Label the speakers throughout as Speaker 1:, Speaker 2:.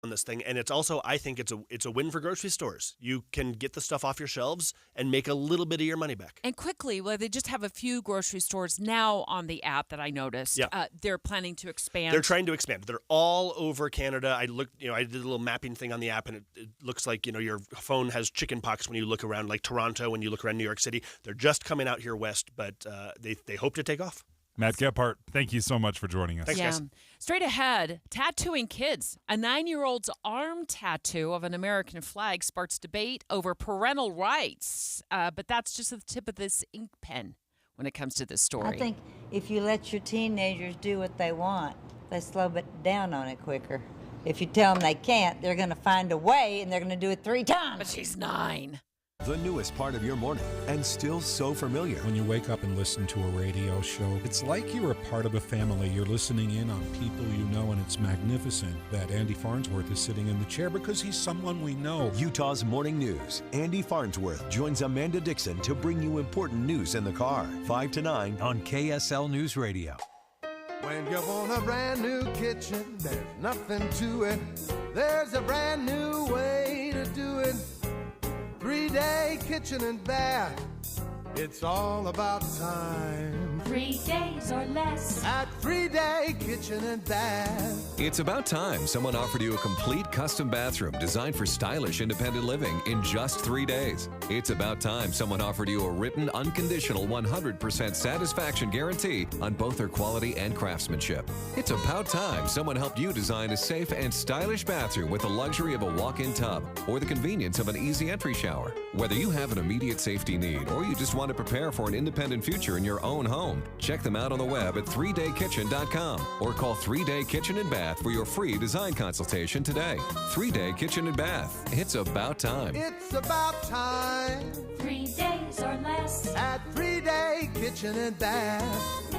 Speaker 1: on this thing, and it's also, I think it's a win for grocery stores. You can get the stuff off your shelves and make a little bit of your money back.
Speaker 2: And quickly, well, they just have a few grocery stores now on the app that I noticed.
Speaker 1: Yeah.
Speaker 2: They're planning to expand.
Speaker 1: They're trying to expand. They're all over Canada. I looked, I did a little mapping thing on the app, and it looks like, your phone has chicken pox when you look around, like Toronto, when you look around New York City. They're just coming out here west, but they hope to take off.
Speaker 3: Matt Gephardt, thank you so much for joining us.
Speaker 1: Thanks, guys.
Speaker 2: Straight ahead, tattooing kids. A 9-year-old's arm tattoo of an American flag sparks debate over parental rights. But that's just the tip of this ink pen when it comes to this story.
Speaker 4: I think if you let your teenagers do what they want, they slow it down on it quicker. If you tell them they can't, they're going to find a way, and they're going to do it 3 times.
Speaker 2: But she's 9.
Speaker 5: The newest part of your morning, and still so familiar.
Speaker 6: When you wake up and listen to a radio show, it's like you're a part of a family. You're listening in on people you know, and it's magnificent that Andy Farnsworth is sitting in the chair because he's someone we know.
Speaker 5: Utah's Morning News. Andy Farnsworth joins Amanda Dixon to bring you important news in the car. 5 to 9 on KSL News Radio.
Speaker 7: When you want a brand new kitchen, there's nothing to it. There's a brand new way to do it. 3-day kitchen and bath. It's all about time.
Speaker 8: 3 days or less.
Speaker 7: At 3-day kitchen and bath.
Speaker 9: It's about time someone offered you a complete custom bathroom designed for stylish independent living in just 3 days. It's about time someone offered you a written, unconditional 100% satisfaction guarantee on both their quality and craftsmanship. It's about time someone helped you design a safe and stylish bathroom with the luxury of a walk-in tub or the convenience of an easy entry shower. Whether you have an immediate safety need or you just want to prepare for an independent future in your own home, check them out on the web at 3daykitchen.com or call 3-Day Kitchen and Bath for your free design consultation today. 3-Day Kitchen and Bath. It's about time.
Speaker 7: It's about time.
Speaker 8: 3 days or less.
Speaker 7: At 3-day kitchen and bath.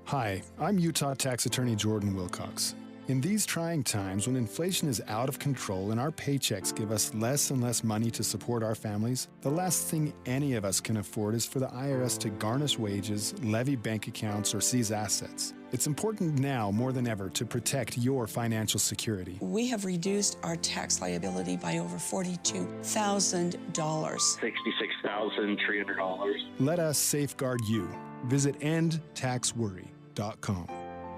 Speaker 10: Hi, I'm Utah Tax Attorney Jordan Wilcox. In these trying times, when inflation is out of control and our paychecks give us less and less money to support our families, the last thing any of us can afford is for the IRS to garnish wages, levy bank accounts, or seize assets. It's important now more than ever to protect your financial security.
Speaker 11: We have reduced our tax liability by over $42,000.
Speaker 12: $66,300.
Speaker 10: Let us safeguard you. Visit endtaxworry.com.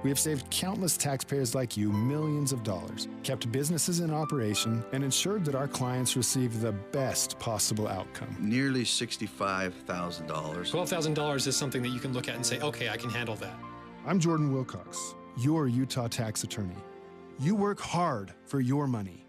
Speaker 10: We have saved countless taxpayers like you millions of dollars, kept businesses in operation, and ensured that our clients receive the best possible outcome.
Speaker 13: Nearly $65,000.
Speaker 14: $12,000 is something that you can look at and say, okay, I can handle that.
Speaker 10: I'm Jordan Wilcox, your Utah tax attorney. You work hard for your money.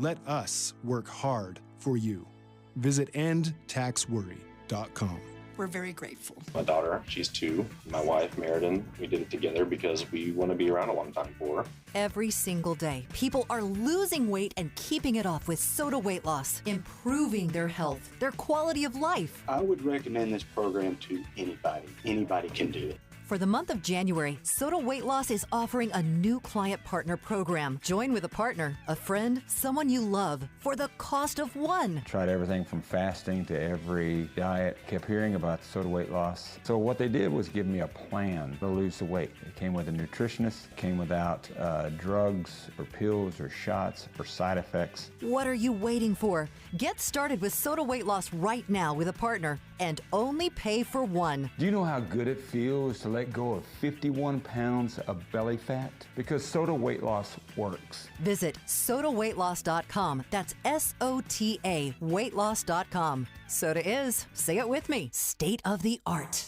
Speaker 10: Let us work hard for you. Visit endtaxworry.com.
Speaker 11: We're very grateful.
Speaker 12: My daughter, she's 2. My wife, Meriden, we did it together because we want to be around a long time for her.
Speaker 15: Every single day, people are losing weight and keeping it off with Soda Weight Loss, improving their health, their quality of life.
Speaker 12: I would recommend this program to anybody. Anybody can do it.
Speaker 15: For the month of January, Soda Weight Loss is offering a new client partner program. Join with a partner, a friend, someone you love for the cost of one.
Speaker 16: Tried everything from fasting to every diet. Kept hearing about Soda Weight Loss. So what they did was give me a plan to lose the weight. It came with a nutritionist, came without drugs or pills or shots or side effects.
Speaker 15: What are you waiting for? Get started with Soda Weight Loss right now with a partner and only pay for one.
Speaker 16: Do you know how good it feels to let go of 51 pounds of belly fat? Because Soda Weight Loss works.
Speaker 15: Visit sodaweightloss.com. That's SOTA weightloss.com. Soda is, say it with me, state of the art.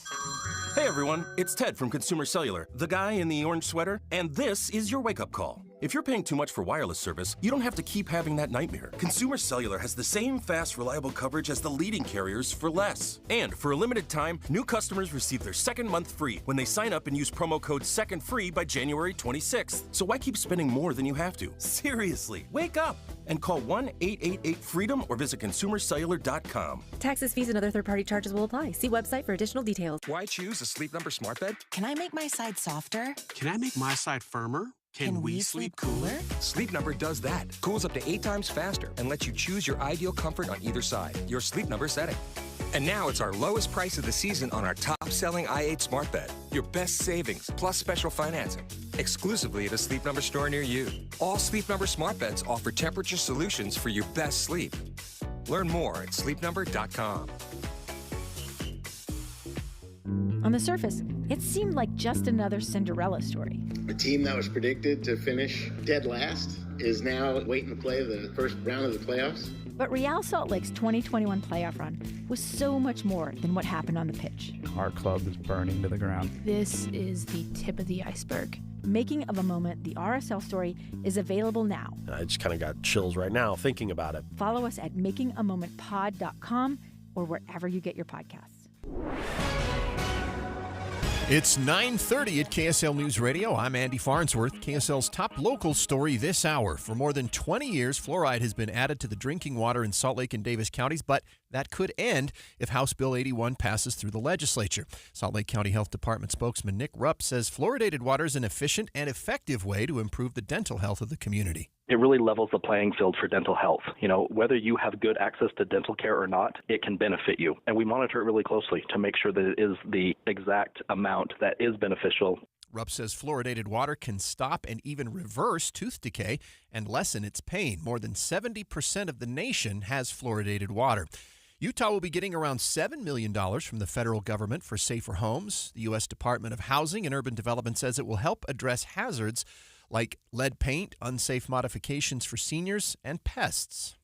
Speaker 17: Hey everyone, it's Ted from Consumer Cellular, the guy in the orange sweater, and this is your wake-up call. If you're paying too much for wireless service, you don't have to keep having that nightmare. Consumer Cellular has the same fast, reliable coverage as the leading carriers for less. And for a limited time, new customers receive their second month free when they sign up and use promo code SECONDFREE by January 26th. So why keep spending more than you have to? Seriously, wake up and call 1-888-FREEDOM or visit consumercellular.com.
Speaker 18: Taxes, fees, and other third-party charges will apply. See website for additional details.
Speaker 19: Why choose a Sleep Number smart bed?
Speaker 20: Can I make my side softer?
Speaker 19: Can I make my side firmer?
Speaker 20: Can we sleep cooler?
Speaker 19: Sleep Number does that. Cools up to 8 times faster and lets you choose your ideal comfort on either side. Your Sleep Number setting. And now it's our lowest price of the season on our top-selling i8 smart bed. Your best savings plus special financing. exclusively at a Sleep Number store near you. All Sleep Number smart beds offer temperature solutions for your best sleep. Learn more at sleepnumber.com.
Speaker 21: On the surface, it seemed like just another Cinderella story.
Speaker 22: A team that was predicted to finish dead last is now waiting to play the first round of the playoffs.
Speaker 21: But Real Salt Lake's 2021 playoff run was so much more than what happened on the pitch.
Speaker 23: Our club is burning to the ground.
Speaker 24: This is the tip of the iceberg.
Speaker 21: Making of a Moment, the RSL story, is available now.
Speaker 1: I just kind of got chills right now thinking about it.
Speaker 21: Follow us at makingamomentpod.com or wherever you get your podcasts.
Speaker 25: It's 9:30 at KSL News Radio. I'm Andy Farnsworth. KSL's top local story this hour. For more than 20 years, fluoride has been added to the drinking water in Salt Lake and Davis counties, but that could end if House Bill 81 passes through the legislature. Salt Lake County Health Department spokesman Nick Rupp says fluoridated water is an efficient and effective way to improve the dental health of the community.
Speaker 26: It really levels the playing field for dental health. You know, whether you have good access to dental care or not, it can benefit you. And we monitor it really closely to make sure that it is the exact amount that is beneficial.
Speaker 25: Rupp says fluoridated water can stop and even reverse tooth decay and lessen its pain. More than 70% of the nation has fluoridated water. Utah will be getting around $7 million from the federal government for safer homes. The U.S. Department of Housing and Urban Development says it will help address hazards like lead paint, unsafe modifications for seniors, and pests.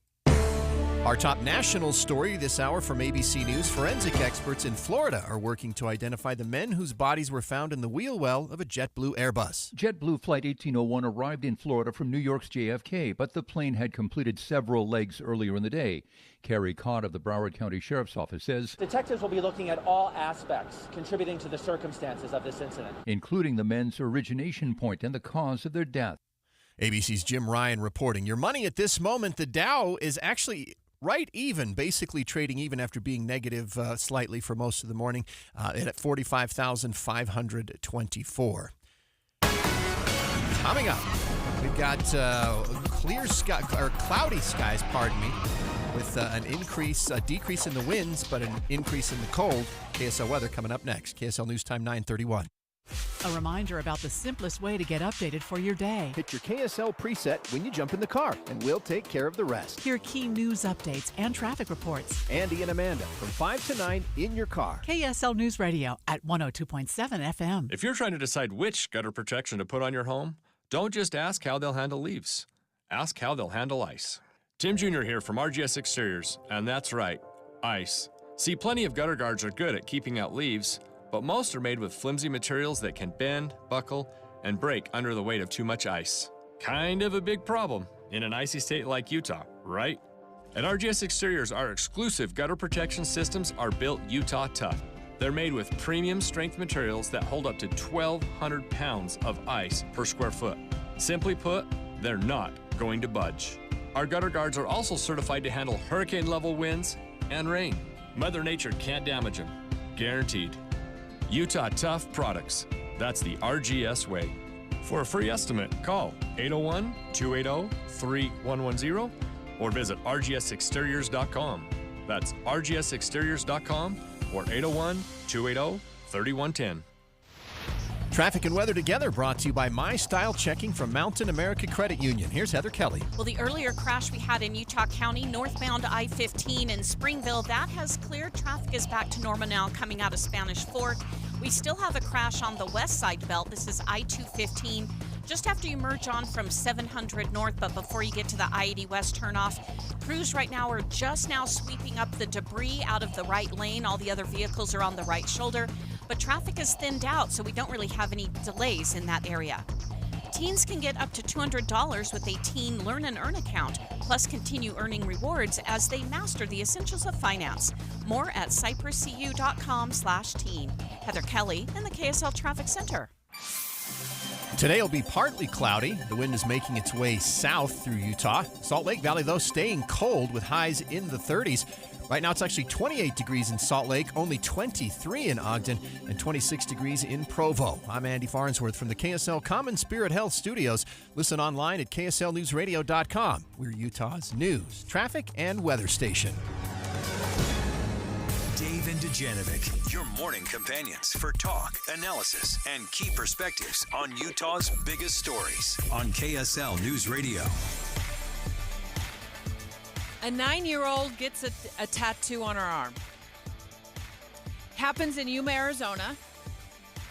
Speaker 25: Our top national story this hour from ABC News. Forensic experts in Florida are working to identify the men whose bodies were found in the wheel well of a JetBlue Airbus.
Speaker 27: JetBlue Flight 1801 arrived in Florida from New York's JFK, but the plane had completed several legs earlier in the day. Carrie Cott of the Broward County Sheriff's Office says
Speaker 28: detectives will be looking at all aspects contributing to the circumstances of this incident,
Speaker 27: including the men's origination point and the cause of their death.
Speaker 25: ABC's Jim Ryan reporting. Your money at this moment, the Dow is actually right even, basically trading even after being negative slightly for most of the morning, at 45,524. Coming up, we've got clear sky or cloudy skies, pardon me, with a decrease in the winds, but an increase in the cold. KSL weather coming up next. KSL News Time 9:31.
Speaker 29: A reminder about the simplest way to get updated for your day.
Speaker 30: Hit your KSL preset when you jump in the car, and we'll take care of the rest.
Speaker 29: Hear key news updates and traffic reports.
Speaker 30: Andy and Amanda from 5 to 9 in your car.
Speaker 29: KSL News Radio at 102.7 FM.
Speaker 31: If you're trying to decide which gutter protection to put on your home, don't just ask how they'll handle leaves. Ask how they'll handle ice. Tim Jr. here from RGS Exteriors, and that's right, ice. See, plenty of gutter guards are good at keeping out leaves, but most are made with flimsy materials that can bend, buckle, and break under the weight of too much ice. Kind of a big problem in an icy state like Utah, right? At RGS Exteriors, our exclusive gutter protection systems are built Utah tough. They're made with premium strength materials that hold up to 1,200 pounds of ice per square foot. Simply put, they're not going to budge. Our gutter guards are also certified to handle hurricane-level winds and rain. Mother Nature can't damage them. Guaranteed. Utah Tough Products. That's the RGS way. For a free estimate, call 801-280-3110 or visit rgsexteriors.com. That's rgsexteriors.com or 801-280-3110.
Speaker 25: Traffic and weather together brought to you by My Style Checking from Mountain America Credit Union. Here's Heather Kelly.
Speaker 32: Well, the earlier crash we had in Utah County, northbound I-15 in Springville, that has cleared. Traffic is back to normal now coming out of Spanish Fork. We still have a crash on the west side belt. This is I-215. Just after you merge on from 700 north, but before you get to the I-80 west turnoff. Crews right now are just now sweeping up the debris out of the right lane. All the other vehicles are on the right shoulder, but traffic is thinned out, so we don't really have any delays in that area. Teens can get up to $200 with a Teen Learn and Earn account, plus continue earning rewards as they master the essentials of finance. More at cypresscu.com/teen. Heather Kelly in the KSL Traffic Center.
Speaker 25: Today will be partly cloudy. The wind is making its way south through Utah. Salt Lake Valley, though, staying cold with highs in the 30s. Right now, it's actually 28 degrees in Salt Lake, only 23 in Ogden, and 26 degrees in Provo. I'm Andy Farnsworth from the KSL Common Spirit Health Studios. Listen online at kslnewsradio.com. We're Utah's news, traffic, and weather station.
Speaker 2: Dave and Dujanovic, your morning companions for talk, analysis, and key perspectives on Utah's biggest stories on KSL News Radio.
Speaker 3: A 9-year-old gets a tattoo on her arm. Happens in Yuma, Arizona.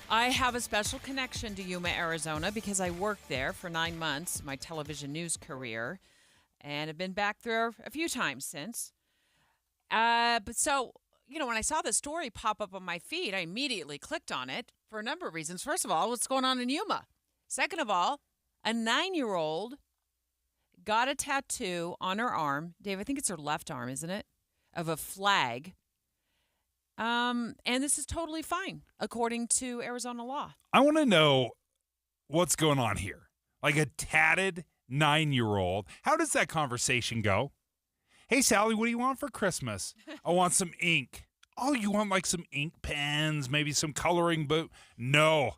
Speaker 3: I have a special connection to Yuma, Arizona because I worked there for 9 months, my television news career, and have been back there a few times since. But so, when I saw the story pop up on my feed, I immediately clicked on it for a number of reasons. First of all, what's going on in Yuma? Second of all, a 9-year-old got a tattoo on her arm. Dave, I think it's her left arm, isn't it? Of a flag. And this is totally fine, according to Arizona law.
Speaker 4: I want to know what's going on here. Like a tatted 9-year-old. How does that conversation go? Hey, Sally, what do you want for Christmas? I want some ink. Oh, you want like some ink pens, maybe some coloring book? No,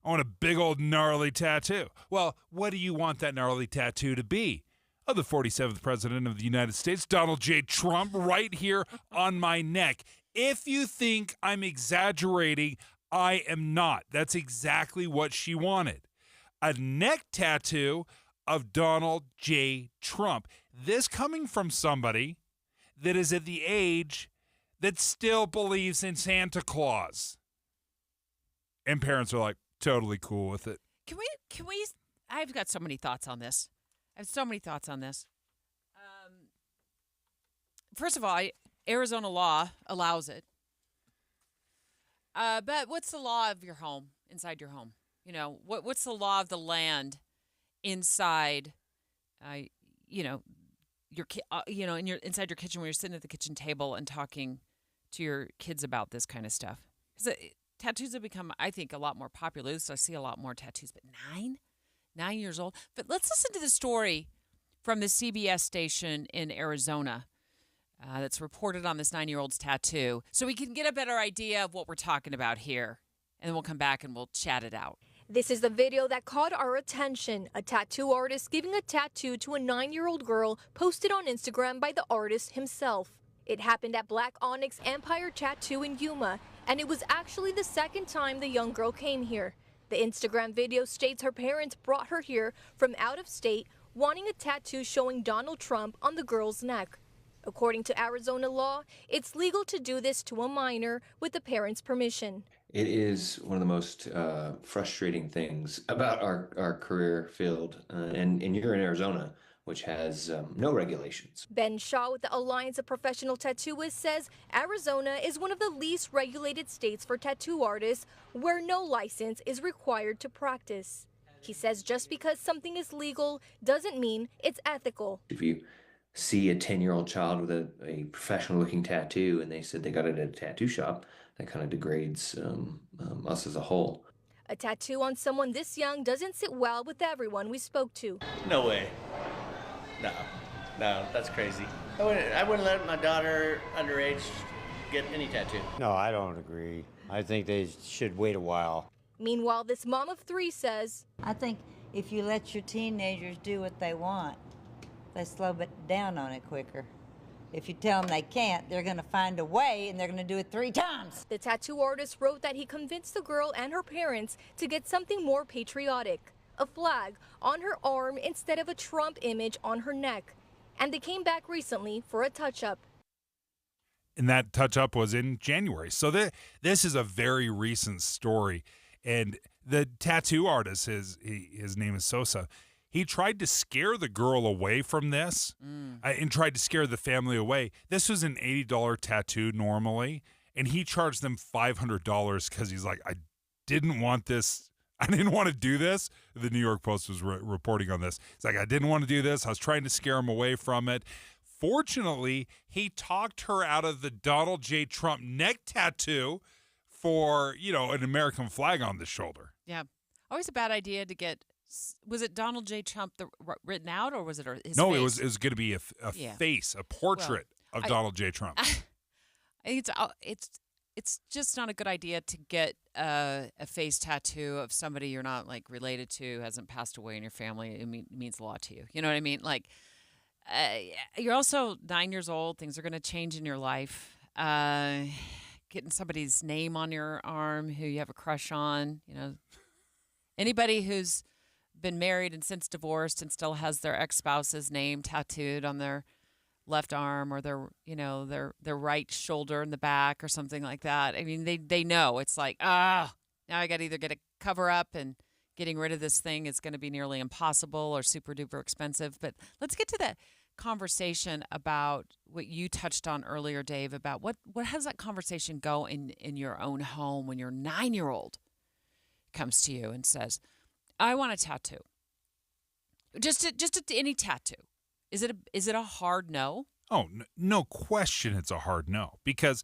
Speaker 4: I want a big old gnarly tattoo. Well, what do you want that gnarly tattoo to be? Oh, the 47th president of the United States, Donald J. Trump, right here on my neck. If you think I'm exaggerating, I am not. That's exactly what she wanted. A neck tattoo of Donald J. Trump. This coming from somebody that is at the age that still believes in Santa Claus. And parents are like totally cool with it.
Speaker 3: Can we, I've got so many thoughts on this. First of all, Arizona law allows it. But what's the law of your home, inside your home? What's the law of the land inside, your inside your kitchen when you're sitting at the kitchen table and talking to your kids about this kind of stuff? Because tattoos have become, I think, a lot more popular. So I see a lot more tattoos. But 9 years old. But let's listen to the story from the CBS station in Arizona that's reported on this 9-year-old's tattoo, so we can get a better idea of what we're talking about here. And then we'll come back and we'll chat it out.
Speaker 5: This is the video that caught our attention. A tattoo artist giving a tattoo to a 9-year-old girl posted on Instagram by the artist himself. It happened at Black Onyx Empire Tattoo in Yuma, and it was actually the second time the young girl came here. The Instagram video states her parents brought her here from out of state, wanting a tattoo showing Donald Trump on the girl's neck. According to Arizona law, it's legal to do this to a minor with the parent's permission.
Speaker 6: It is one of the most frustrating things about our career field, and you're in Arizona, which has no regulations.
Speaker 5: Ben Shaw with the Alliance of Professional Tattooists says Arizona is one of the least regulated states for tattoo artists, where no license is required to practice. He says just because something is legal doesn't mean it's ethical.
Speaker 6: If you see a 10-year-old child with a professional-looking tattoo and they said they got it at a tattoo shop, that kind of degrades us as a whole.
Speaker 5: A tattoo on someone this young doesn't sit well with everyone we spoke to.
Speaker 7: No way. No, that's crazy. I wouldn't let my daughter underage get any tattoo.
Speaker 8: No, I don't agree. I think they should wait a while.
Speaker 5: Meanwhile, this mom of 3 says,
Speaker 9: I think if you let your teenagers do what they want, they slow it down on it quicker. If you tell them they can't, they're going to find a way, and they're going to do it 3 times.
Speaker 5: The tattoo artist wrote that he convinced the girl and her parents to get something more patriotic, a flag on her arm instead of a Trump image on her neck. And they came back recently for a touch-up.
Speaker 4: And that touch-up was in January. So this is a very recent story. And the tattoo artist, his name is Sosa, he tried to scare the girl away from this and tried to scare the family away. This was an $80 tattoo normally, and he charged them $500 because he's like, I didn't want this. I didn't want to do this. The New York Post was reporting on this. It's like, I didn't want to do this. I was trying to scare him away from it. Fortunately, he talked her out of the Donald J. Trump neck tattoo for, an American flag on the shoulder.
Speaker 3: Yeah. Always a bad idea to get. Was it Donald J. Trump written out, or was it his
Speaker 4: No,
Speaker 3: face?
Speaker 4: it was going to be a face, a portrait of Donald J. Trump.
Speaker 3: It's just not a good idea to get a face tattoo of somebody you're not related to, hasn't passed away in your family. It means a lot to you. You know what I mean? You're also 9 years old. Things are going to change in your life. getting somebody's name on your arm who you have a crush on. Anybody who's been married and since divorced and still has their ex-spouse's name tattooed on their left arm or their right shoulder in the back or something like that. I mean, they know. It's like, now I got to either get a cover up, and getting rid of this thing is going to be nearly impossible or super duper expensive. But let's get to the conversation about what you touched on earlier, Dave, about what how does that conversation go in your own home when your 9-year-old comes to you and says, I want a tattoo. Just any tattoo. Is it a hard no?
Speaker 4: Oh, no question it's a hard no. Because,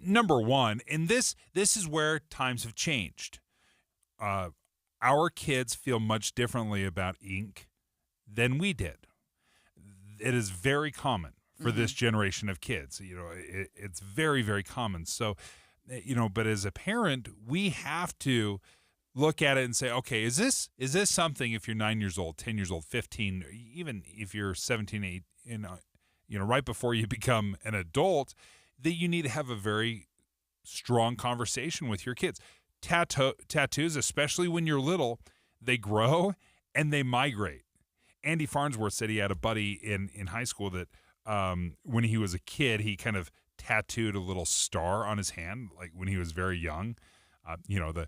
Speaker 4: number one, and this is where times have changed. Our kids feel much differently about ink than we did. It is very common for this generation of kids. It's very, very common. So, but as a parent, we have to look at it and say, okay, is this something, if you're 9 years old, 10 years old, 15, even if you're 17, 18, right before you become an adult, that you need to have a very strong conversation with your kids. Tattoos, especially when you're little, they grow and they migrate. Andy Farnsworth said he had a buddy in high school that when he was a kid, he kind of tattooed a little star on his hand, like when he was very young. The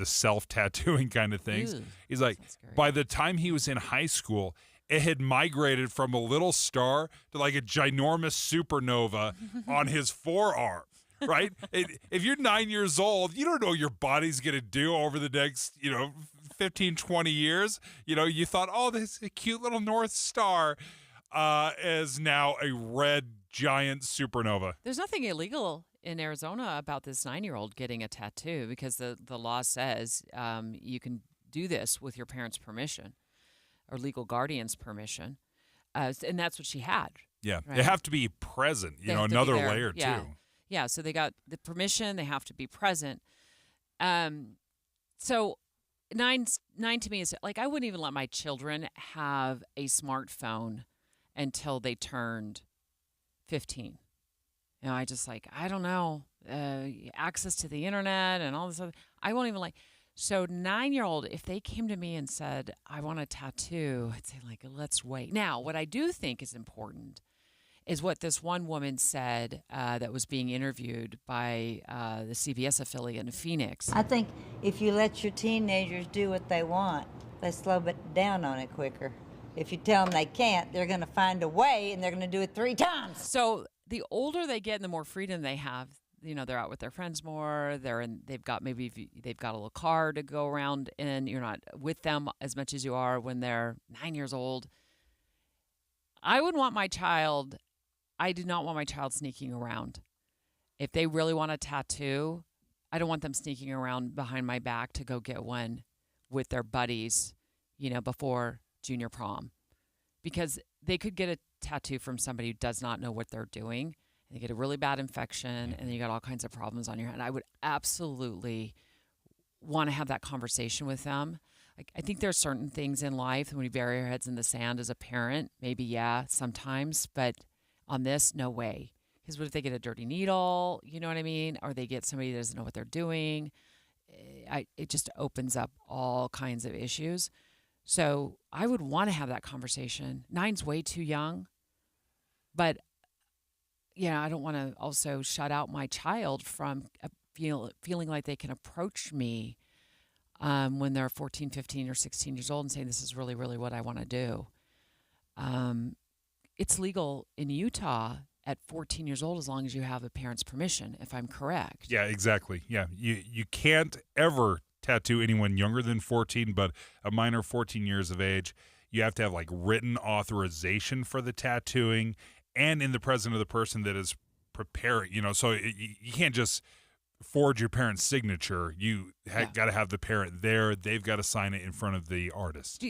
Speaker 4: self-tattooing kind of things.
Speaker 3: Ew,
Speaker 4: he's like, by the time he was in high school, it had migrated from a little star to like a ginormous supernova on his forearm, right? If you're 9 years old, you don't know what your body's going to do over the next, 15, 20 years. You thought, oh, this cute little North Star is now a red giant supernova.
Speaker 3: There's nothing illegal in Arizona about this 9-year-old getting a tattoo because the law says you can do this with your parents' permission or legal guardian's permission. And that's what she had.
Speaker 4: Yeah.
Speaker 3: Right?
Speaker 4: They have to be present, another layer
Speaker 3: yeah.
Speaker 4: too.
Speaker 3: Yeah, so they got the permission. They have to be present. So nine to me is like I wouldn't even let my children have a smartphone until they turned 15. I just I don't know, access to the internet and all this other. I won't even So 9-year-old, if they came to me and said, I want a tattoo, I'd say let's wait. Now, what I do think is important is what this one woman said that was being interviewed by the CBS affiliate in Phoenix.
Speaker 9: I think if you let your teenagers do what they want, they slow it down on it quicker. If you tell them they can't, they're going to find a way, and they're going to do it 3 times.
Speaker 3: So the older they get and the more freedom they have, they're out with their friends more. They've got a little car to go around in. You're not with them as much as you are when they're 9 years old. I do not want my child sneaking around. If they really want a tattoo, I don't want them sneaking around behind my back to go get one with their buddies, before junior prom, because they could get a tattoo from somebody who does not know what they're doing. And they get a really bad infection, and then you got all kinds of problems on your hand. I would absolutely want to have that conversation with them. I think there are certain things in life when we bury our heads in the sand as a parent, maybe, yeah, sometimes, but on this, no way. Because what if they get a dirty needle, you know what I mean? Or they get somebody that doesn't know what they're doing. It just opens up all kinds of issues. So I would want to have that conversation. 9's way too young, but I don't want to also shut out my child from feeling like they can approach me when they're 14, 15, or 16 years old and say, this is really, really what I want to do. It's legal in Utah at 14 years old as long as you have a parent's permission, if I'm correct.
Speaker 4: Yeah, exactly. Yeah, you can't ever tattoo anyone younger than 14, but a minor 14 years of age, you have to have written authorization for the tattooing and in the presence of the person that is preparing, so you can't just forge your parent's signature. You got to have the parent there. They've got to sign it in front of the artist.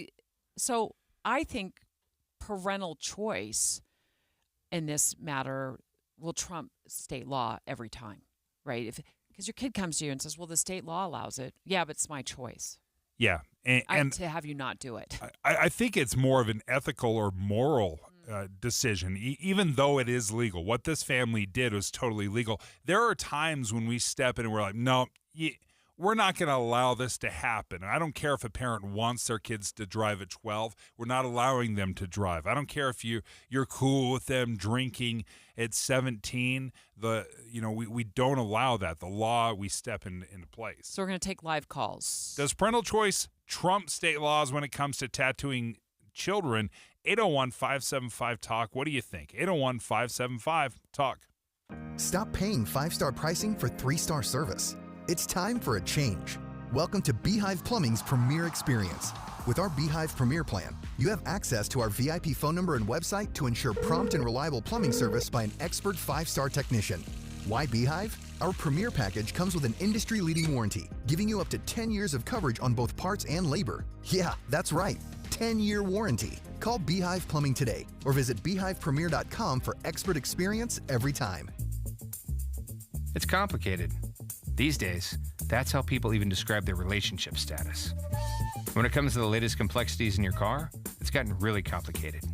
Speaker 3: So I think parental choice in this matter will trump state law every time, right? Because your kid comes to you and says, well, the state law allows it. Yeah, but it's my choice.
Speaker 4: Yeah. And
Speaker 3: to have you not do it.
Speaker 4: I think it's more of an ethical or moral decision, even though it is legal. What this family did was totally legal. There are times when we step in and we're like, no, we're not going to allow this to happen. I don't care if a parent wants their kids to drive at 12. We're not allowing them to drive. I don't care if you're cool with them drinking at 17. We don't allow that. The law, we step into place.
Speaker 3: So we're going to take live calls.
Speaker 4: Does parental choice trump state laws when it comes to tattooing children? 801-575-TALK. What do you think? 801-575-TALK.
Speaker 10: Stop paying 5-star pricing for 3-star service. It's time for a change. Welcome to Beehive Plumbing's Premier Experience. With our Beehive Premier plan, you have access to our VIP phone number and website to ensure prompt and reliable plumbing service by an expert 5-star technician. Why Beehive? Our Premier package comes with an industry-leading warranty, giving you up to 10 years of coverage on both parts and labor. Yeah, that's right, 10-year warranty. Call Beehive Plumbing today or visit beehivepremier.com for expert experience every time.
Speaker 11: It's complicated. These days, that's how people even describe their relationship status. When it comes to the latest complexities in your car, it's gotten really complicated.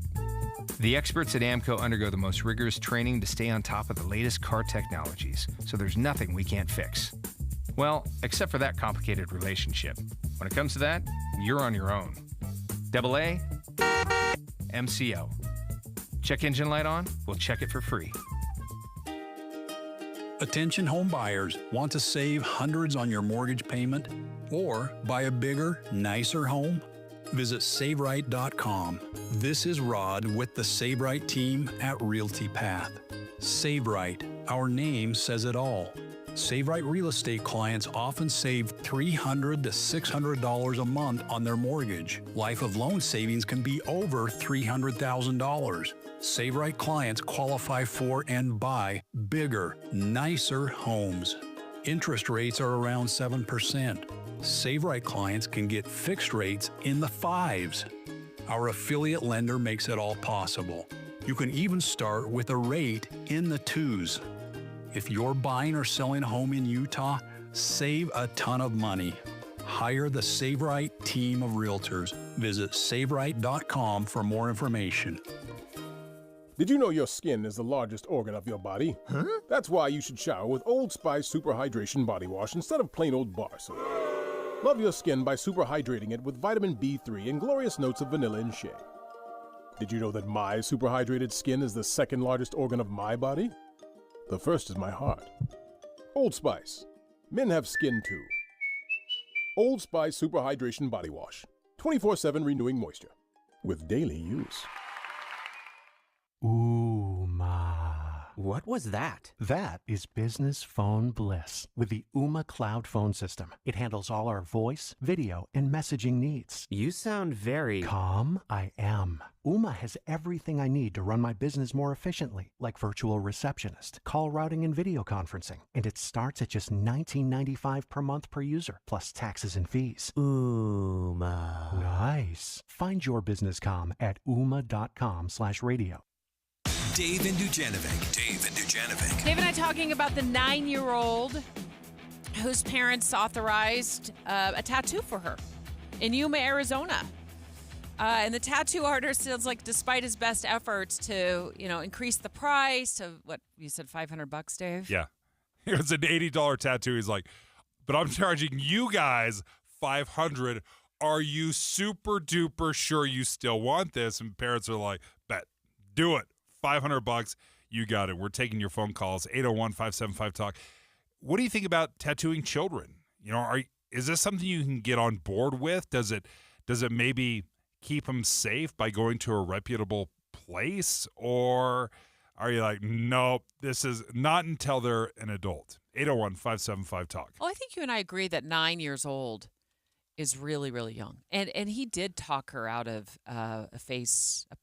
Speaker 11: The experts at AMCO undergo the most rigorous training to stay on top of the latest car technologies, so there's nothing we can't fix. Well, except for that complicated relationship. When it comes to that, you're on your own. AA, MCO. Check engine light on? We'll check it for free.
Speaker 12: Attention home buyers, want to save hundreds on your mortgage payment or buy a bigger, nicer home? Visit SaveRight.com. This is Rod with the SaveRight team at Realty Path. SaveRight, our name says it all. SaveRight real estate clients often save $300 to $600 a month on their mortgage. Life of loan savings can be over $300,000. SaveRight clients qualify for and buy bigger, nicer homes. Interest rates are around 7%. SaveRight clients can get fixed rates in the 5s. Our affiliate lender makes it all possible. You can even start with a rate in the 2s. If you're buying or selling a home in Utah, save a ton of money. Hire the SaveRight team of realtors. Visit SaveRight.com for more information.
Speaker 13: Did you know your skin is the largest organ of your body? Huh? That's why you should shower with Old Spice Super Hydration Body Wash instead of plain old bar soap. Love your skin by super hydrating it with vitamin B3 and glorious notes of vanilla and shea. Did you know that my super hydrated skin is the second largest organ of my body? The first is my heart. Old Spice. Men have skin too. Old Spice Super Hydration Body Wash. 24/7 renewing moisture. With daily use.
Speaker 14: What was that? That is business phone bliss with the Ooma Cloud Phone System. It handles all our voice, video, and messaging needs.
Speaker 15: You sound very...
Speaker 14: Calm? I am. Ooma has everything I need to run my business more efficiently, like virtual receptionist, call routing, and video conferencing. And it starts at just $19.95 per month per user, plus taxes and fees.
Speaker 15: Ooma.
Speaker 14: Nice. Find your business calm at ooma.com/radio.
Speaker 2: Dave and Dujanovic.
Speaker 3: Dave and I talking about the 9-year-old whose parents authorized a tattoo for her in Yuma, Arizona. And the tattoo artist says, like, despite his best efforts to, increase the price to what you said, $500, Dave?
Speaker 4: Yeah. It was an $80 tattoo. He's like, but I'm charging you guys $500. Are you super duper sure you still want this? And parents are like, bet, do it. $500, you got it. We're taking your phone calls, 801-575-TALK. What do you think about tattooing children? Is this something you can get on board with? Does it maybe keep them safe by going to a reputable place? Or are you like, nope, this is not until they're an adult? 801-575-TALK.
Speaker 3: Well, I think you and I agree that 9 years old is really, really young. And he did talk her out of a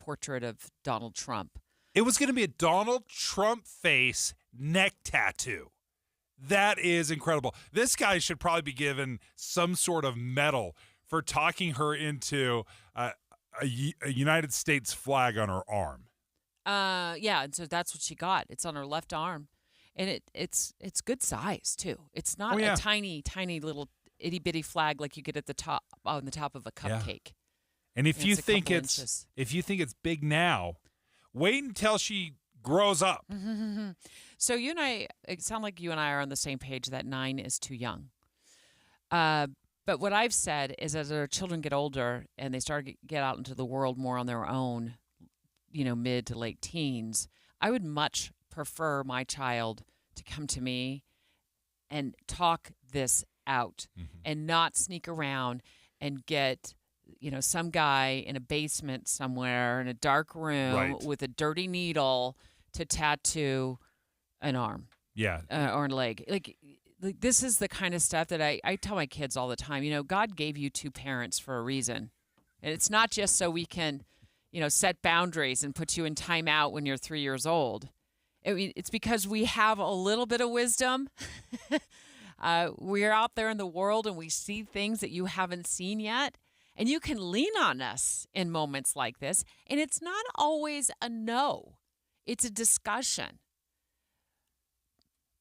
Speaker 3: portrait of Donald Trump.
Speaker 4: It was going to be a Donald Trump face neck tattoo. That is incredible. This guy should probably be given some sort of medal for talking her into a United States flag on her arm.
Speaker 3: Yeah, and so that's what she got. It's on her left arm. And it's good size, too. It's not a tiny, tiny little itty-bitty flag like you get at the top on the top of a cupcake.
Speaker 4: Yeah. And if you think it's big now, Wait until she grows up.
Speaker 3: So you and I, it sounds like you and I are on the same page that 9 is too young. But what I've said is as our children get older and they start to get out into the world more on their own, mid to late teens, I would much prefer my child to come to me and talk this out and not sneak around and get, some guy in a basement somewhere in a dark room with a dirty needle to tattoo an arm.
Speaker 4: Yeah.
Speaker 3: Or a leg. Like this is the kind of stuff that I tell my kids all the time. God gave you 2 parents for a reason. And it's not just so we can, set boundaries and put you in timeout when you're 3 years old. It's because we have a little bit of wisdom. We're out there in the world and we see things that you haven't seen yet. And you can lean on us in moments like this. And it's not always a no. It's a discussion.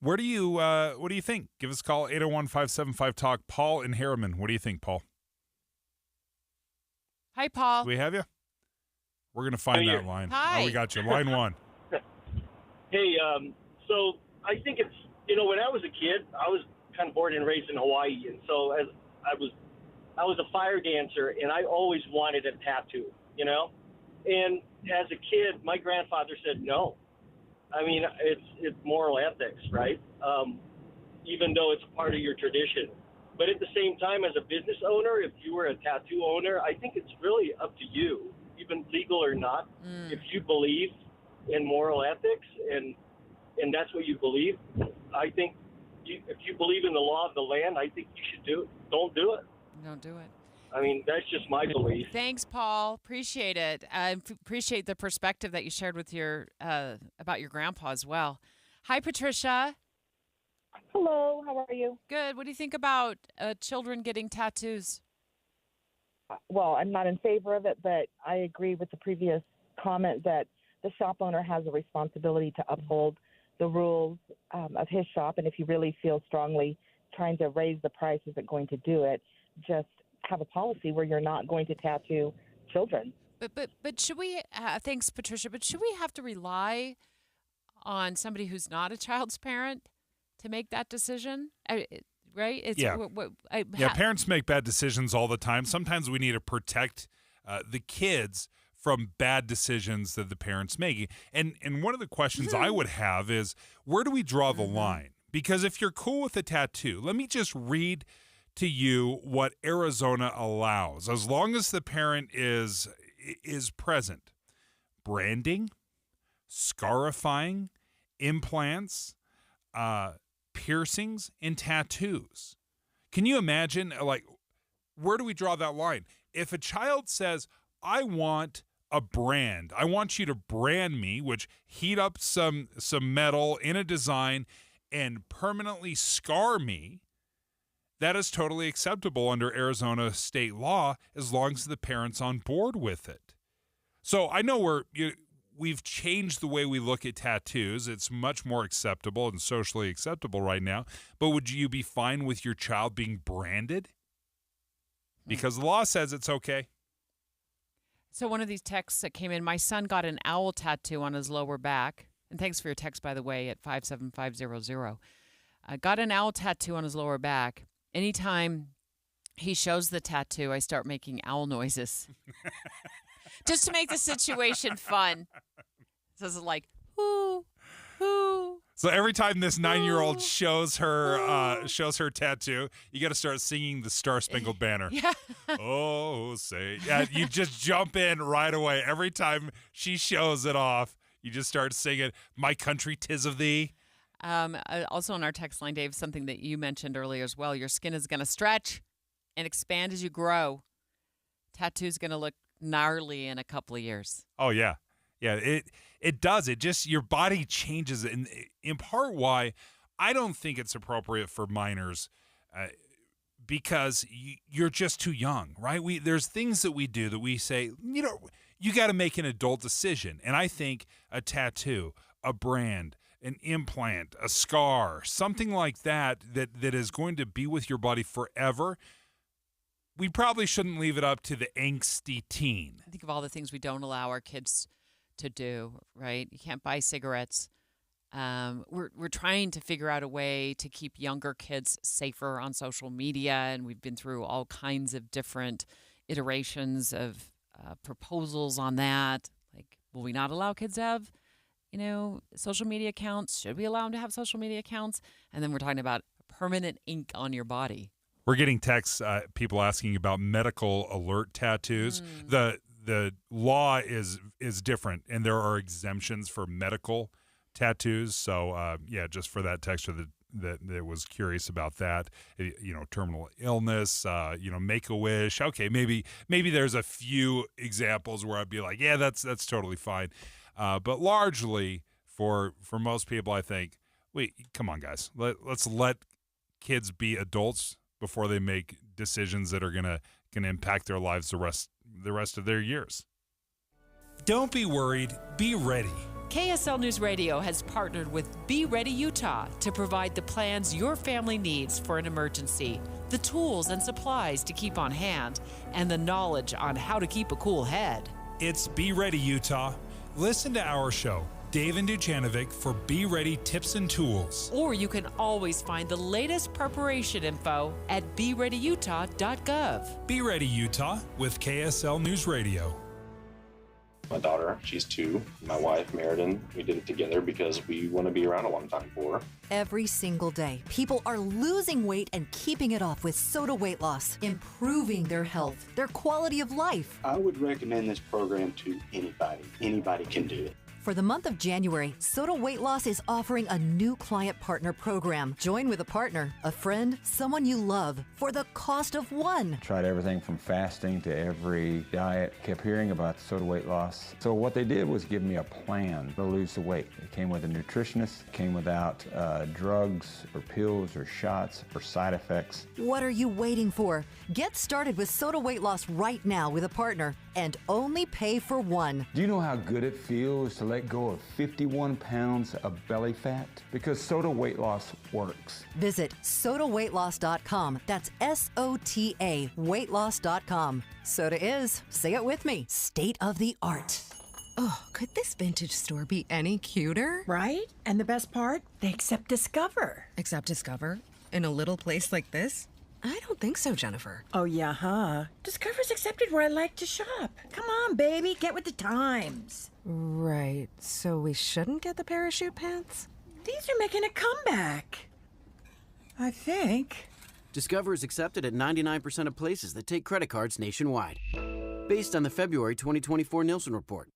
Speaker 4: What do you think? Give us a call, 801-575-TALK. Paul in Harriman. What do you think, Paul?
Speaker 3: Hi, Paul.
Speaker 4: Do we have you? We're going to find that line.
Speaker 3: Hi.
Speaker 4: Oh, we got you. Line 1.
Speaker 1: Hey, so I think it's, when I was a kid, I was kind of born and raised in Hawaii. And so as I was a fire dancer, and I always wanted a tattoo, And as a kid, my grandfather said no. I mean, it's moral ethics, right? Even though it's part of your tradition. But at the same time, as a business owner, if you were a tattoo owner, I think it's really up to you, even legal or not. If you believe in moral ethics and that's what you believe, I think if you believe in the law of the land, I think you should do it. Don't do it.
Speaker 3: Don't do it.
Speaker 1: I mean, that's just my belief.
Speaker 3: Thanks, Paul. Appreciate it. I appreciate the perspective that you shared with your about your grandpa as well. Hi, Patricia.
Speaker 16: Hello. How are you?
Speaker 3: Good. What do you think about children getting tattoos?
Speaker 16: Well, I'm not in favor of it, but I agree with the previous comment that the shop owner has a responsibility to uphold the rules of his shop. And if he really feels strongly trying to raise the price isn't going to do it, just have a policy where you're not going to tattoo children.
Speaker 3: But should we? Thanks, Patricia. But should we have to rely on somebody who's not a child's parent to make that decision? Right? It's,
Speaker 4: parents make bad decisions all the time. Sometimes we need to protect the kids from bad decisions that the parents make. And one of the questions I would have is, where do we draw the line? Because if you're cool with a tattoo, let me just read to you what Arizona allows, as long as the parent is present. Branding, scarifying, implants, piercings, and tattoos. Can you imagine, where do we draw that line? If a child says, I want a brand, I want you to brand me, which heat up some metal in a design and permanently scar me, that is totally acceptable under Arizona state law as long as the parent's on board with it. So I know we've changed the way we look at tattoos. It's much more acceptable and socially acceptable right now. But would you be fine with your child being branded? Because the law says it's okay.
Speaker 3: So one of these texts that came in, my son got an owl tattoo on his lower back. And thanks for your text, by the way, at 57500. Got an owl tattoo on his lower back. Anytime he shows the tattoo, I start making owl noises. Just to make the situation fun. So it's like, whoo, whoo.
Speaker 4: So every time this 9-year-old shows her tattoo, you got to start singing the Star Spangled Banner.
Speaker 3: Yeah.
Speaker 4: Oh, say. Yeah, you just jump in right away. Every time she shows it off, you just start singing, My Country 'Tis of Thee.
Speaker 3: Also on our text line, Dave, something that you mentioned earlier as well, your skin is going to stretch and expand as you grow. Tattoo's going to look gnarly in a couple of years.
Speaker 4: Oh, yeah. Yeah, it does. It just, your body changes. And in part why I don't think it's appropriate for minors because you're just too young, right? There's things that we do that we say, you got to make an adult decision. And I think a tattoo, a brand, an implant, a scar, something like that is going to be with your body forever, we probably shouldn't leave it up to the angsty teen.
Speaker 3: I think of all the things we don't allow our kids to do, right? You can't buy cigarettes. We're trying to figure out a way to keep younger kids safer on social media, and we've been through all kinds of different iterations of proposals on that. Like, will we not allow kids to have, social media accounts? Should we allow them to have social media accounts? And then we're talking about permanent ink on your body.
Speaker 4: We're getting texts, people asking about medical alert tattoos. The law is different, and there are exemptions for medical tattoos. So, just for that texter that was curious about that, terminal illness, Make-A-Wish. Okay, maybe there's a few examples where I'd be like, yeah, that's totally fine. But largely for most people, I think, wait, come on, guys, let's let kids be adults before they make decisions that are gonna impact their lives the rest of their years.
Speaker 17: Don't be worried, be ready.
Speaker 29: KSL News Radio has partnered with Be Ready Utah to provide the plans your family needs for an emergency, the tools and supplies to keep on hand, and the knowledge on how to keep a cool head.
Speaker 17: It's Be Ready Utah. Listen to our show, Dave and Dujanovic, for Be Ready tips and tools.
Speaker 29: Or you can always find the latest preparation info at BeReadyUtah.gov.
Speaker 17: Be Ready Utah with KSL News Radio.
Speaker 18: My daughter, she's 2. My wife, Meriden, we did it together because we want to be around a long time for her.
Speaker 19: Every single day, people are losing weight and keeping it off with Soda Weight Loss, improving their health, their quality of life.
Speaker 20: I would recommend this program to anybody. Anybody can do it.
Speaker 19: For the month of January, Soda Weight Loss is offering a new client partner program. Join with a partner, a friend, someone you love for the cost of one.
Speaker 21: Tried everything from fasting to every diet. Kept hearing about Soda Weight Loss. So what they did was give me a plan to lose the weight. It came with a nutritionist. It came without drugs or pills or shots or side effects.
Speaker 19: What are you waiting for? Get started with Soda Weight Loss right now with a partner and only pay for one.
Speaker 21: Do you know how good it feels to let go of 51 pounds of belly fat? Because Soda Weight Loss works.
Speaker 19: Visit sodaweightloss.com. That's SOTA weightloss.com. Soda is, say it with me, state of the art.
Speaker 22: Oh, could this vintage store be any cuter? Right? And the best part? They accept Discover. Accept Discover? In a little place like this? I don't think so, Jennifer. Oh, yeah, huh? Discover's accepted where I like to shop. Come on, baby, get with the times. Right, so we shouldn't get the parachute pants? These are making a comeback. I think.
Speaker 23: Discover is accepted at 99% of places that take credit cards nationwide. Based on the February 2024 Nielsen report.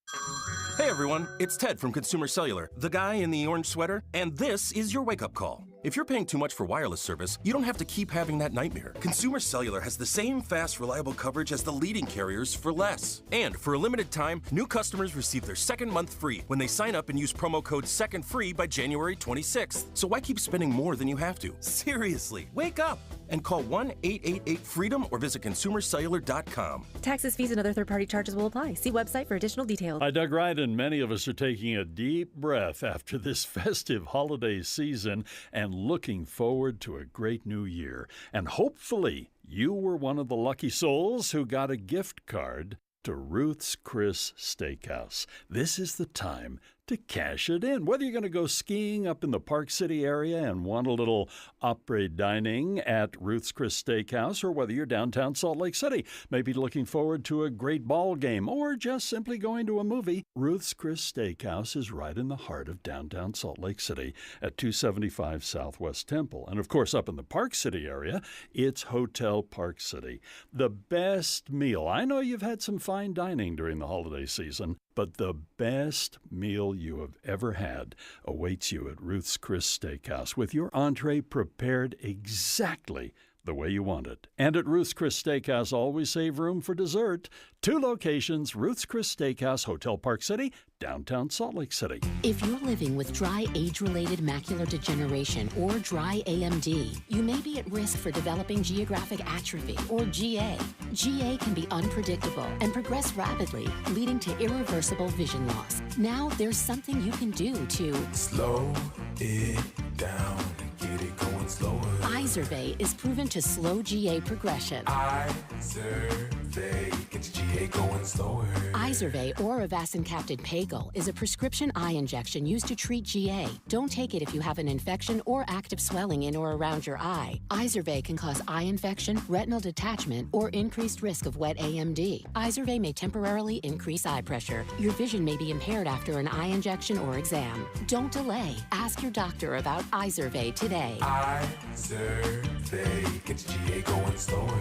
Speaker 24: Hey everyone, it's Ted from Consumer Cellular, the guy in the orange sweater, and this is your wake-up call. If you're paying too much for wireless service, you don't have to keep having that nightmare. Consumer Cellular has the same fast, reliable coverage as the leading carriers for less. And for a limited time, new customers receive their second month free when they sign up and use promo code SECONDFREE by January 26th. So why keep spending more than you have to? Seriously, wake up and call 1-888-FREEDOM or visit consumercellular.com.
Speaker 26: Taxes, fees, and other third-party charges will apply. See website for additional details.
Speaker 27: Hi, Doug Wright, and many of us are taking a deep breath after this festive holiday season and looking forward to a great new year. And hopefully you were one of the lucky souls who got a gift card to Ruth's Chris Steakhouse. This is the time to cash it in. Whether you're going to go skiing up in the Park City area and want a little après dining at Ruth's Chris Steakhouse, or whether you're downtown Salt Lake City, maybe looking forward to a great ball game, or just simply going to a movie, Ruth's Chris Steakhouse is right in the heart of downtown Salt Lake City at 275 Southwest Temple. And of course, up in the Park City area, it's Hotel Park City. The best meal. I know you've had some fine dining during the holiday season, but the best meal you have ever had awaits you at Ruth's Chris Steakhouse with your entree prepared exactly the way you want it. And at Ruth's Chris Steakhouse, always save room for dessert. 2 locations, Ruth's Chris Steakhouse, Hotel Park City, downtown Salt Lake City.
Speaker 28: If you're living with dry age-related macular degeneration or dry AMD, you may be at risk for developing geographic atrophy or GA. GA can be unpredictable and progress rapidly, leading to irreversible vision loss. Now there's something you can do to
Speaker 30: slow it down and get it going slower.
Speaker 28: Izervay is proven to slow GA progression.
Speaker 30: Izervay. Get your GA going slower.
Speaker 28: Izervay or Avastin-capted Pagel is a prescription eye injection used to treat GA. Don't take it if you have an infection or active swelling in or around your eye. Izervay can cause eye infection, retinal detachment, or increased risk of wet AMD. Izervay may temporarily increase eye pressure. Your vision may be impaired after an eye injection or exam. Don't delay. Ask your doctor about Izervay today.
Speaker 30: Izervay. Get your GA going slower.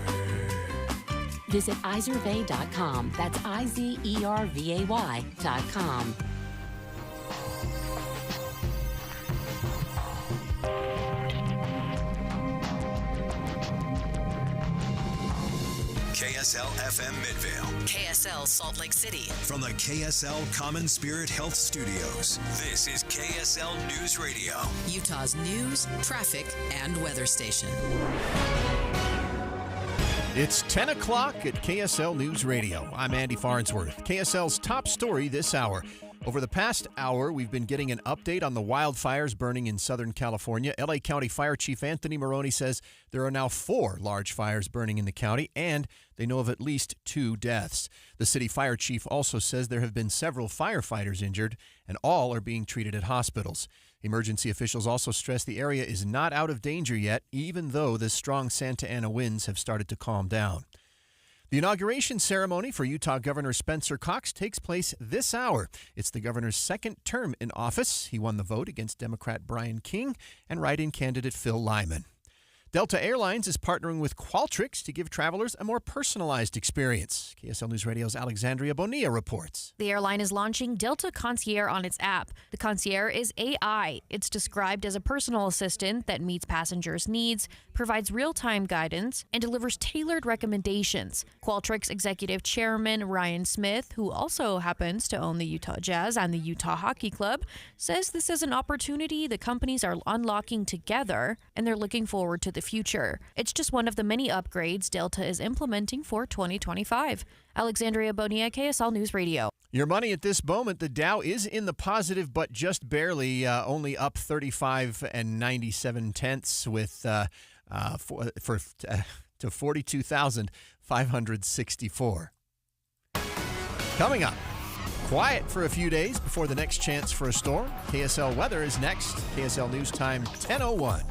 Speaker 28: Visit Izervay.com. That's IZERVAY.com.
Speaker 2: KSL FM Midvale.
Speaker 5: KSL Salt Lake City.
Speaker 2: From the KSL Common Spirit Health Studios, this is KSL News Radio.
Speaker 5: Utah's news, traffic, and weather station.
Speaker 6: It's 10 o'clock at KSL News Radio. I'm Andy Farnsworth. KSL's top story this hour. Over the past hour, we've been getting an update on the wildfires burning in Southern California. LA County Fire Chief Anthony Maroney says there are now 4 large fires burning in the county, and they know of at least 2 deaths. The city fire chief also says there have been several firefighters injured, and all are being treated at hospitals. Emergency officials also stress the area is not out of danger yet, even though the strong Santa Ana winds have started to calm down. The inauguration ceremony for Utah Governor Spencer Cox takes place this hour. It's the governor's second term in office. He won the vote against Democrat Brian King and write-in candidate Phil Lyman. Delta Airlines is partnering with Qualtrics to give travelers a more personalized experience. KSL News Radio's Alexandria Bonilla reports.
Speaker 7: The airline is launching Delta Concierge on its app. The Concierge is AI. It's described as a personal assistant that meets passengers' needs, provides real-time guidance, and delivers tailored recommendations. Qualtrics Executive Chairman Ryan Smith, who also happens to own the Utah Jazz and the Utah Hockey Club, says this is an opportunity the companies are unlocking together, and they're looking forward to the future. It's just one of the many upgrades Delta is implementing for 2025. Alexandria Bonilla, KSL News Radio.
Speaker 6: Your money at this moment, the Dow is in the positive, but just barely, only up 35 and 97 tenths with to 42,564. Coming up, quiet for a few days before the next chance for a storm. KSL weather is next. KSL News Time 10:01.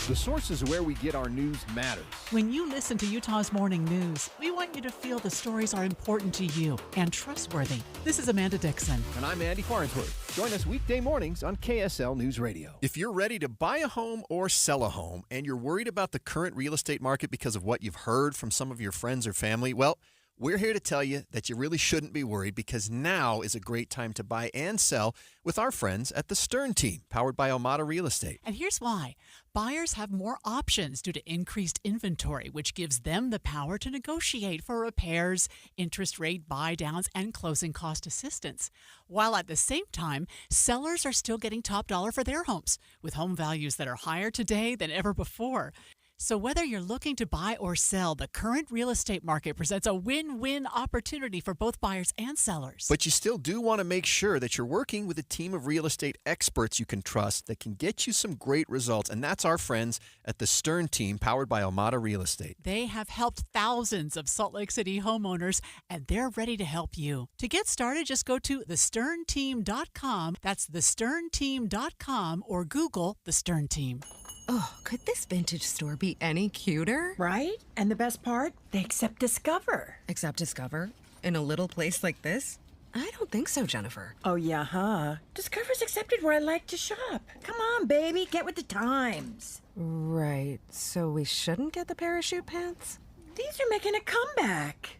Speaker 6: The sources where we get our news matters.
Speaker 8: When you listen to Utah's Morning News, we want you to feel the stories are important to you and trustworthy. This is Amanda Dixon.
Speaker 6: And I'm Andy Farnsworth. Join us weekday mornings on KSL News Radio. If you're ready to buy a home or sell a home and you're worried about the current real estate market because of what you've heard from some of your friends or family, well, we're here to tell you that you really shouldn't be worried because now is a great time to buy and sell with our friends at the Stern Team, powered by Almada Real Estate.
Speaker 8: And here's why. Buyers have more options due to increased inventory, which gives them the power to negotiate for repairs, interest rate buy-downs, and closing cost assistance. While at the same time, sellers are still getting top dollar for their homes, with home values that are higher today than ever before. So whether you're looking to buy or sell, the current real estate market presents a win-win opportunity for both buyers and sellers.
Speaker 6: But you still do want to make sure that you're working with a team of real estate experts you can trust that can get you some great results. And that's our friends at the Stern Team, powered by Almada Real Estate.
Speaker 8: They have helped thousands of Salt Lake City homeowners, and they're ready to help you. To get started, just go to thesternteam.com. That's thesternteam.com, or Google The Stern Team.
Speaker 22: Oh, could this vintage store be any cuter?
Speaker 9: Right? And the best part? They accept Discover.
Speaker 22: Accept Discover? In a little place like this? I don't think so, Jennifer.
Speaker 9: Oh, yeah, huh? Discover's accepted where I like to shop. Come on, baby, get with the times.
Speaker 22: Right, so we shouldn't get the parachute pants?
Speaker 9: These are making a comeback.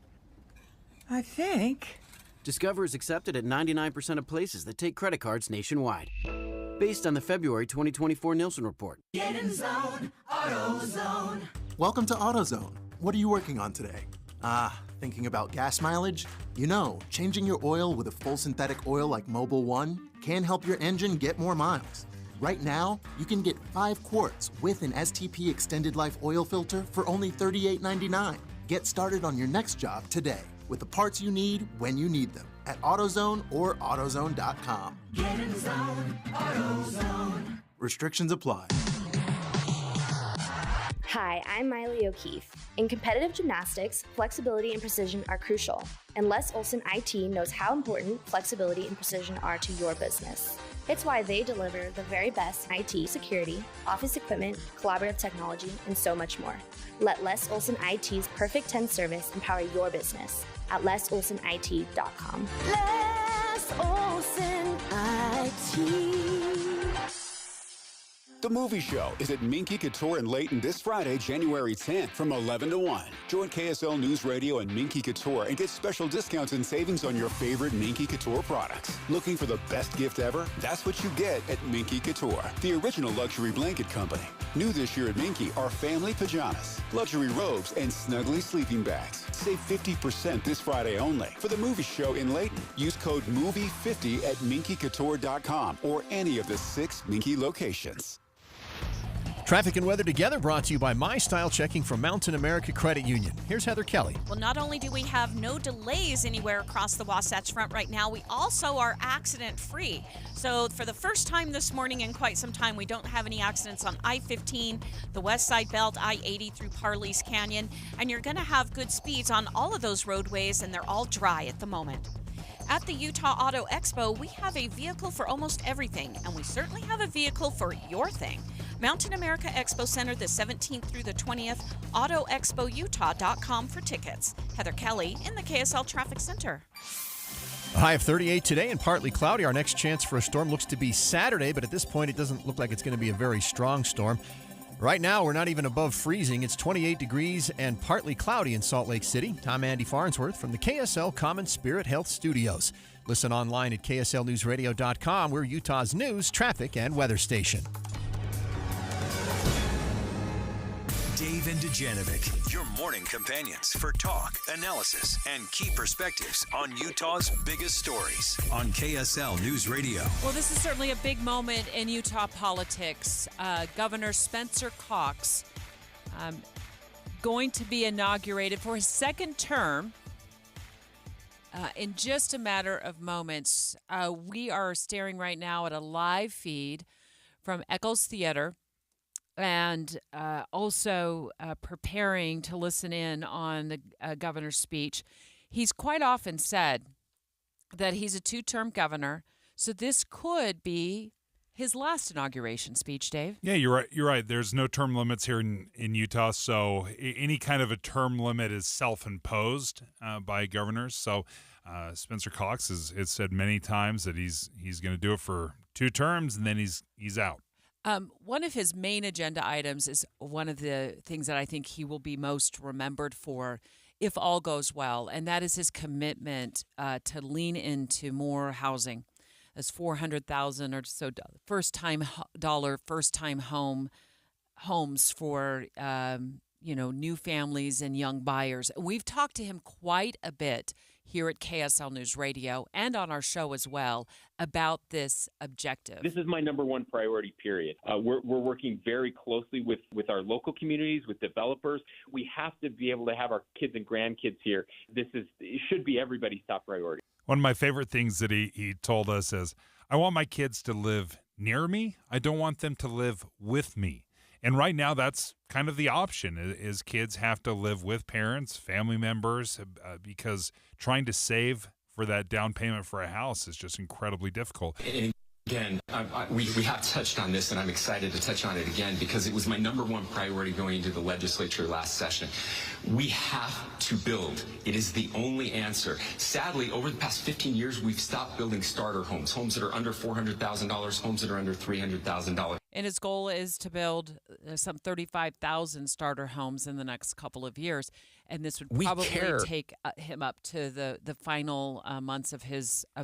Speaker 9: I think.
Speaker 23: Discover is accepted at 99% of places that take credit cards nationwide. Based on the February 2024 Nielsen report.
Speaker 10: Get in zone, AutoZone.
Speaker 11: Welcome to AutoZone. What are you working on today? Thinking about gas mileage? You know, changing your oil with a full synthetic oil like Mobil 1 can help your engine get more miles. Right now, you can get 5 quarts with an STP extended life oil filter for only $38.99. Get started on your next job today with the parts you need when you need them at AutoZone or AutoZone.com.
Speaker 10: Get in zone, AutoZone.
Speaker 11: Restrictions apply.
Speaker 1: Hi, I'm Miley O'Keefe. In competitive gymnastics, flexibility and precision are crucial, and Les Olson IT knows how important flexibility and precision are to your business. It's why they deliver the very best IT security, office equipment, collaborative technology, and so much more. Let Les Olson IT's Perfect 10 service empower your business at lesolsonit.com.
Speaker 10: Les Olson IT.
Speaker 3: The Movie Show is at Minky Couture in Layton this Friday, January 10th from 11 to 1. Join KSL News Radio and Minky Couture and get special discounts and savings on your favorite Minky Couture products. Looking for the best gift ever? That's what you get at Minky Couture, the original luxury blanket company. New this year at Minky are family pajamas, luxury robes, and snuggly sleeping bags. Save 50% this Friday only. For the Movie Show in Layton, use code MOVIE50 at minkycouture.com or any of the 6 Minky locations.
Speaker 6: Traffic and weather together brought to you by My Style Checking from Mountain America Credit Union. Here's Heather Kelly.
Speaker 4: Well, not only do we have no delays anywhere across the Wasatch Front right now, we also are accident-free. So for the first time this morning in quite some time, we don't have any accidents on I-15, the West Side Belt, I-80 through Parley's Canyon, and you're going to have good speeds on all of those roadways, and they're all dry at the moment. At the Utah Auto Expo, we have a vehicle for almost everything, and we certainly have a vehicle for your thing. Mountain America Expo Center the 17th through the 20th, AutoExpoUtah.com for tickets. Heather Kelly in the KSL Traffic Center.
Speaker 6: A high of 38 today and partly cloudy. Our next chance for a storm looks to be Saturday, but at this point it doesn't look like it's going to be a very strong storm. Right now, we're not even above freezing. It's 28 degrees and partly cloudy in Salt Lake City. I'm Andy Farnsworth from the KSL Common Spirit Health Studios. Listen online at KSLNewsRadio.com. We're Utah's news, traffic, and weather station.
Speaker 2: Dave and Dujanovic, your morning companions for talk, analysis, and key perspectives on Utah's biggest stories on KSL News Radio.
Speaker 12: Well, this is certainly a big moment in Utah politics. Governor Spencer Cox going to be inaugurated for his second term in just a matter of moments. We are staring right now at a live feed from Eccles Theater, and also preparing to listen in on the governor's speech. He's quite often said that he's a two-term governor, so this could be his last inauguration speech, Dave.
Speaker 17: Yeah, you're right. You're right. There's no term limits here in Utah, so any kind of a term limit is self-imposed by governors. So Spencer Cox has said many times that he's going to do it for 2 terms, and then he's out.
Speaker 12: One of his main agenda items is one of the things that I think he will be most remembered for if all goes well, and that is his commitment to lean into more housing. That's 400,000 or so first-time homes for new families and young buyers. We've talked to him quite a bit here at KSL News Radio and on our show as well about this objective.
Speaker 13: This is my number one priority, period. We're working very closely with our local communities, with developers. We have to be able to have our kids and grandkids here. It should be everybody's top priority.
Speaker 17: One of my favorite things that he told us is, I want my kids to live near me. I don't want them to live with me. And right now, that's kind of the option, is kids have to live with parents, family members, because trying to save for that down payment for a house is just incredibly difficult.
Speaker 14: And again, we have touched on this, and I'm excited to touch on it again because it was my number one priority going into the legislature last session. We have to build. It is the only answer. Sadly, over the past 15 years, we've stopped building starter homes that are under $400,000, homes that are under $300,000.
Speaker 12: And his goal is to build some 35,000 starter homes in the next couple of years. And this would probably take him up to the final months of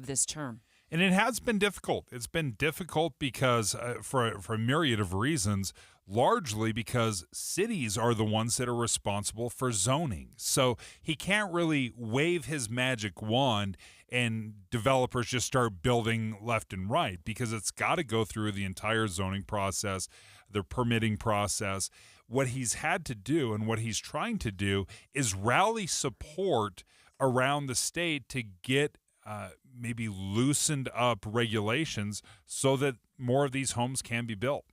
Speaker 12: this term.
Speaker 17: And it has been difficult. It's been difficult because for a myriad of reasons, largely because cities are the ones that are responsible for zoning. So he can't really wave his magic wand and developers just start building left and right, because it's got to go through the entire zoning process, the permitting process. What he's had to do and what he's trying to do is rally support around the state to get maybe loosened up regulations so that more of these homes can be built.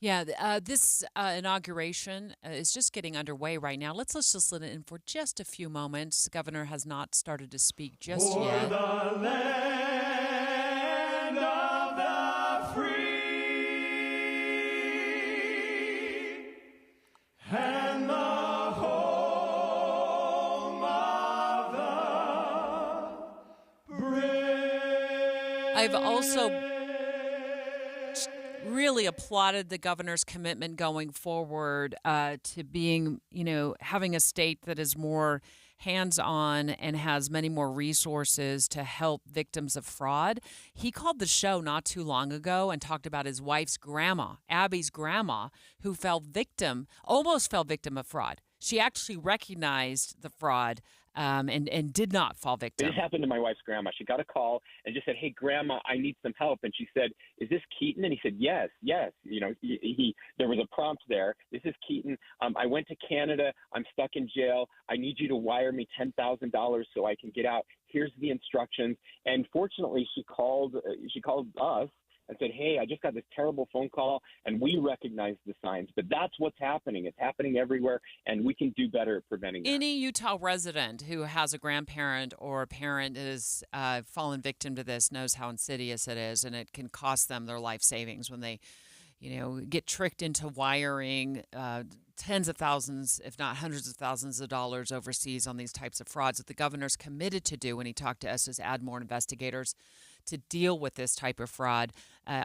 Speaker 12: Yeah, this inauguration is just getting underway right now. Let's just listen in for just a few moments. The governor has not started to speak just
Speaker 10: For
Speaker 12: yet.
Speaker 10: the land of the free and the home of the brave.
Speaker 12: I've also really applauded the governor's commitment going forward to being, having a state that is more hands-on and has many more resources to help victims of fraud. He called the show not too long ago and talked about his wife's grandma, Abby's grandma, who almost fell victim of fraud. She actually recognized the fraud and did not fall victim.
Speaker 13: This happened to my wife's grandma. She got a call and just said, "Hey, Grandma, I need some help." And she said, "Is this Keaton?" And he said, "Yes, yes." There was a prompt there. "This is Keaton. I went to Canada. I'm stuck in jail. I need you to wire me $10,000 so I can get out. Here's the instructions." And fortunately, she called us and said, "Hey, I just got this terrible phone call, and we recognize the signs." But that's what's happening. It's happening everywhere, and we can do better at preventing that.
Speaker 12: Any Utah resident who has a grandparent or a parent is fallen victim to this knows how insidious it is, and it can cost them their life savings when they, get tricked into wiring tens of thousands, if not hundreds of thousands of dollars overseas on these types of frauds. What the governor's committed to do when he talked to us is add more investigators to deal with this type of fraud.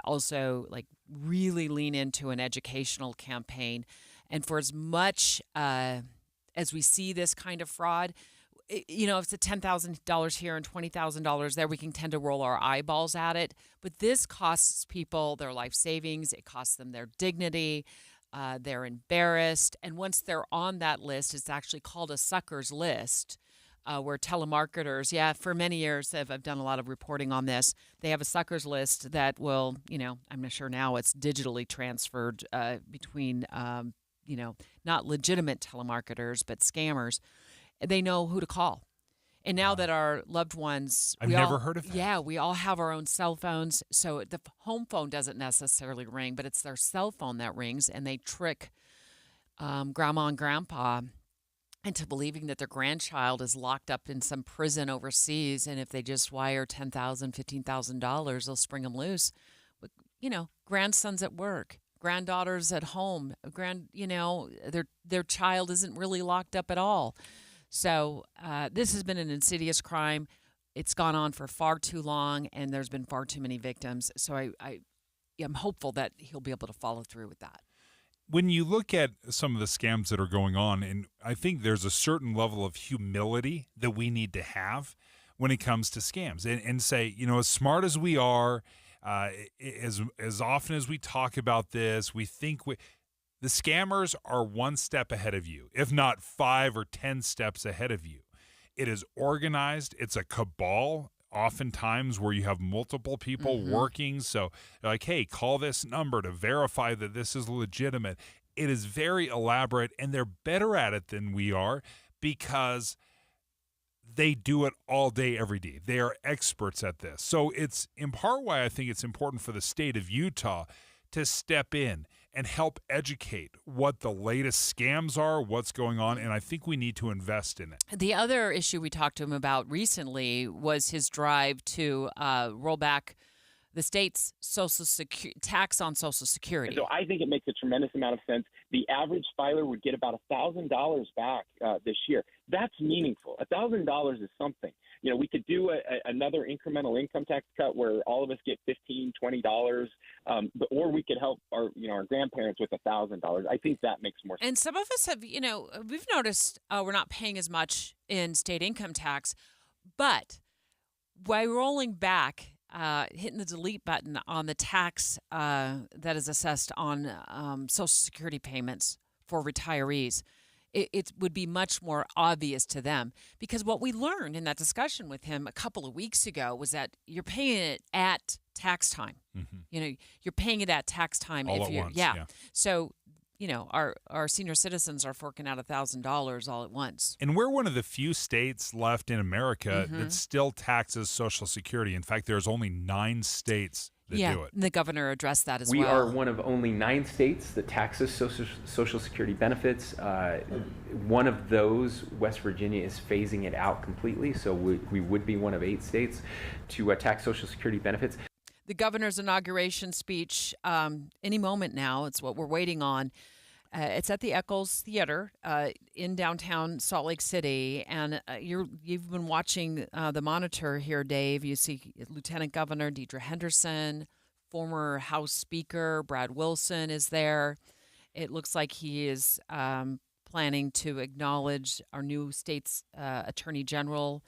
Speaker 12: Also, really lean into an educational campaign. And for as much as we see this kind of fraud, if it's a $10,000 here and $20,000 there, we can tend to roll our eyeballs at it. But this costs people their life savings. It costs them their dignity. They're embarrassed. And once they're on that list, it's actually called a suckers list. Where telemarketers, for many years, I've done a lot of reporting on this. They have a suckers list that will, I'm not sure now it's digitally transferred between, not legitimate telemarketers, but scammers. They know who to call. And now that our loved ones...
Speaker 17: I've never heard of that.
Speaker 12: Yeah, we all have our own cell phones. So the home phone doesn't necessarily ring, but it's their cell phone that rings, and they trick grandma and grandpa into believing that their grandchild is locked up in some prison overseas, and if they just wire $10,000, $15,000, they'll spring them loose. But, grandsons at work, granddaughters at home, their child isn't really locked up at all. So this has been an insidious crime. It's gone on for far too long, and there's been far too many victims. So I'm hopeful that he'll be able to follow through with that.
Speaker 17: When you look at some of the scams that are going on, and I think there's a certain level of humility that we need to have when it comes to scams, and say, as smart as we are, as often as we talk about this, we think the scammers are one step ahead of you, if not 5 or 10 steps ahead of you. It is organized. It's a cabal. Oftentimes where you have multiple people working. So they're like, hey, call this number to verify that this is legitimate. It is very elaborate, and they're better at it than we are because they do it all day, every day. They are experts at this. So it's in part why I think it's important for the state of Utah to step in and help educate what the latest scams are, what's going on, and I think we need to invest in it.
Speaker 12: The other issue we talked to him about recently was his drive to roll back the state's tax on Social Security.
Speaker 13: So I think it makes a tremendous amount of sense. The average filer would get about $1,000 back this year. That's meaningful. $1,000 is something. We could do another incremental income tax cut where all of us get $15, $20, or we could help our grandparents with $1,000. I think that makes more sense.
Speaker 12: And some of us have, we've noticed we're not paying as much in state income tax, but by rolling back, hitting the delete button on the tax that is assessed on Social Security payments for retirees, it would be much more obvious to them. Because what we learned in that discussion with him a couple of weeks ago was that you're paying it at tax time. You're paying it at tax time.
Speaker 17: All at once, yeah.
Speaker 12: So, our senior citizens are forking out $1,000 all at once.
Speaker 17: And we're one of the few states left in America that still taxes Social Security. In fact, there's only 9 states do it.
Speaker 12: The governor addressed that as
Speaker 15: We
Speaker 12: well.
Speaker 15: are one of only 9 states that taxes Social Security benefits. One of those, West Virginia, is phasing it out completely, so we would be one of 8 states to tax Social Security benefits.
Speaker 12: The governor's inauguration speech, any moment now, it's what we're waiting on. It's at the Eccles Theater in downtown Salt Lake City, and you've been watching the monitor here, Dave. You see Lieutenant Governor Deidre Henderson, former House Speaker Brad Wilson is there. It looks like he is planning to acknowledge our new state's Attorney General,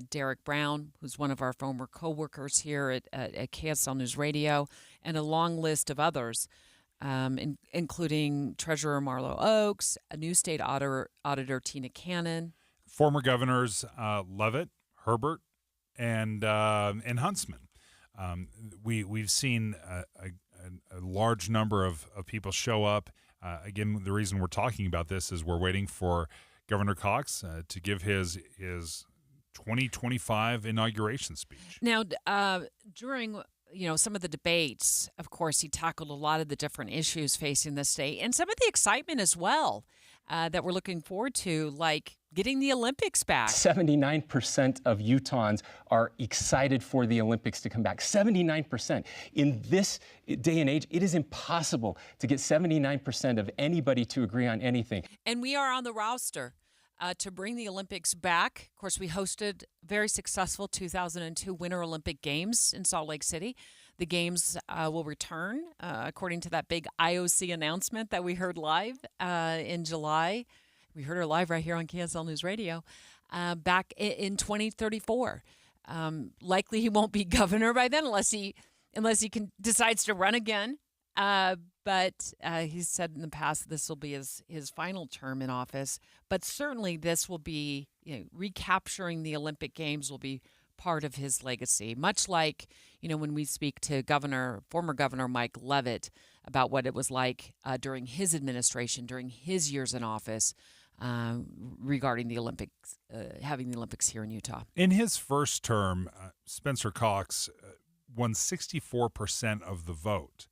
Speaker 12: Derek Brown, who's one of our former co-workers here at KSL News Radio, and a long list of others. Including Treasurer Marlo Oaks, a new state auditor Tina Cannon,
Speaker 17: former governors Leavitt, Herbert, and Huntsman. We've seen a large number of people show up. Again, the reason we're talking about this is we're waiting for Governor Cox to give his 2025 inauguration speech.
Speaker 12: Now, during some of the debates, of course, he tackled a lot of the different issues facing the state and some of the excitement as well that we're looking forward to, like getting the Olympics back.
Speaker 16: 79% of Utahns are excited for the Olympics to come back. 79%. In this day and age, it is impossible to get 79% of anybody to agree on anything.
Speaker 12: And we are on the roster to bring the Olympics back. Of course, we hosted very successful 2002 Winter Olympic Games in Salt Lake City. The games will return, according to that big IOC announcement that we heard live in July. We heard her live right here on KSL News Radio back in 2034. Likely he won't be governor by then unless he decides to run again. But he's said in the past this will be his final term in office. But certainly this will be, recapturing the Olympic Games will be part of his legacy. Much like, when we speak to former Governor Mike Leavitt about what it was like during his administration, during his years in office, regarding the Olympics, having the Olympics here in Utah.
Speaker 17: In his first term, Spencer Cox won 64% of the vote.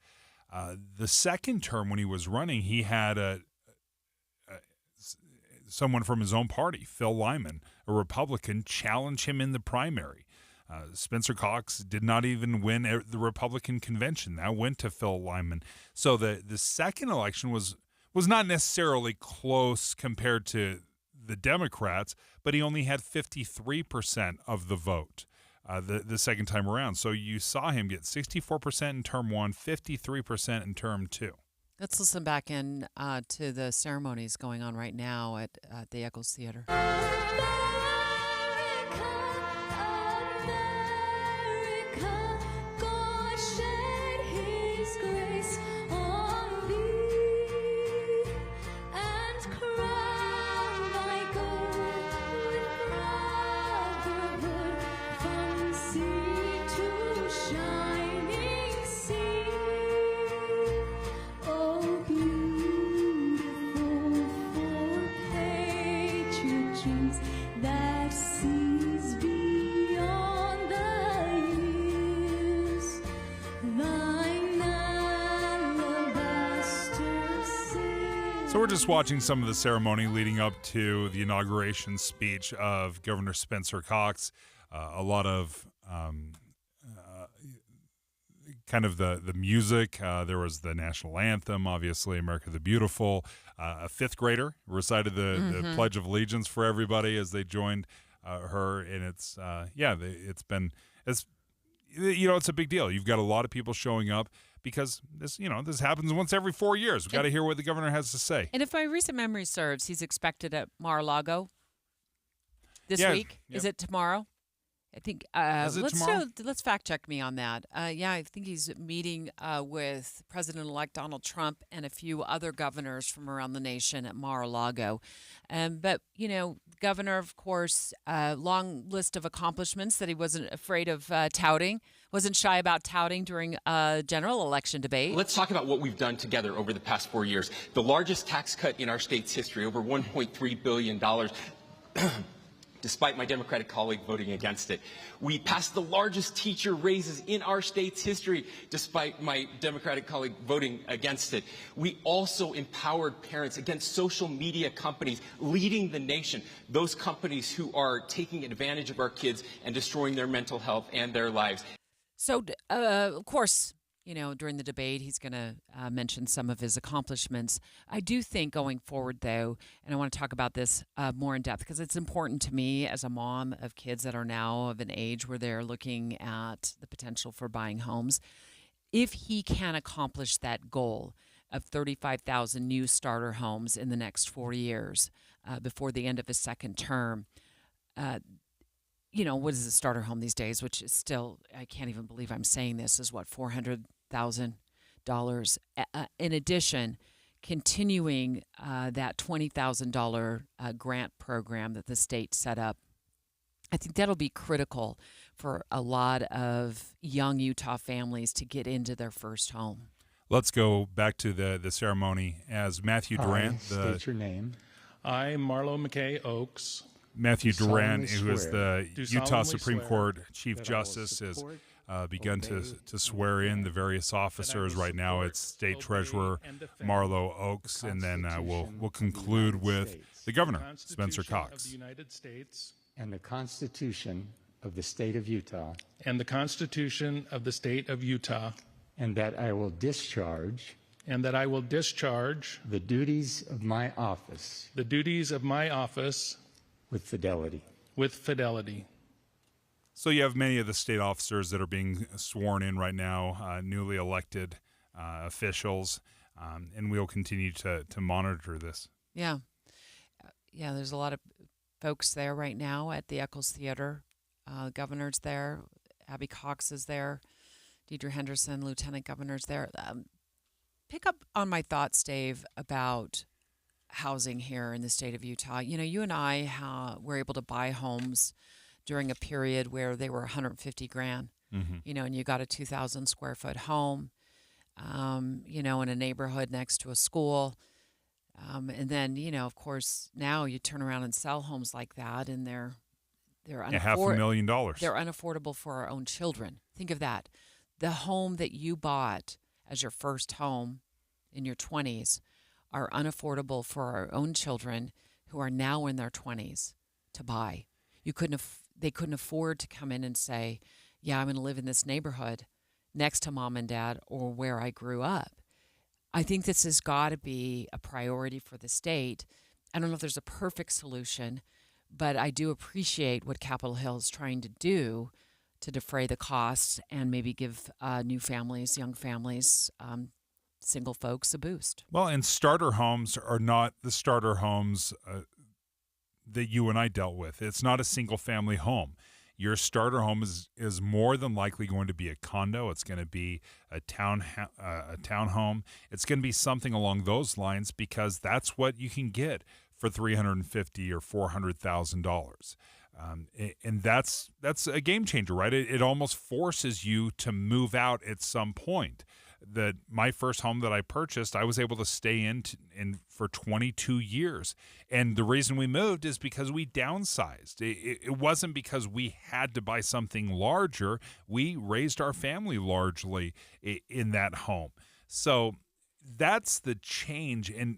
Speaker 17: The second term, when he was running, he had someone from his own party, Phil Lyman, a Republican, challenge him in the primary. Spencer Cox did not even win the Republican convention. That went to Phil Lyman. So the second election was not necessarily close compared to the Democrats, but he only had 53% of the vote. The second time around. So you saw him get 64% in term 1, 53% in term 2.
Speaker 12: Let's listen back in to the ceremonies going on right now at the Eccles Theater.
Speaker 17: So we're just watching some of the ceremony leading up to the inauguration speech of Governor Spencer Cox. A lot of kind of the music. There was the national anthem, obviously, America the Beautiful. A fifth grader recited the Pledge of Allegiance for everybody as they joined her. And it's a big deal. You've got a lot of people showing up because this happens once every 4 years. We've got to hear what the governor has to say.
Speaker 12: And if my recent memory serves, he's expected at Mar-a-Lago this week. Yep. Is it tomorrow? I think let's fact check me on that. I think he's meeting with President-elect Donald Trump and a few other governors from around the nation at Mar-a-Lago. But governor, of course, long list of accomplishments that he wasn't afraid of touting, wasn't shy about touting during a general election debate.
Speaker 14: Let's talk about what we've done together over the past 4 years. The largest tax cut in our state's history, over $1.3 billion. despite my Democratic colleague voting against it. We passed the largest teacher raises in our state's history, despite my Democratic colleague voting against it. We also empowered parents against social media companies leading the nation, those companies who are taking advantage of our kids and destroying their mental health and their lives.
Speaker 12: So, of course, during the debate, he's going to mention some of his accomplishments. I do think going forward, though, and I want to talk about this more in depth because it's important to me as a mom of kids that are now of an age where they're looking at the potential for buying homes. If he can accomplish that goal of 35,000 new starter homes in the next 4 years before the end of his second term, what is a starter home these days, which is still, I can't even believe I'm saying this, is what, $400,000. In addition, continuing that $20,000 grant program that the state set up, I think that'll be critical for a lot of young Utah families to get into their first home.
Speaker 17: Let's go back to the ceremony as Matthew Durant.
Speaker 18: State your name.
Speaker 19: I, Marlo McKay Oakes.
Speaker 17: Matthew Durant, who is the
Speaker 19: Do
Speaker 17: Utah
Speaker 19: solemnly
Speaker 17: Supreme
Speaker 19: swear
Speaker 17: Court Chief
Speaker 19: that I will
Speaker 17: Justice, has
Speaker 19: support,
Speaker 17: begun to swear in the various officers. Right now, it's State Treasurer
Speaker 19: and defend
Speaker 17: Marlo Oakes, and then we'll conclude with the Governor, Spencer Cox.
Speaker 19: of the United States
Speaker 18: And the Constitution of the State of Utah.
Speaker 19: and the Constitution of the State of Utah,
Speaker 18: And that I will discharge
Speaker 19: and that I will discharge
Speaker 18: the duties of my office
Speaker 19: the duties of my office
Speaker 18: with fidelity.
Speaker 19: with fidelity.
Speaker 17: So you have many of the state officers that are being sworn in right now, newly elected officials, and we'll continue to monitor this.
Speaker 12: Yeah. Yeah, there's a lot of folks there right now at the Eccles Theater. The governor's there. Abby Cox is there. Deidre Henderson, Lieutenant Governor's there. Pick up on my thoughts, Dave, about housing here in the state of Utah. You and I were able to buy homes during a period where they were $150,000.
Speaker 17: Mm-hmm.
Speaker 12: And you got a 2,000 square foot home, in a neighborhood next to a school. And then, of course, now you turn around and sell homes like that, and they're
Speaker 17: $500,000.
Speaker 12: They're unaffordable for our own children. Think of that. The home that you bought as your first home in your 20s are unaffordable for our own children who are now in their 20s to buy. They couldn't afford to come in and say, yeah, I'm going to live in this neighborhood next to mom and dad or where I grew up. I think this has got to be a priority for the state. I don't know if there's a perfect solution, but I do appreciate what Capitol Hill is trying to do to defray the costs and maybe give new families, young families, single folks a boost.
Speaker 17: Well, and starter homes are not the starter homes that you and I dealt with. It's not a single-family home. Your starter home is more than likely going to be a condo. It's going to be a townhome. It's going to be something along those lines because that's what you can get for $350,000 or $400,000. And that's a game changer, right? It almost forces you to move out at some point. That my first home that I purchased, I was able to stay in for 22 years. And the reason we moved is because we downsized. It wasn't because we had to buy something larger. We raised our family largely in that home. So that's the change. And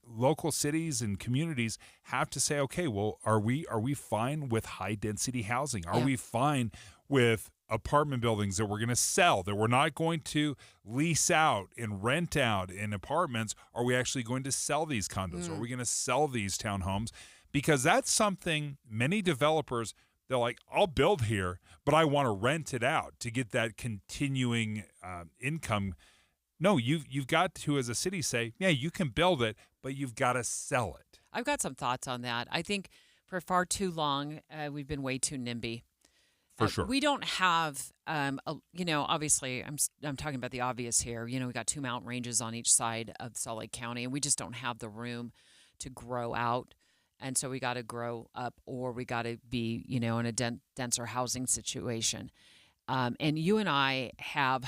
Speaker 17: local cities and communities have to say, okay, well, are we fine with high density housing? Are we fine with apartment buildings that we're going to sell, that we're not going to lease out and rent out in apartments? Are we actually going to sell these condos? Are we going to sell these townhomes? Because that's something many developers, they're like, I'll build here, but I want to rent it out to get that continuing income. No, you've got to, as a city, say, yeah, you can build it, but you've got to sell it.
Speaker 12: I've got some thoughts on that. I think for far too long, we've been way too NIMBY.
Speaker 17: For sure.
Speaker 12: We don't have, obviously, I'm talking about the obvious here. We got two mountain ranges on each side of Salt Lake County, and we just don't have the room to grow out. And so we got to grow up, or we got to be, in a denser housing situation. And you and I have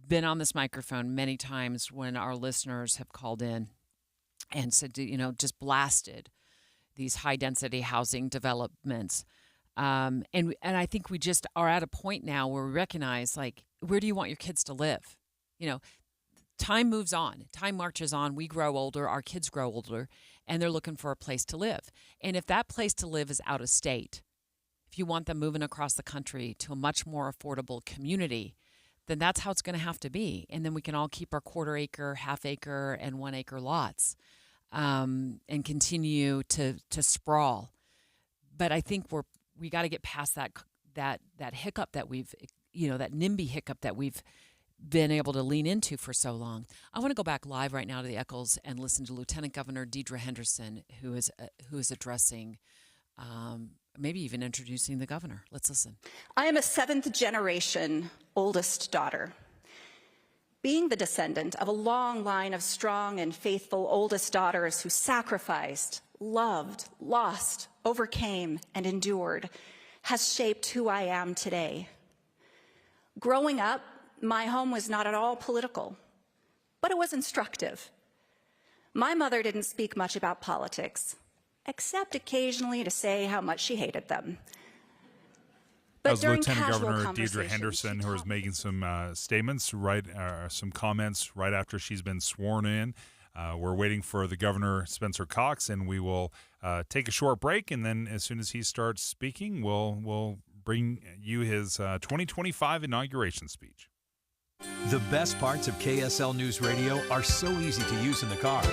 Speaker 12: been on this microphone many times when our listeners have called in and said, just blasted these high-density housing developments. And I think we just are at a point now where we recognize, like, where do you want your kids to live? You know, time moves on. Time marches on. We grow older. Our kids grow older, and they're looking for a place to live. And if that place to live is out of state, if you want them moving across the country to a much more affordable community, then that's how it's going to have to be. And then we can all keep our quarter-acre, half-acre, and one-acre lots and continue to sprawl. But I think we got to get past that hiccup that we've, that NIMBY hiccup that we've been able to lean into for so long. I want to go back live right now to the Eccles and listen to Lieutenant Governor Deidre Henderson, who is addressing, maybe even introducing the governor. Let's listen.
Speaker 5: I am a 7th generation oldest daughter. Being the descendant of a long line of strong and faithful oldest daughters who sacrificed, loved, lost, overcame, and endured has shaped who I am today. Growing up, my home was not at all political, but it was instructive. My mother didn't speak much about politics, except occasionally to say how much she hated them.
Speaker 17: That was Lieutenant Governor Deidre Henderson, who is making some statements, some comments right after she's been sworn in. We're waiting for the Governor, Spencer Cox, and we will take a short break, and then as soon as he starts speaking, we'll bring you his 2025 inauguration speech.
Speaker 2: The best parts of KSL News Radio are so easy to use in the car.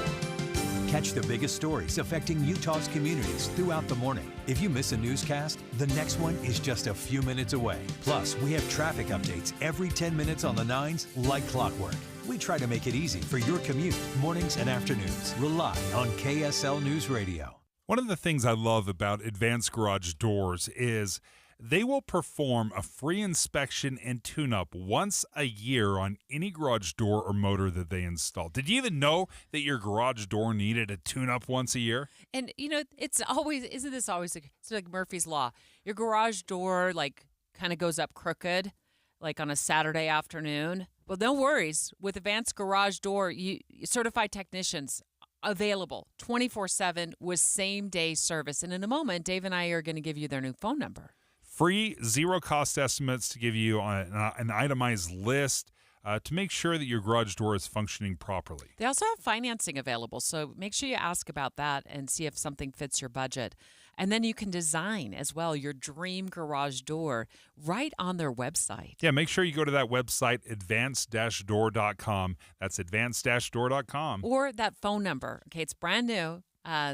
Speaker 2: Catch the biggest stories affecting Utah's communities throughout the morning. If you miss a newscast, the next one is just a few minutes away. Plus, we have traffic updates every 10 minutes on the 9s like clockwork. We try to make it easy for your commute, mornings and afternoons. Rely on KSL News Radio.
Speaker 17: One of the things I love about Advanced Garage Doors is they will perform a free inspection and tune-up once a year on any garage door or motor that they install. Did you even know that your garage door needed a tune-up once a year?
Speaker 12: And, it's always, isn't this always it's like Murphy's Law? Your garage door, kind of goes up crooked, on a Saturday afternoon. Well, no worries. With Advanced Garage Door, certified technicians available 24/7 with same-day service. And in a moment, Dave and I are going to give you their new phone number.
Speaker 17: Free, zero-cost estimates to give you an itemized list to make sure that your garage door is functioning properly.
Speaker 12: They also have financing available, so make sure you ask about that and see if something fits your budget. And then you can design as well your dream garage door right on their website.
Speaker 17: Yeah, make sure you go to that website, advanced-door.com. That's advanced-door.com.
Speaker 12: Or that phone number. Okay, it's brand new,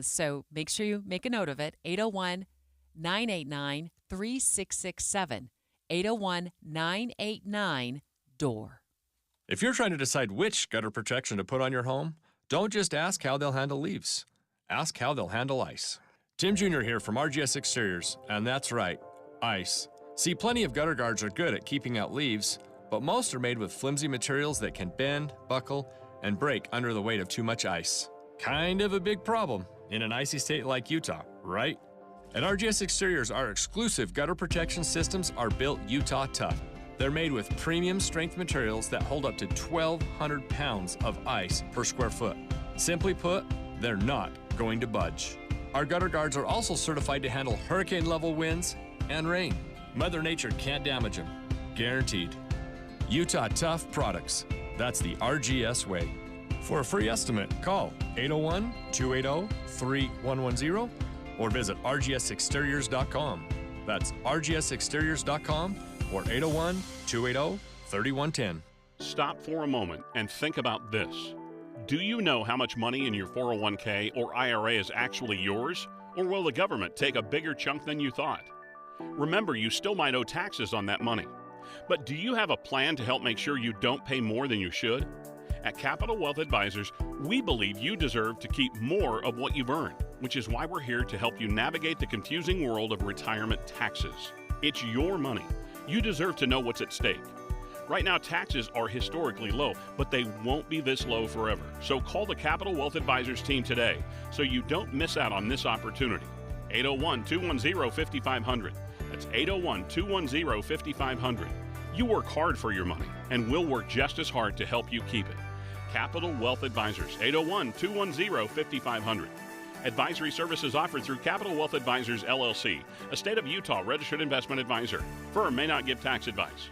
Speaker 12: so make sure you make a note of it, 801-989-3667, 801-989-DOOR.
Speaker 20: If you're trying to decide which gutter protection to put on your home, don't just ask how they'll handle leaves. Ask how they'll handle ice. Tim Jr. here from RGS Exteriors, and that's right, ice. See, plenty of gutter guards are good at keeping out leaves, but most are made with flimsy materials that can bend, buckle, and break under the weight of too much ice. Kind of a big problem in an icy state like Utah, right? At RGS Exteriors, our exclusive gutter protection systems are built Utah tough. They're made with premium strength materials that hold up to 1,200 pounds of ice per square foot. Simply put, they're not going to budge. Our gutter guards are also certified to handle hurricane-level winds and rain. Mother Nature can't damage them. Guaranteed. Utah Tough Products. That's the RGS way. For a free estimate, call 801-280-3110 or visit rgsexteriors.com. That's rgsexteriors.com or 801-280-3110.
Speaker 21: Stop for a moment and think about this. Do you know how much money in your 401k or IRA is actually yours? Or will the government take a bigger chunk than you thought? Remember, you still might owe taxes on that money. But do you have a plan to help make sure you don't pay more than you should? At Capital Wealth Advisors, we believe you deserve to keep more of what you've earned, which is why we're here to help you navigate the confusing world of retirement taxes. It's your money. You deserve to know what's at stake. Right now, taxes are historically low, but they won't be this low forever. So call the Capital Wealth Advisors team today so you don't miss out on this opportunity. 801-210-5500. That's 801-210-5500. You work hard for your money, and we'll work just as hard to help you keep it. Capital Wealth Advisors, 801-210-5500. Advisory services offered through Capital Wealth Advisors, LLC, a state of Utah registered investment advisor. Firm may not give tax advice.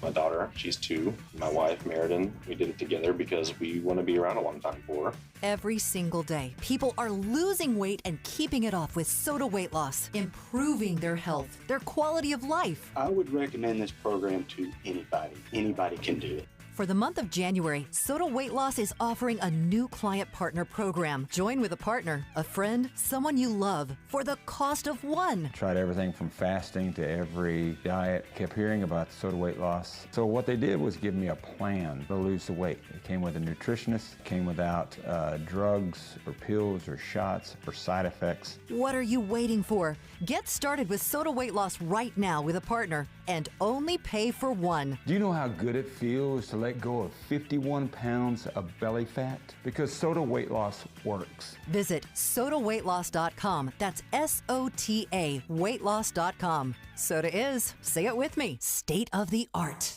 Speaker 7: My daughter, she's 2. My wife, Meriden, we did it together because we want to be around a long time for her.
Speaker 8: Every single day, people are losing weight and keeping it off with Soda Weight Loss, improving their health, their quality of life.
Speaker 22: I would recommend this program to anybody. Anybody can do it.
Speaker 8: For the month of January, Soda Weight Loss is offering a new client partner program. Join with a partner, a friend, someone you love for the cost of one.
Speaker 24: Tried everything from fasting to every diet. Kept hearing about Soda Weight Loss. So what they did was give me a plan to lose the weight. It came with a nutritionist, it came without drugs or pills or shots or side effects.
Speaker 8: What are you waiting for? Get started with Soda Weight Loss right now with a partner and only pay for one.
Speaker 24: Do you know how good it feels to let go of 51 pounds of belly fat? Because Soda Weight Loss works.
Speaker 8: Visit sodaweightloss.com. That's SOTA weightloss.com. Soda is, say it with me, state of the art.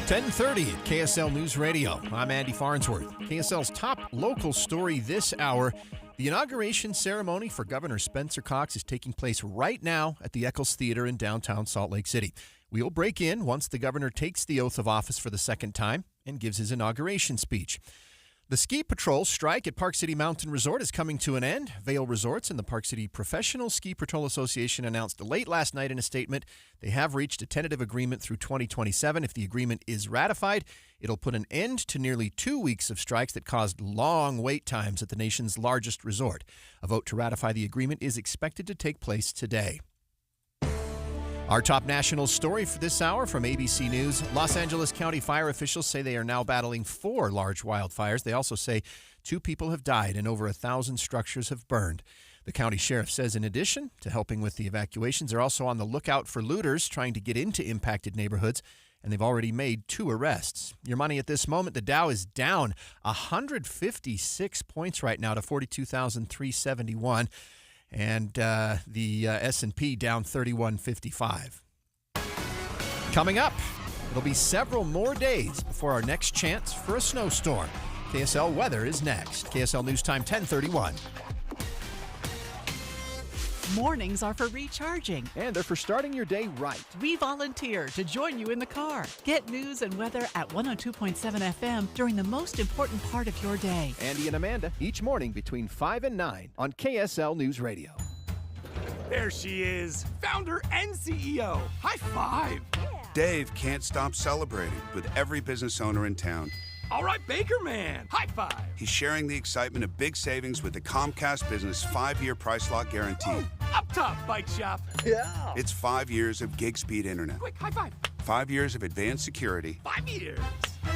Speaker 6: 10:30 at KSL News Radio. I'm Andy Farnsworth. KSL's top local story this hour. The inauguration ceremony for Governor Spencer Cox is taking place right now at the Eccles Theater in downtown Salt Lake City. We'll break in once the governor takes the oath of office for the second time and gives his inauguration speech. The Ski Patrol strike at Park City Mountain Resort is coming to an end. Vail Resorts and the Park City Professional Ski Patrol Association announced late last night in a statement they have reached a tentative agreement through 2027. If the agreement is ratified, it'll put an end to nearly 2 weeks of strikes that caused long wait times at the nation's largest resort. A vote to ratify the agreement is expected to take place today. Our top national story for this hour from ABC News. Los Angeles County fire officials say they are now battling 4 large wildfires. They also say 2 people have died and over 1,000 structures have burned. The county sheriff says in addition to helping with the evacuations, they're also on the lookout for looters trying to get into impacted neighborhoods, and they've already made 2 arrests. Your money at this moment, the Dow is down 156 points right now to 42,371. And the S&P down 31.55. Coming up, it'll be several more days before our next chance for a snowstorm. KSL weather is next. KSL News Time 10:31.
Speaker 25: Mornings are for recharging.
Speaker 6: And they're for starting your day right.
Speaker 25: We volunteer to join you in the car. Get news and weather at 102.7 FM during the most important part of your day.
Speaker 6: Andy and Amanda, each morning between 5 and 9 on KSL News Radio.
Speaker 26: There she is, founder and CEO. High five.
Speaker 27: Dave can't stop celebrating with every business owner in town.
Speaker 26: All right, Baker Man, high five.
Speaker 27: He's sharing the excitement of big savings with the Comcast Business 5-year price lock guarantee.
Speaker 26: Up top, bike shop. Yeah.
Speaker 27: It's 5 years of gig speed internet.
Speaker 26: Quick, high five.
Speaker 27: 5 years of advanced security.
Speaker 26: 5 years.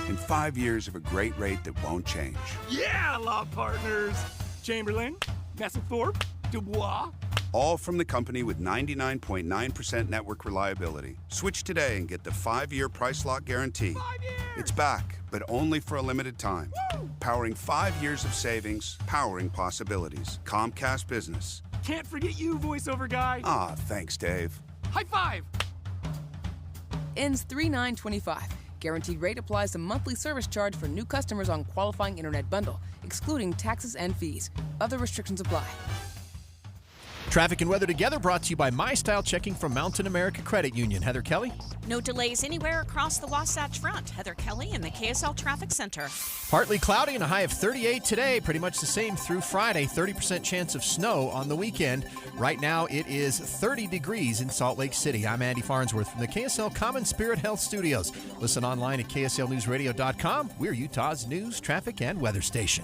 Speaker 27: And 5 years of a great rate that won't change.
Speaker 26: Yeah, law partners. Chamberlain, Messelthorpe, Dubois.
Speaker 27: All from the company with 99.9% network reliability. Switch today and get the 5-year price lock guarantee.
Speaker 26: 5 years.
Speaker 27: It's back, but only for a limited time.
Speaker 26: Woo!
Speaker 27: Powering 5 years of savings, powering possibilities. Comcast Business.
Speaker 26: Can't forget you, voiceover guy.
Speaker 27: Ah, thanks, Dave.
Speaker 26: High five.
Speaker 28: Ends 3/9/25. Guaranteed rate applies to monthly service charge for new customers on qualifying internet bundle, excluding taxes and fees. Other restrictions apply.
Speaker 6: Traffic and weather together brought to you by My Style Checking from Mountain America Credit Union. Heather Kelly.
Speaker 4: No delays anywhere across the Wasatch Front. Heather Kelly in the KSL Traffic Center.
Speaker 6: Partly cloudy and a high of 38 today. Pretty much the same through Friday. 30% chance of snow on the weekend. Right now it is 30 degrees in Salt Lake City. I'm Andy Farnsworth from the KSL Common Spirit Health Studios. Listen online at kslnewsradio.com. We're Utah's news, traffic, and weather station.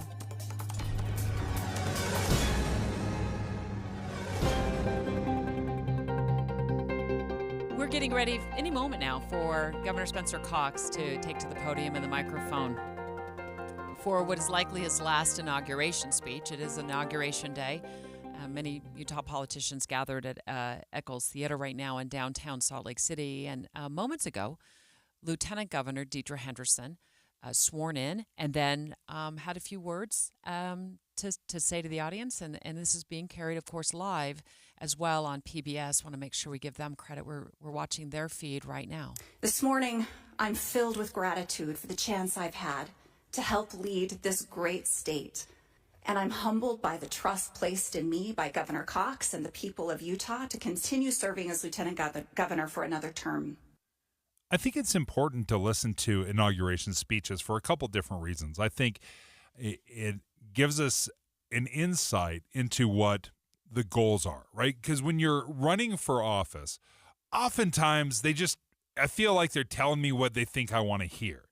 Speaker 12: We're getting ready any moment now for Governor Spencer Cox to take to the podium and the microphone for what is likely his last inauguration speech. It is Inauguration Day. Many Utah politicians gathered at Eccles Theater right now in downtown Salt Lake City. And moments ago, Lieutenant Governor Deidre Henderson sworn in and then had a few words to say to the audience. And this is being carried, of course, live as well on PBS. Want to make sure we give them credit. We're watching their feed right now.
Speaker 5: This morning, I'm filled with gratitude for the chance I've had to help lead this great state. And I'm humbled by the trust placed in me by Governor Cox and the people of Utah to continue serving as Lieutenant Governor for another term.
Speaker 17: I think it's important to listen to inauguration speeches for a couple different reasons. I think it gives us an insight into what the goals are, right? Because when you're running for office, oftentimes I feel like they're telling me what they think I want to hear.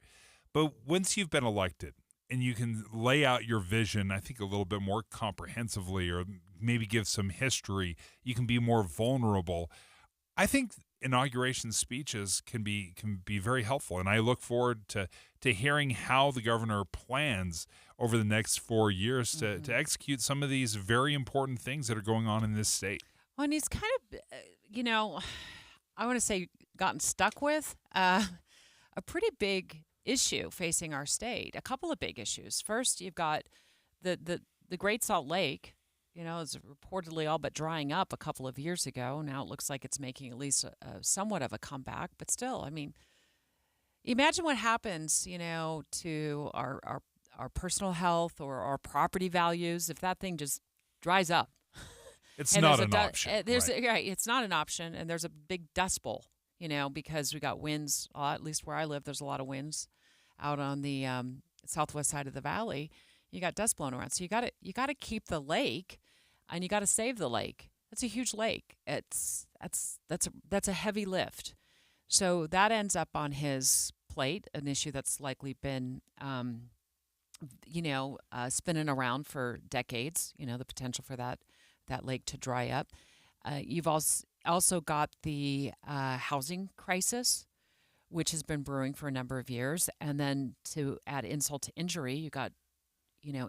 Speaker 17: But once you've been elected and you can lay out your vision, I think a little bit more comprehensively, or maybe give some history, you can be more vulnerable. I think inauguration speeches can be very helpful, and I look forward to hearing how the governor plans over the next 4 years to execute some of these very important things that are going on in this state.
Speaker 12: Well, and he's kind of, I want to say gotten stuck with a pretty big issue facing our state. A couple of big issues. First, you've got the Great Salt Lake. Is reportedly all but drying up a couple of years ago. Now it looks like it's making at least somewhat of a comeback. But still, I mean, imagine what happens, to our personal health or our property values if that thing just dries up.
Speaker 17: It's not an option.
Speaker 12: Right. It's not an option, and there's a big dust bowl, because we got winds. At least where I live, there's a lot of winds out on the southwest side of the valley. You got dust blowing around, so you got to keep the lake, and you got to save the lake. That's a huge lake. That's a heavy lift. So that ends up on his plate, an issue that's likely been, spinning around for decades. The potential for that lake to dry up. You've also got the housing crisis, which has been brewing for a number of years, and then to add insult to injury, you got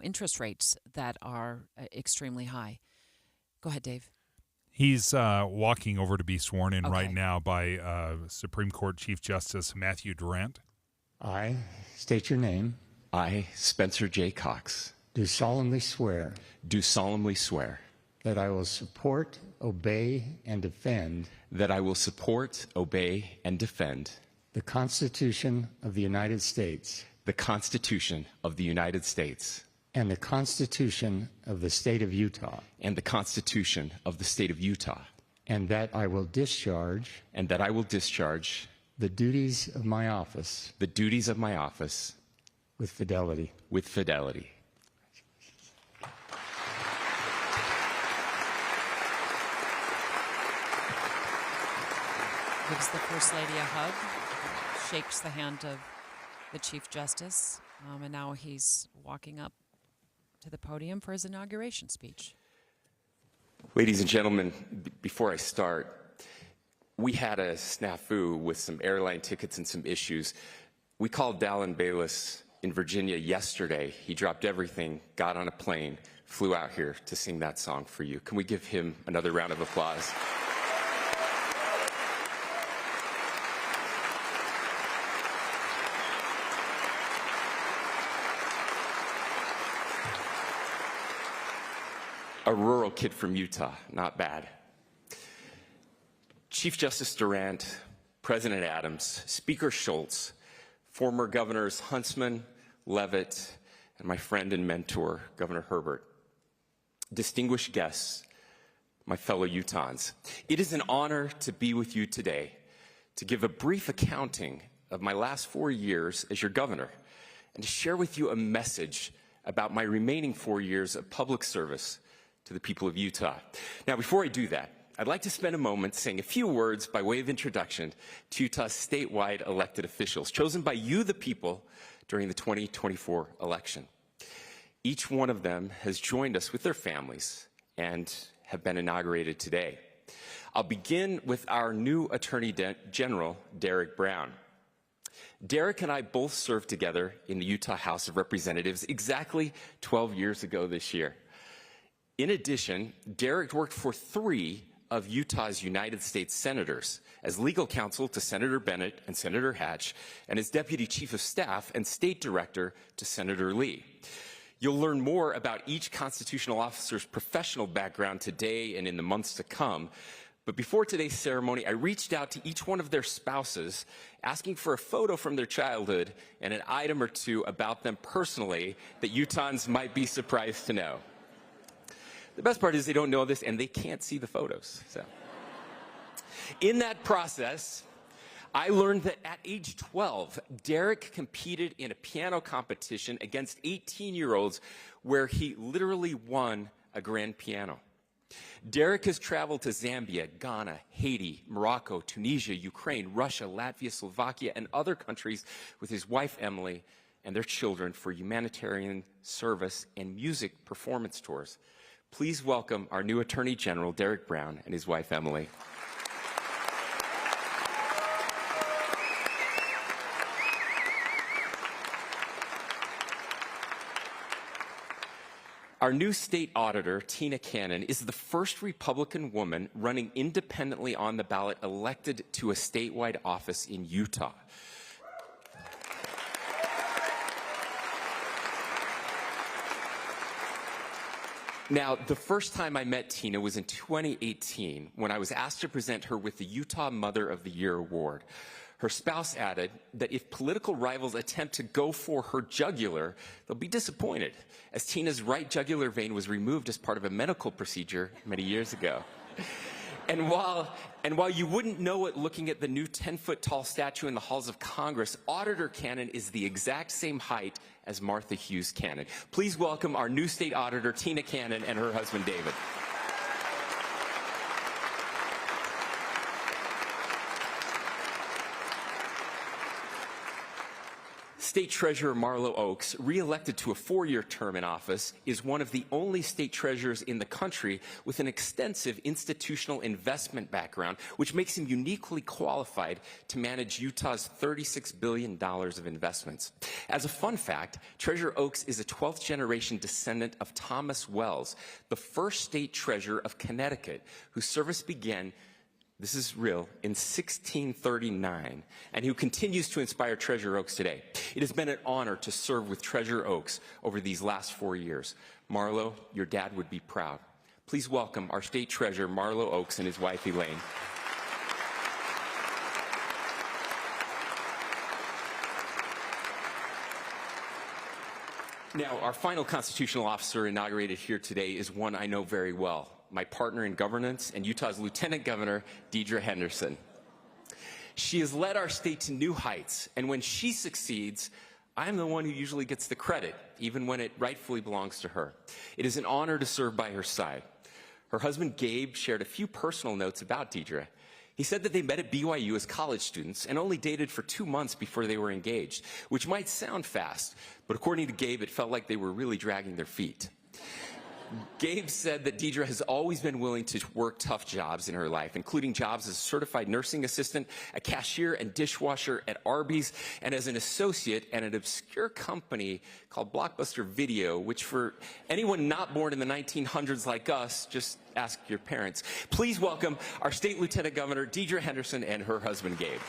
Speaker 12: interest rates that are extremely high. Go ahead, Dave.
Speaker 17: He's walking over to be sworn in right now by Supreme Court Chief Justice Matthew Durant.
Speaker 18: I state your name.
Speaker 1: I, Spencer J. Cox,
Speaker 18: Do solemnly swear.
Speaker 1: do solemnly swear
Speaker 18: That I will support, obey, and defend.
Speaker 1: that I will support, obey, and defend
Speaker 18: The Constitution of the United States.
Speaker 1: the Constitution of the United States
Speaker 18: And the Constitution of the State of Utah.
Speaker 1: and the Constitution of the State of Utah.
Speaker 18: And that I will discharge.
Speaker 1: And that I will discharge
Speaker 18: the duties of my office.
Speaker 1: the duties of my office
Speaker 18: with fidelity.
Speaker 1: With fidelity.
Speaker 12: Gives the First Lady a hug, shakes the hand of the Chief Justice, and now he's walking up to the podium for his inauguration speech.
Speaker 1: Ladies and gentlemen, before I start, we had a snafu with some airline tickets and some issues. We called Dallin Bayless in Virginia yesterday. He dropped everything, got on a plane, flew out here to sing that song for you. Can we give him another round of applause? A rural kid from Utah, not bad. Chief Justice Durant, President Adams, Speaker Schultz, former Governors Huntsman, Leavitt, and my friend and mentor, Governor Herbert. Distinguished guests, my fellow Utahns, it is an honor to be with you today to give a brief accounting of my last 4 years as your governor and to share with you a message about my remaining 4 years of public service to the people of Utah. Now, before I do that, I'd like to spend a moment saying a few words by way of introduction to Utah's statewide elected officials, chosen by you, the people, during the 2024 election. Each one of them has joined us with their families and have been inaugurated today. I'll begin with our new Attorney General, Derek Brown. Derek and I both served together in the Utah House of Representatives exactly 12 years ago this year. In addition, Derek worked for 3 of Utah's United States senators as legal counsel to Senator Bennett and Senator Hatch, and as deputy chief of staff and state director to Senator Lee. You'll learn more about each constitutional officer's professional background today and in the months to come, But before today's ceremony, I reached out to each one of their spouses, asking for a photo from their childhood and an item or two about them personally that Utahns might be surprised to know. The best part is they don't know this and they can't see the photos. So, in that process, I learned that at age 12, Derek competed in a piano competition against 18-year-olds where he literally won a grand piano. Derek has traveled to Zambia, Ghana, Haiti, Morocco, Tunisia, Ukraine, Russia, Latvia, Slovakia, and other countries with his wife, Emily, and their children for humanitarian service and music performance tours. Please welcome our new Attorney General, Derek Brown, and his wife, Emily. Our new state auditor, Tina Cannon, is the first Republican woman running independently on the ballot elected to a statewide office in Utah. Now, the first time I met Tina was in 2018 when I was asked to present her with the Utah Mother of the Year award. Her spouse added that if political rivals attempt to go for her jugular, they'll be disappointed, as Tina's right jugular vein was removed as part of a medical procedure many years ago. And while you wouldn't know it looking at the new 10-foot-tall statue in the halls of Congress, Auditor Cannon is the exact same height as Martha Hughes Cannon. Please welcome our new state auditor, Tina Cannon, and her husband, David. State Treasurer Marlo Oaks, re-elected to a 4-year term in office, is one of the only state treasurers in the country with an extensive institutional investment background, which makes him uniquely qualified to manage Utah's $36 billion of investments. As a fun fact, Treasurer Oaks is a 12th-generation descendant of Thomas Wells, the first state treasurer of Connecticut, whose service began, this is real, in 1639, and who continues to inspire Treasurer Oaks today. It has been an honor to serve with Treasurer Oaks over these last 4 years. Marlo, your dad would be proud. Please welcome our state treasurer, Marlo Oaks, and his wife, Elaine. Now, our final constitutional officer inaugurated here today is one I know very well, my partner in governance and Utah's Lieutenant Governor, Deidre Henderson. She has led our state to new heights, and when she succeeds, I'm the one who usually gets the credit, even when it rightfully belongs to her. It is an honor to serve by her side. Her husband, Gabe, shared a few personal notes about Deidre. He said that they met at BYU as college students and only dated for 2 months before they were engaged, which might sound fast, but according to Gabe, it felt like they were really dragging their feet. Gabe said that Deidre has always been willing to work tough jobs in her life, including jobs as a certified nursing assistant, a cashier and dishwasher at Arby's, and as an associate at an obscure company called Blockbuster Video, which for anyone not born in the 1900s like us, just ask your parents. Please welcome our State Lieutenant Governor, Deidre Henderson, and her husband, Gabe.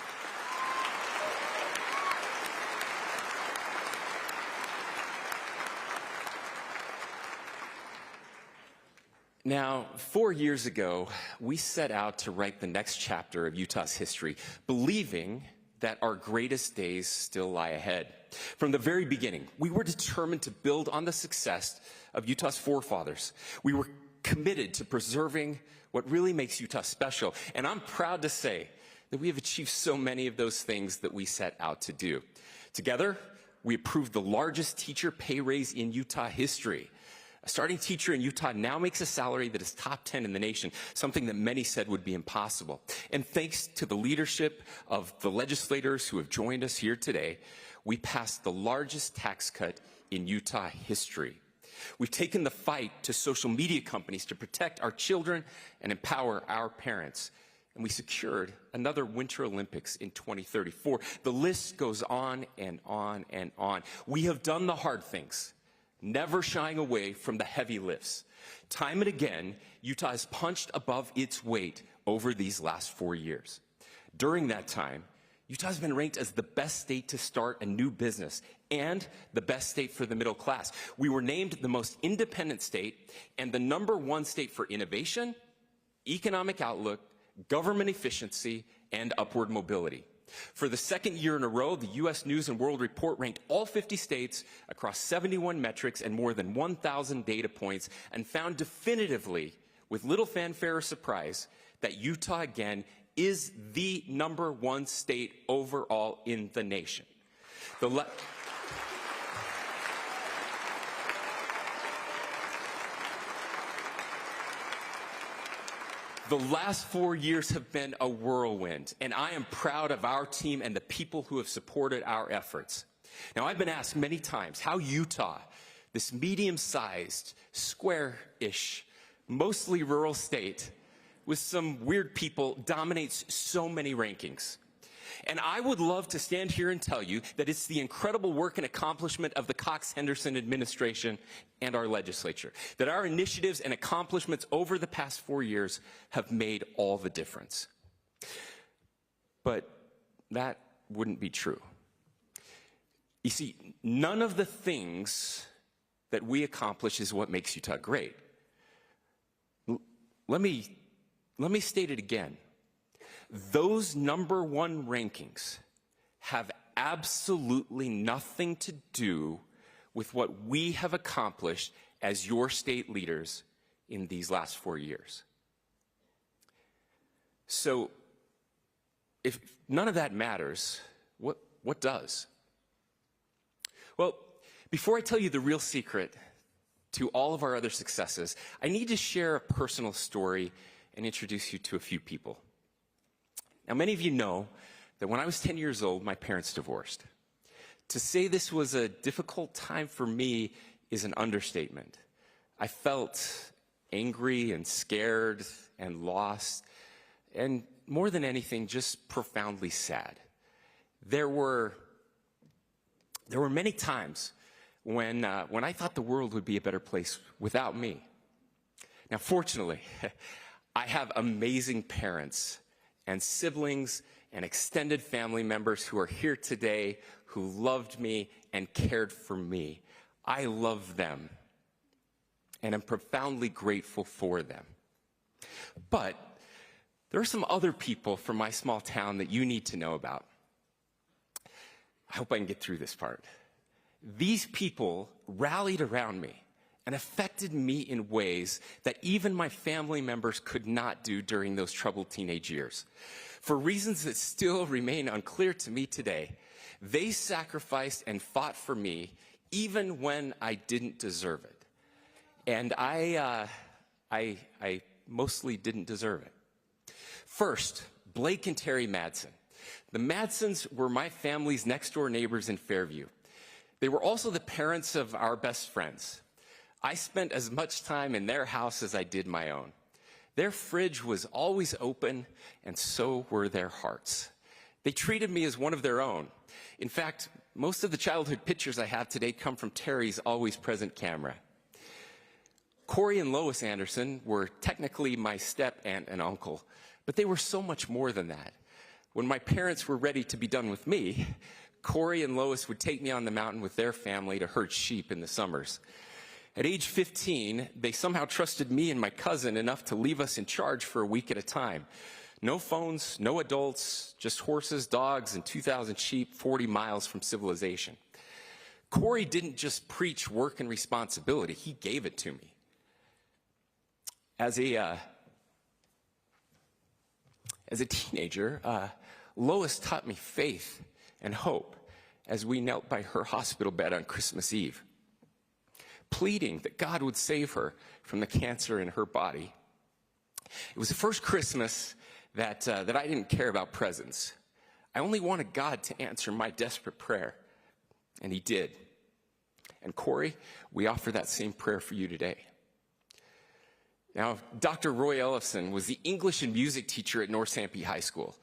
Speaker 1: Now, 4 years ago, we set out to write the next chapter of Utah's history, believing that our greatest days still lie ahead. From the very beginning, we were determined to build on the success of Utah's forefathers. We were committed to preserving what really makes Utah special, and I'm proud to say that we have achieved so many of those things that we set out to do. Together, we approved the largest teacher pay raise in Utah history. A starting teacher in Utah now makes a salary that is top 10 in the nation, something that many said would be impossible. And thanks to the leadership of the legislators who have joined us here today, we passed the largest tax cut in Utah history. We've taken the fight to social media companies to protect our children and empower our parents. And we secured another Winter Olympics in 2034. The list goes on and on and on. We have done the hard things, never shying away from the heavy lifts. Time and again, Utah has punched above its weight over these last 4 years. During that time, Utah has been ranked as the best state to start a new business and the best state for the middle class. We were named the most independent state and the #1 state for innovation, economic outlook, government efficiency, and upward mobility. For the second year in a row, the U.S. News & World Report ranked all 50 states across 71 metrics and more than 1,000 data points and found definitively, with little fanfare or surprise, that Utah again is the #1 state overall in the nation. The last 4 years have been a whirlwind, and I am proud of our team and the people who have supported our efforts. Now, I've been asked many times how Utah, this medium-sized, square-ish, mostly rural state with some weird people, dominates so many rankings. And I would love to stand here and tell you that it's the incredible work and accomplishment of the Cox-Henderson administration and our legislature, that our initiatives and accomplishments over the past 4 years have made all the difference. But that wouldn't be true. You see, none of the things that we accomplish is what makes Utah great. Let me state it again. Those #1 rankings have absolutely nothing to do with what we have accomplished as your state leaders in these last 4 years. So, if none of that matters, what does? Well, before I tell you the real secret to all of our other successes, I need to share a personal story and introduce you to a few people. Now, many of you know that when I was 10 years old, my parents divorced. To say this was a difficult time for me is an understatement. I felt angry and scared and lost, and more than anything, just profoundly sad. There were many times when I thought the world would be a better place without me. Now, fortunately, I have amazing parents and siblings and extended family members who are here today who loved me and cared for me. I love them, and I'm profoundly grateful for them. But there are some other people from my small town that you need to know about. I hope I can get through this part. These people rallied around me and affected me in ways that even my family members could not do during those troubled teenage years. For reasons that still remain unclear to me today, they sacrificed and fought for me even when I didn't deserve it. And I mostly didn't deserve it. First, Blake and Terry Madsen. The Madsens were my family's next-door neighbors in Fairview. They were also the parents of our best friends. I spent as much time in their house as I did my own. Their fridge was always open, and so were their hearts. They treated me as one of their own. In fact, most of the childhood pictures I have today come from Terry's always-present camera. Corey and Lois Anderson were technically my step-aunt and uncle, but they were so much more than that. When my parents were ready to be done with me, Corey and Lois would take me on the mountain with their family to herd sheep in the summers. At age 15, they somehow trusted me and my cousin enough to leave us in charge for a week at a time. No phones, no adults, just horses, dogs, and 2,000 sheep 40 miles from civilization. Corey didn't just preach work and responsibility, he gave it to me. As a teenager, Lois taught me faith and hope as we knelt by her hospital bed on Christmas Eve, pleading that God would save her from the cancer in her body. It was the first Christmas that I didn't care about presents. I only wanted God to answer my desperate prayer, and he did. And Corey, we offer that same prayer for you today. Now, Dr. Roy Ellison was the English and music teacher at North Sanpete High School.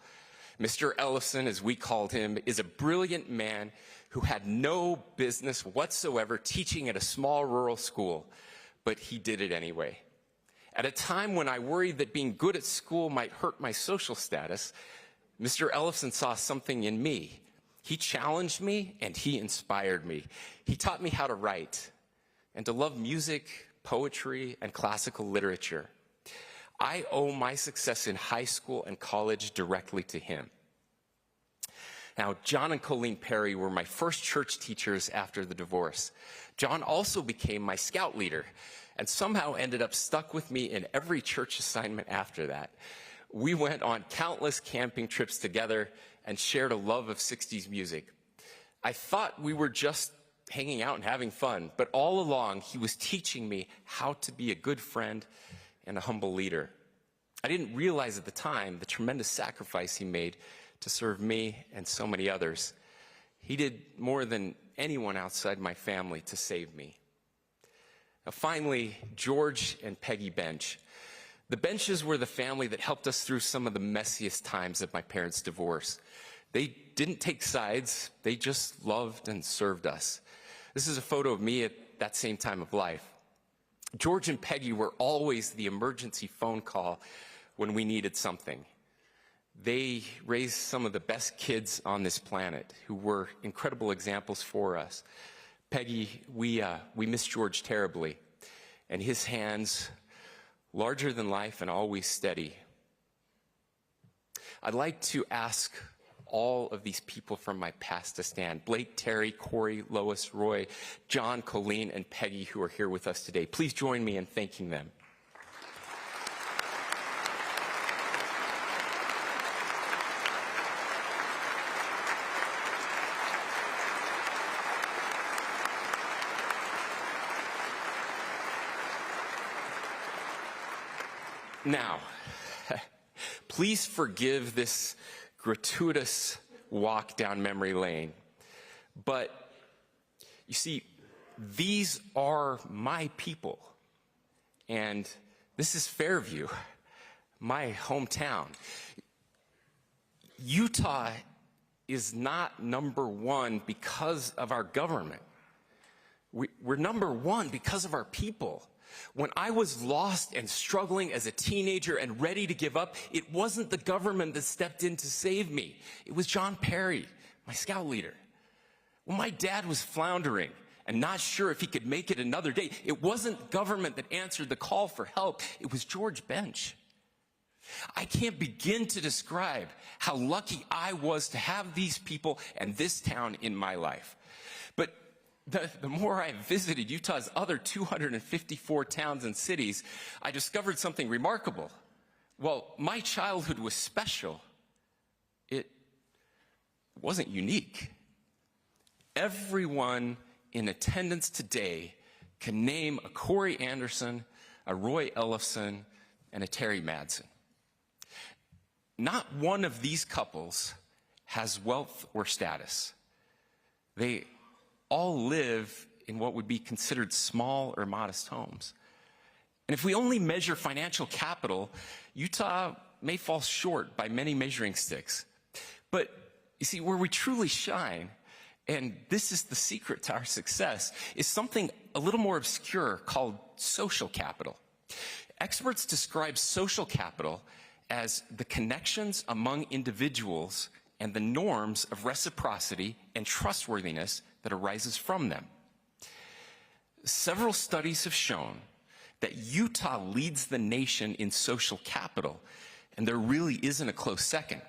Speaker 1: Mr. Ellison, as we called him, is a brilliant man who had no business whatsoever teaching at a small rural school, but he did it anyway. At a time when I worried that being good at school might hurt my social status, Mr. Ellison saw something in me. He challenged me and he inspired me. He taught me how to write and to love music, poetry, and classical literature. I owe my success in high school and college directly to him. Now, John and Colleen Perry were my first church teachers after the divorce. John also became my scout leader and somehow ended up stuck with me in every church assignment after that. We went on countless camping trips together and shared a love of 60s music. I thought we were just hanging out and having fun, but all along he was teaching me how to be a good friend and a humble leader. I didn't realize at the time the tremendous sacrifice he made to serve me and so many others. He did more than anyone outside my family to save me. Now, finally, George and Peggy Bench. The Benches were the family that helped us through some of the messiest times of my parents' divorce. They didn't take sides, they just loved and served us. This is a photo of me at that same time of life. George and Peggy were always the emergency phone call when we needed something. They raised some of the best kids on this planet who were incredible examples for us. Peggy, we miss George terribly, and his hands, larger than life and always steady. I'd like to ask all of these people from my past to stand. Blake, Terry, Corey, Lois, Roy, John, Colleen, and Peggy, who are here with us today. Please join me in thanking them. Now, please forgive this gratuitous walk down memory lane, but you see, these are my people, and this is Fairview, my hometown. Utah is not number one because of our government. We're number one because of our people. When I was lost and struggling as a teenager and ready to give up, it wasn't the government that stepped in to save me. It was John Perry, my scout leader. When my dad was floundering and not sure if he could make it another day, it wasn't government that answered the call for help. It was George Bench. I can't begin to describe how lucky I was to have these people and this town in my life. But the more I visited Utah's other 254 towns and cities, I discovered something remarkable. Well, my childhood was special. It wasn't unique. Everyone in attendance today can name a Corey Anderson, a Roy Ellefson, and a Terry Madsen. Not one of these couples has wealth or status. They all live in what would be considered small or modest homes. And if we only measure financial capital, Utah may fall short by many measuring sticks. But you see, where we truly shine, and this is the secret to our success, is something a little more obscure called social capital. Experts describe social capital as the connections among individuals and the norms of reciprocity and trustworthiness that arises from them. Several studies have shown that Utah leads the nation in social capital, and there really isn't a close second.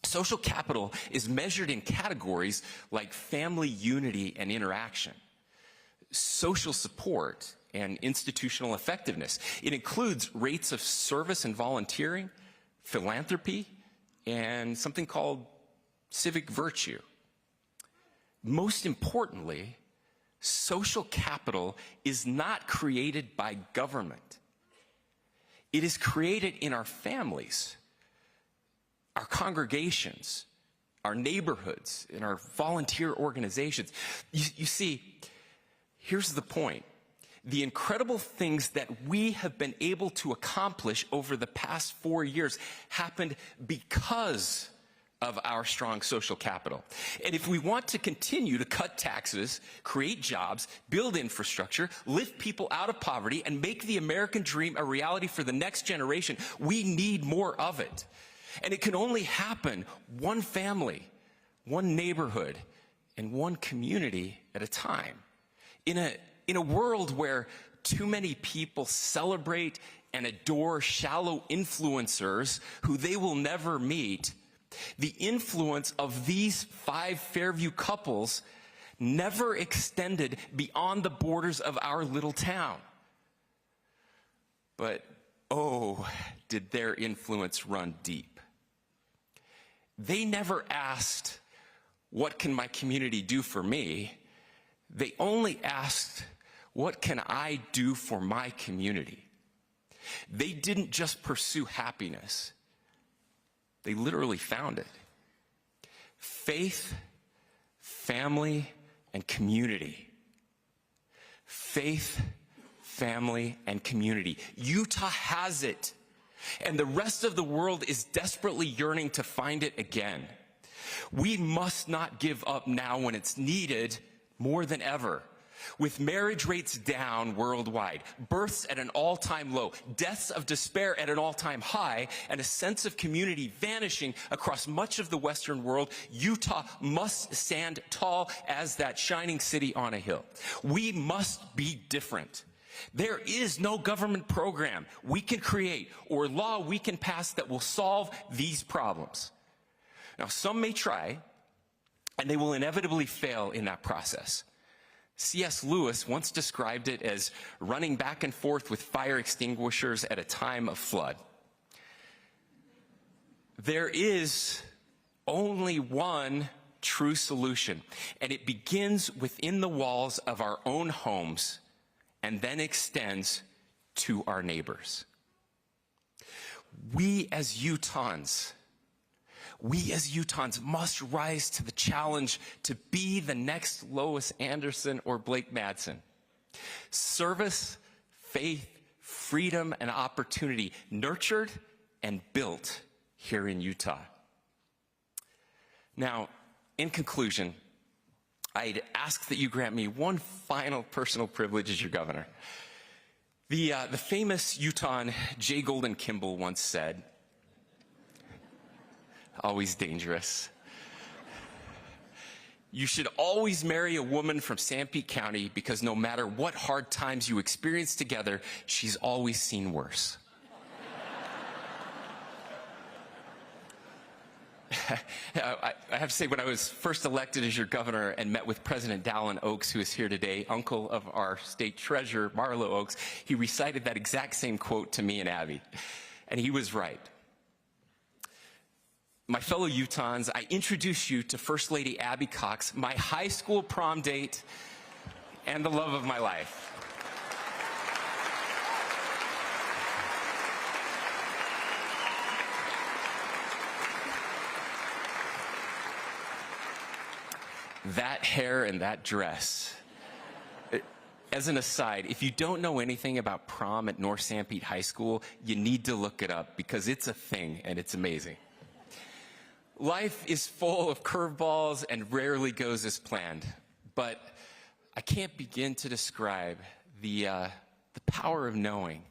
Speaker 1: Social capital is measured in categories like family unity and interaction, social support, and institutional effectiveness. It includes rates of service and volunteering, philanthropy, and something called civic virtue. Most importantly, social capital is not created by government. It is created in our families, our congregations, our neighborhoods, in our volunteer organizations. You see, here's the point. The incredible things that we have been able to accomplish over the past 4 years happened because of our strong social capital. And if we want to continue to cut taxes, create jobs, build infrastructure, lift people out of poverty, and make the American dream a reality for the next generation, we need more of it. And it can only happen one family, one neighborhood, and one community at a time. In a world where too many people celebrate and adore shallow influencers who they will never meet, the influence of these 5 Fairview couples never extended beyond the borders of our little town. But, oh, did their influence run deep. They never asked, what can my community do for me? They only asked, what can I do for my community? They didn't just pursue happiness. They literally found it. Faith, family, and community. Faith, family, and community. Utah has it, and the rest of the world is desperately yearning to find it again. We must not give up now when it's needed more than ever. With marriage rates down worldwide, births at an all-time low, deaths of despair at an all-time high, and a sense of community vanishing across much of the Western world, Utah must stand tall as that shining city on a hill. We must be different. There is no government program we can create or law we can pass that will solve these problems. Now, some may try, and they will inevitably fail in that process. C.S. Lewis once described it as running back and forth with fire extinguishers at a time of flood. There is only one true solution, and it begins within the walls of our own homes and then extends to our neighbors. We as Utahns must rise to the challenge to be the next Lois Anderson or Blake Madsen. Service, faith, freedom, and opportunity nurtured and built here in Utah. Now, in conclusion, I'd ask that you grant me one final personal privilege as your governor. The famous Utahn J. Golden Kimball once said, always dangerous, you should always marry a woman from Sanpete County because no matter what hard times you experience together, she's always seen worse. I have to say, when I was first elected as your governor and met with President Dallin Oaks, who is here today, uncle of our state treasurer, Marlo Oaks, he recited that exact same quote to me and Abby. And he was right. My fellow Utahns, I introduce you to First Lady Abby Cox, my high school prom date and the love of my life. That hair and that dress. As an aside, if you don't know anything about prom at North Sanpete High School, you need to look it up because it's a thing and it's amazing. Life is full of curveballs and rarely goes as planned, but I can't begin to describe the power of knowing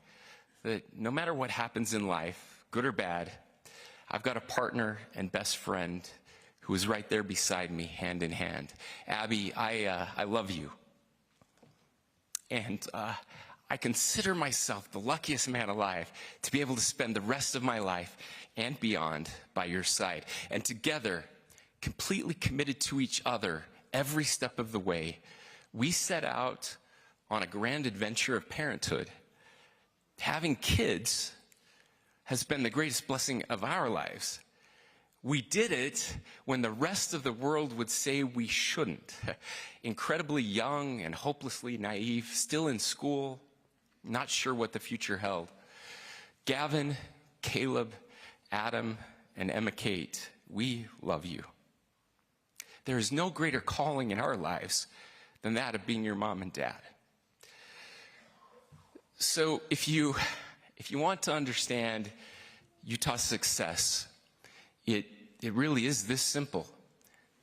Speaker 1: that no matter what happens in life, good or bad, I've got a partner and best friend who is right there beside me, hand in hand. Abby, I love you. And I consider myself the luckiest man alive to be able to spend the rest of my life and beyond by your side. And together, completely committed to each other every step of the way, we set out on a grand adventure of parenthood. Having kids has been the greatest blessing of our lives. We did it when the rest of the world would say we shouldn't. Incredibly young and hopelessly naive, still in school, not sure what the future held. Gavin, Caleb, Adam, and Emma Kate, we love you. There is no greater calling in our lives than that of being your mom and dad. So if you want to understand Utah's success, it really is this simple.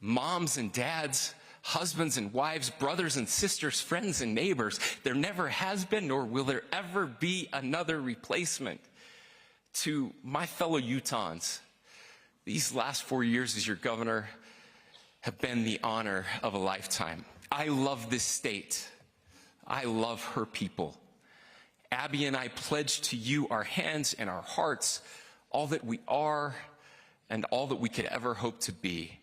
Speaker 1: Moms and dads, husbands and wives, brothers and sisters, friends and neighbors, there never has been nor will there ever be another replacement. To my fellow Utahns, these last 4 years as your governor have been the honor of a lifetime. I love this state. I love her people. Abby and I pledge to you our hands and our hearts, all that we are and all that we could ever hope to be.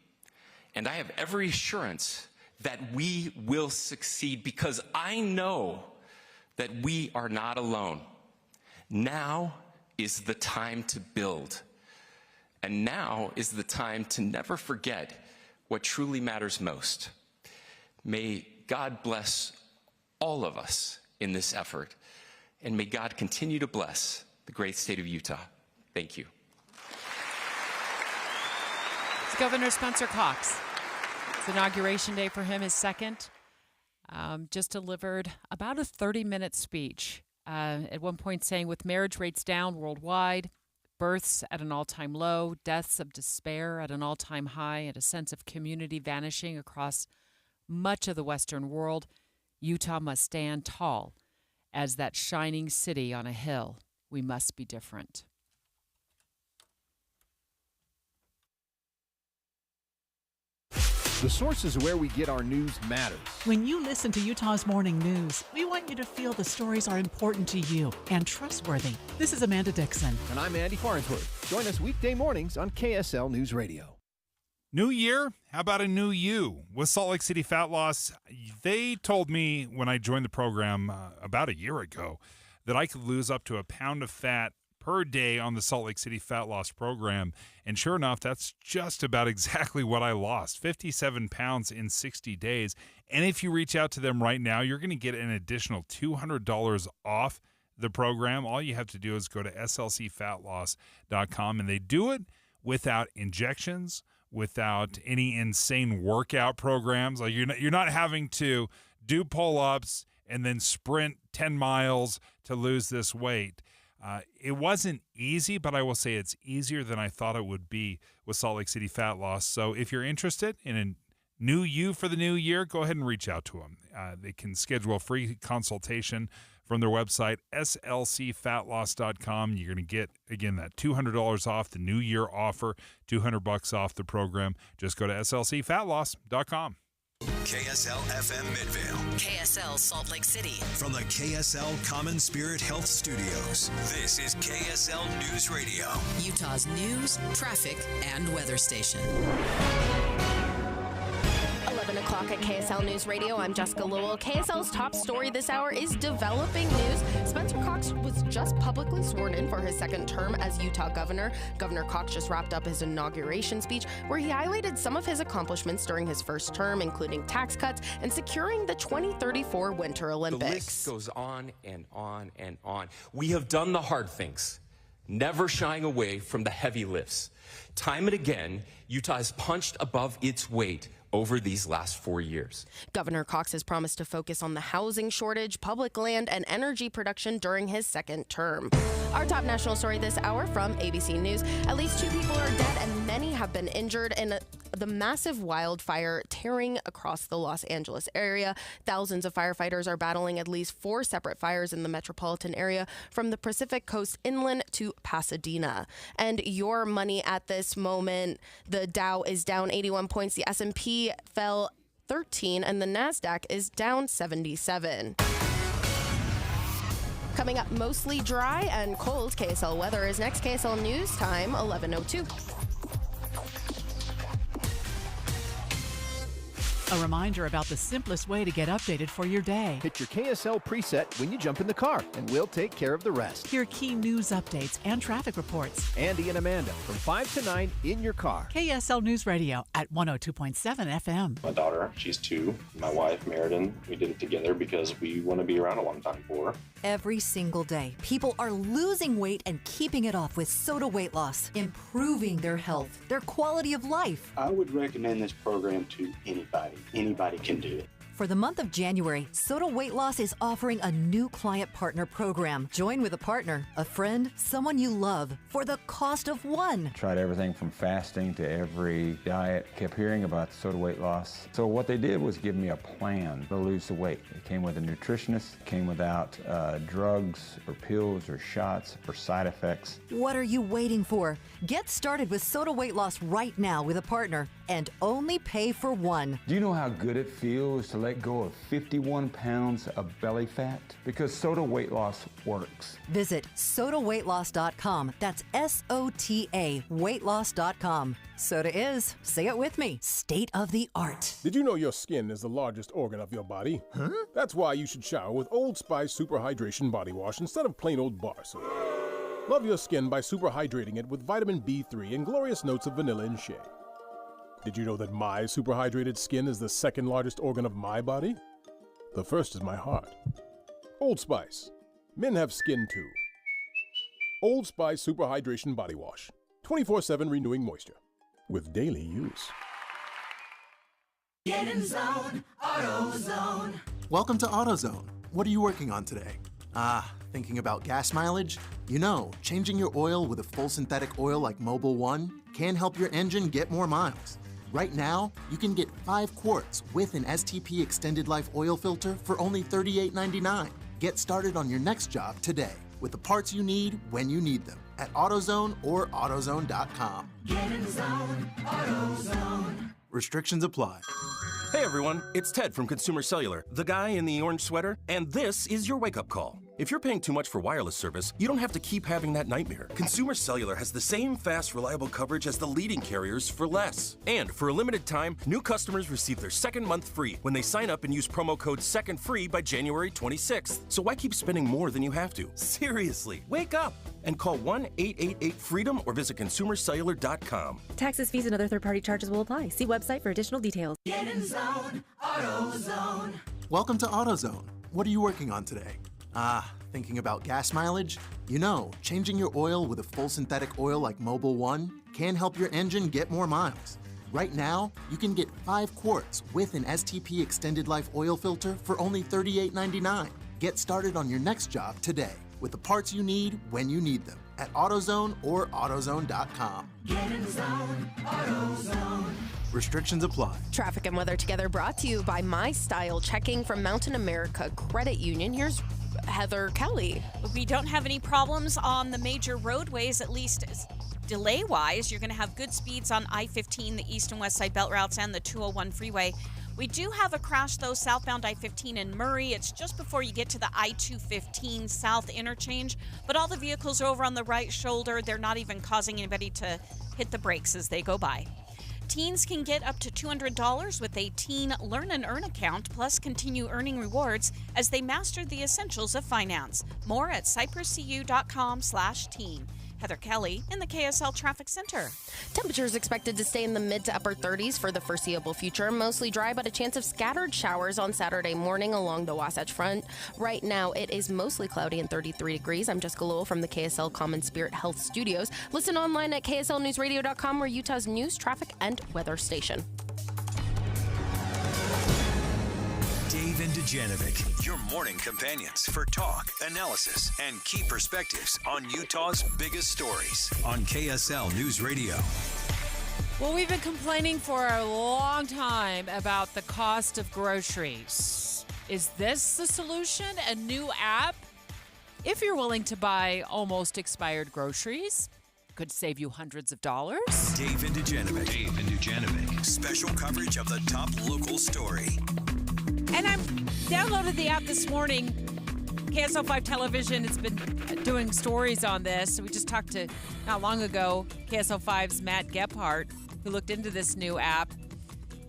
Speaker 1: And I have every assurance that we will succeed because I know that we are not alone. Now is the time to build. And now is the time to never forget what truly matters most. May God bless all of us in this effort, and may God continue to bless the great state of Utah. Thank you.
Speaker 12: It's Governor Spencer Cox. It's Inauguration Day for him, his second. Just delivered about a 30-minute speech. At one point saying, with marriage rates down worldwide, births at an all-time low, deaths of despair at an all-time high, and a sense of community vanishing across much of the Western world, Utah must stand tall as that shining city on a hill. We must be different.
Speaker 6: The sources where we get our news matters.
Speaker 25: When you listen to Utah's Morning News, we want you to feel the stories are important to you and trustworthy. This is Amanda Dixon.
Speaker 6: And I'm Andy Farnsworth. Join us weekday mornings on KSL News Radio.
Speaker 17: New year? How about a new you? With Salt Lake City Fat Loss, they told me when I joined the program about a year ago that I could lose up to a pound of fat per day on the Salt Lake City Fat Loss program. And sure enough, that's just about exactly what I lost, 57 pounds in 60 days. And if you reach out to them right now, you're going to get an additional $200 off the program. All you have to do is go to slcfatloss.com, and they do it without injections, without any insane workout programs. Like you're not having to do pull-ups and then sprint 10 miles to lose this weight. It wasn't easy, but I will say it's easier than I thought it would be with Salt Lake City Fat Loss. So if you're interested in a new you for the new year, go ahead and reach out to them. They can schedule a free consultation from their website, slcfatloss.com. You're going to get, again, that $200 off the new year offer, $200 off the program. Just go to slcfatloss.com.
Speaker 2: KSL FM Midvale.
Speaker 3: KSL Salt Lake City.
Speaker 2: From the KSL Common Spirit Health Studios, this is KSL News Radio.
Speaker 3: Utah's news, traffic, and weather station.
Speaker 9: 11 o'clock at KSL News Radio. I'm Jessica Lowell. KSL's top story this hour is developing news. Spencer Cox was just publicly sworn in for his second term as Utah governor. Governor Cox just wrapped up his inauguration speech where he highlighted some of his accomplishments during his first term, including tax cuts and securing the 2034 Winter Olympics.
Speaker 1: The list goes on and on and on. We have done the hard things, never shying away from the heavy lifts. Time and again, Utah has punched above its weight over these last 4 years.
Speaker 9: Governor Cox has promised to focus on the housing shortage, public land, and energy production during his second term. Our top national story this hour from ABC News. At least 2 people are dead and many have been injured in the massive wildfire tearing across the Los Angeles area. Thousands of firefighters are battling at least 4 separate fires in the metropolitan area from the Pacific Coast inland to Pasadena. And your money at this moment, the Dow is down 81 points, the S&P fell 13, and the NASDAQ is down 77. Coming up, mostly dry and cold. KSL weather is next. KSL News Time, 11:02.
Speaker 25: A reminder about the simplest way to get updated for your day.
Speaker 6: Hit your KSL preset when you jump in the car, and we'll take care of the rest.
Speaker 25: Hear key news updates and traffic reports.
Speaker 6: Andy and Amanda from 5 to 9 in your car.
Speaker 25: KSL News Radio at 102.7 FM.
Speaker 7: My daughter, she's 2. My wife, Meriden, we did it together because we want to be around a long time for her.
Speaker 8: Every single day, people are losing weight and keeping it off with Soda Weight Loss, improving their health, their quality of life.
Speaker 22: I would recommend this program to anybody. Anybody can do it.
Speaker 8: For the month of January, Soda Weight Loss is offering a new client partner program. Join with a partner, a friend, someone you love for the cost of one.
Speaker 24: Tried everything from fasting to every diet. Kept hearing about soda weight loss. So what they did was give me a plan to lose the weight. It came with a nutritionist. It came without drugs or pills or shots or side effects.
Speaker 8: What are you waiting for? Get started with Soda Weight Loss right now with a partner and only pay for one.
Speaker 24: Do you know how good it feels to lay let go of 51 pounds of belly fat? Because Soda weight loss works.
Speaker 8: Visit sodaweightloss.com. That's SOTA weightloss.com. Soda is, say it with me, state of the art.
Speaker 10: Did you know your skin is the largest organ of your body? Huh? That's why you should shower with Old Spice Super Hydration Body Wash instead of plain old bar soap. Love your skin by super hydrating it with vitamin B3 and glorious notes of vanilla and shea. Did you know that my super hydrated skin is the second largest organ of my body? The first is my heart. Old Spice. Men have skin too. Old Spice Super Hydration Body Wash. 24/7 renewing moisture. With daily use.
Speaker 11: Get in zone, AutoZone.
Speaker 13: Welcome to AutoZone. What are you working on today? Thinking about gas mileage? You know, changing your oil with a full synthetic oil like Mobil 1 can help your engine get more miles. Right now, you can get 5 quarts with an STP Extended Life oil filter for only $38.99. Get started on your next job today with the parts you need when you need them at AutoZone or AutoZone.com.
Speaker 11: Get in zone, AutoZone.
Speaker 13: Restrictions apply.
Speaker 14: Hey everyone, it's Ted from Consumer Cellular, the guy in the orange sweater, and this is your wake-up call. If you're paying too much for wireless service, you don't have to keep having that nightmare. Consumer Cellular has the same fast, reliable coverage as the leading carriers for less. And for a limited time, new customers receive their second month free when they sign up and use promo code SECONDFREE by January 26th. So why keep spending more than you have to? Seriously, wake up and call 1-888-FREEDOM or visit consumercellular.com.
Speaker 15: Taxes, fees, and other third-party charges will apply. See website for additional details.
Speaker 11: Get in zone, AutoZone.
Speaker 13: Welcome to AutoZone. What are you working on today? Thinking about gas mileage? You know, changing your oil with a full synthetic oil like Mobil 1 can help your engine get more miles. Right now, you can get 5 quarts with an STP Extended Life oil filter for only $38.99. Get started on your next job today with the parts you need when you need them at AutoZone or AutoZone.com.
Speaker 11: Get in zone, AutoZone.
Speaker 13: Restrictions apply.
Speaker 9: Traffic and weather together brought to you by My Style Checking from Mountain America Credit Union. Here's Heather Kelly.
Speaker 4: We don't have any problems on the major roadways, at least delay-wise. You're going to have good speeds on I-15, the east and west side belt routes, and the 201 freeway. We do have a crash, though, southbound I-15 in Murray. It's just before you get to the I-215 south interchange, but all the vehicles are over on the right shoulder. They're not even causing anybody to hit the brakes as they go by. Teens can get up to $200 with a Teen Learn and Earn account, plus continue earning rewards as they master the essentials of finance. More at cypresscu.com/teen. Heather Kelly in the KSL Traffic Center.
Speaker 9: Temperatures expected to stay in the mid to upper 30s for the foreseeable future. Mostly dry, but a chance of scattered showers on Saturday morning along the Wasatch Front. Right now, it is mostly cloudy and 33 degrees. I'm Jessica Lowell from the KSL Common Spirit Health Studios. Listen online at kslnewsradio.com, or Utah's news, traffic, and weather station.
Speaker 2: Dave and Dujanovic, your morning companions for talk, analysis, and key perspectives on Utah's biggest stories on KSL News Radio.
Speaker 12: Well, we've been complaining for a long time about the cost of groceries. Is this the solution? A new app? If you're willing to buy almost expired groceries, could save you hundreds of dollars.
Speaker 2: Dave and Dujanovic. Special coverage of the top local story.
Speaker 12: And I downloaded the app this morning. KSL 5 Television has been doing stories on this. We just talked to, not long ago, KSL 5's Matt Gephardt, who looked into this new app.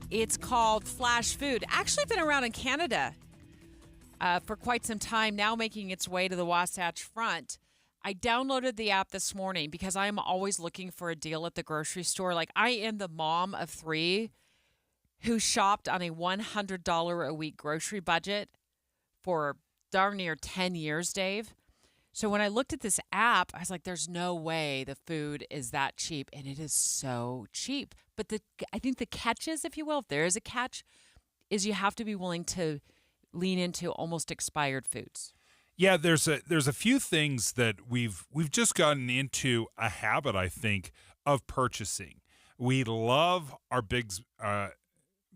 Speaker 12: It's called Flash Food. Actually been around in Canada for quite some time, now making its way to the Wasatch Front. I downloaded the app this morning because I am always looking for a deal at the grocery store. Like, I am the mom of 3 who shopped on a $100 a week grocery budget for darn near 10 years, Dave. So when I looked at this app, I was like, there's no way the food is that cheap. And it is so cheap. But I think the catch is, if you will, if there is a catch, is you have to be willing to lean into almost expired foods.
Speaker 17: Yeah, there's a few things that we've just gotten into a habit, I think, of purchasing. We love our big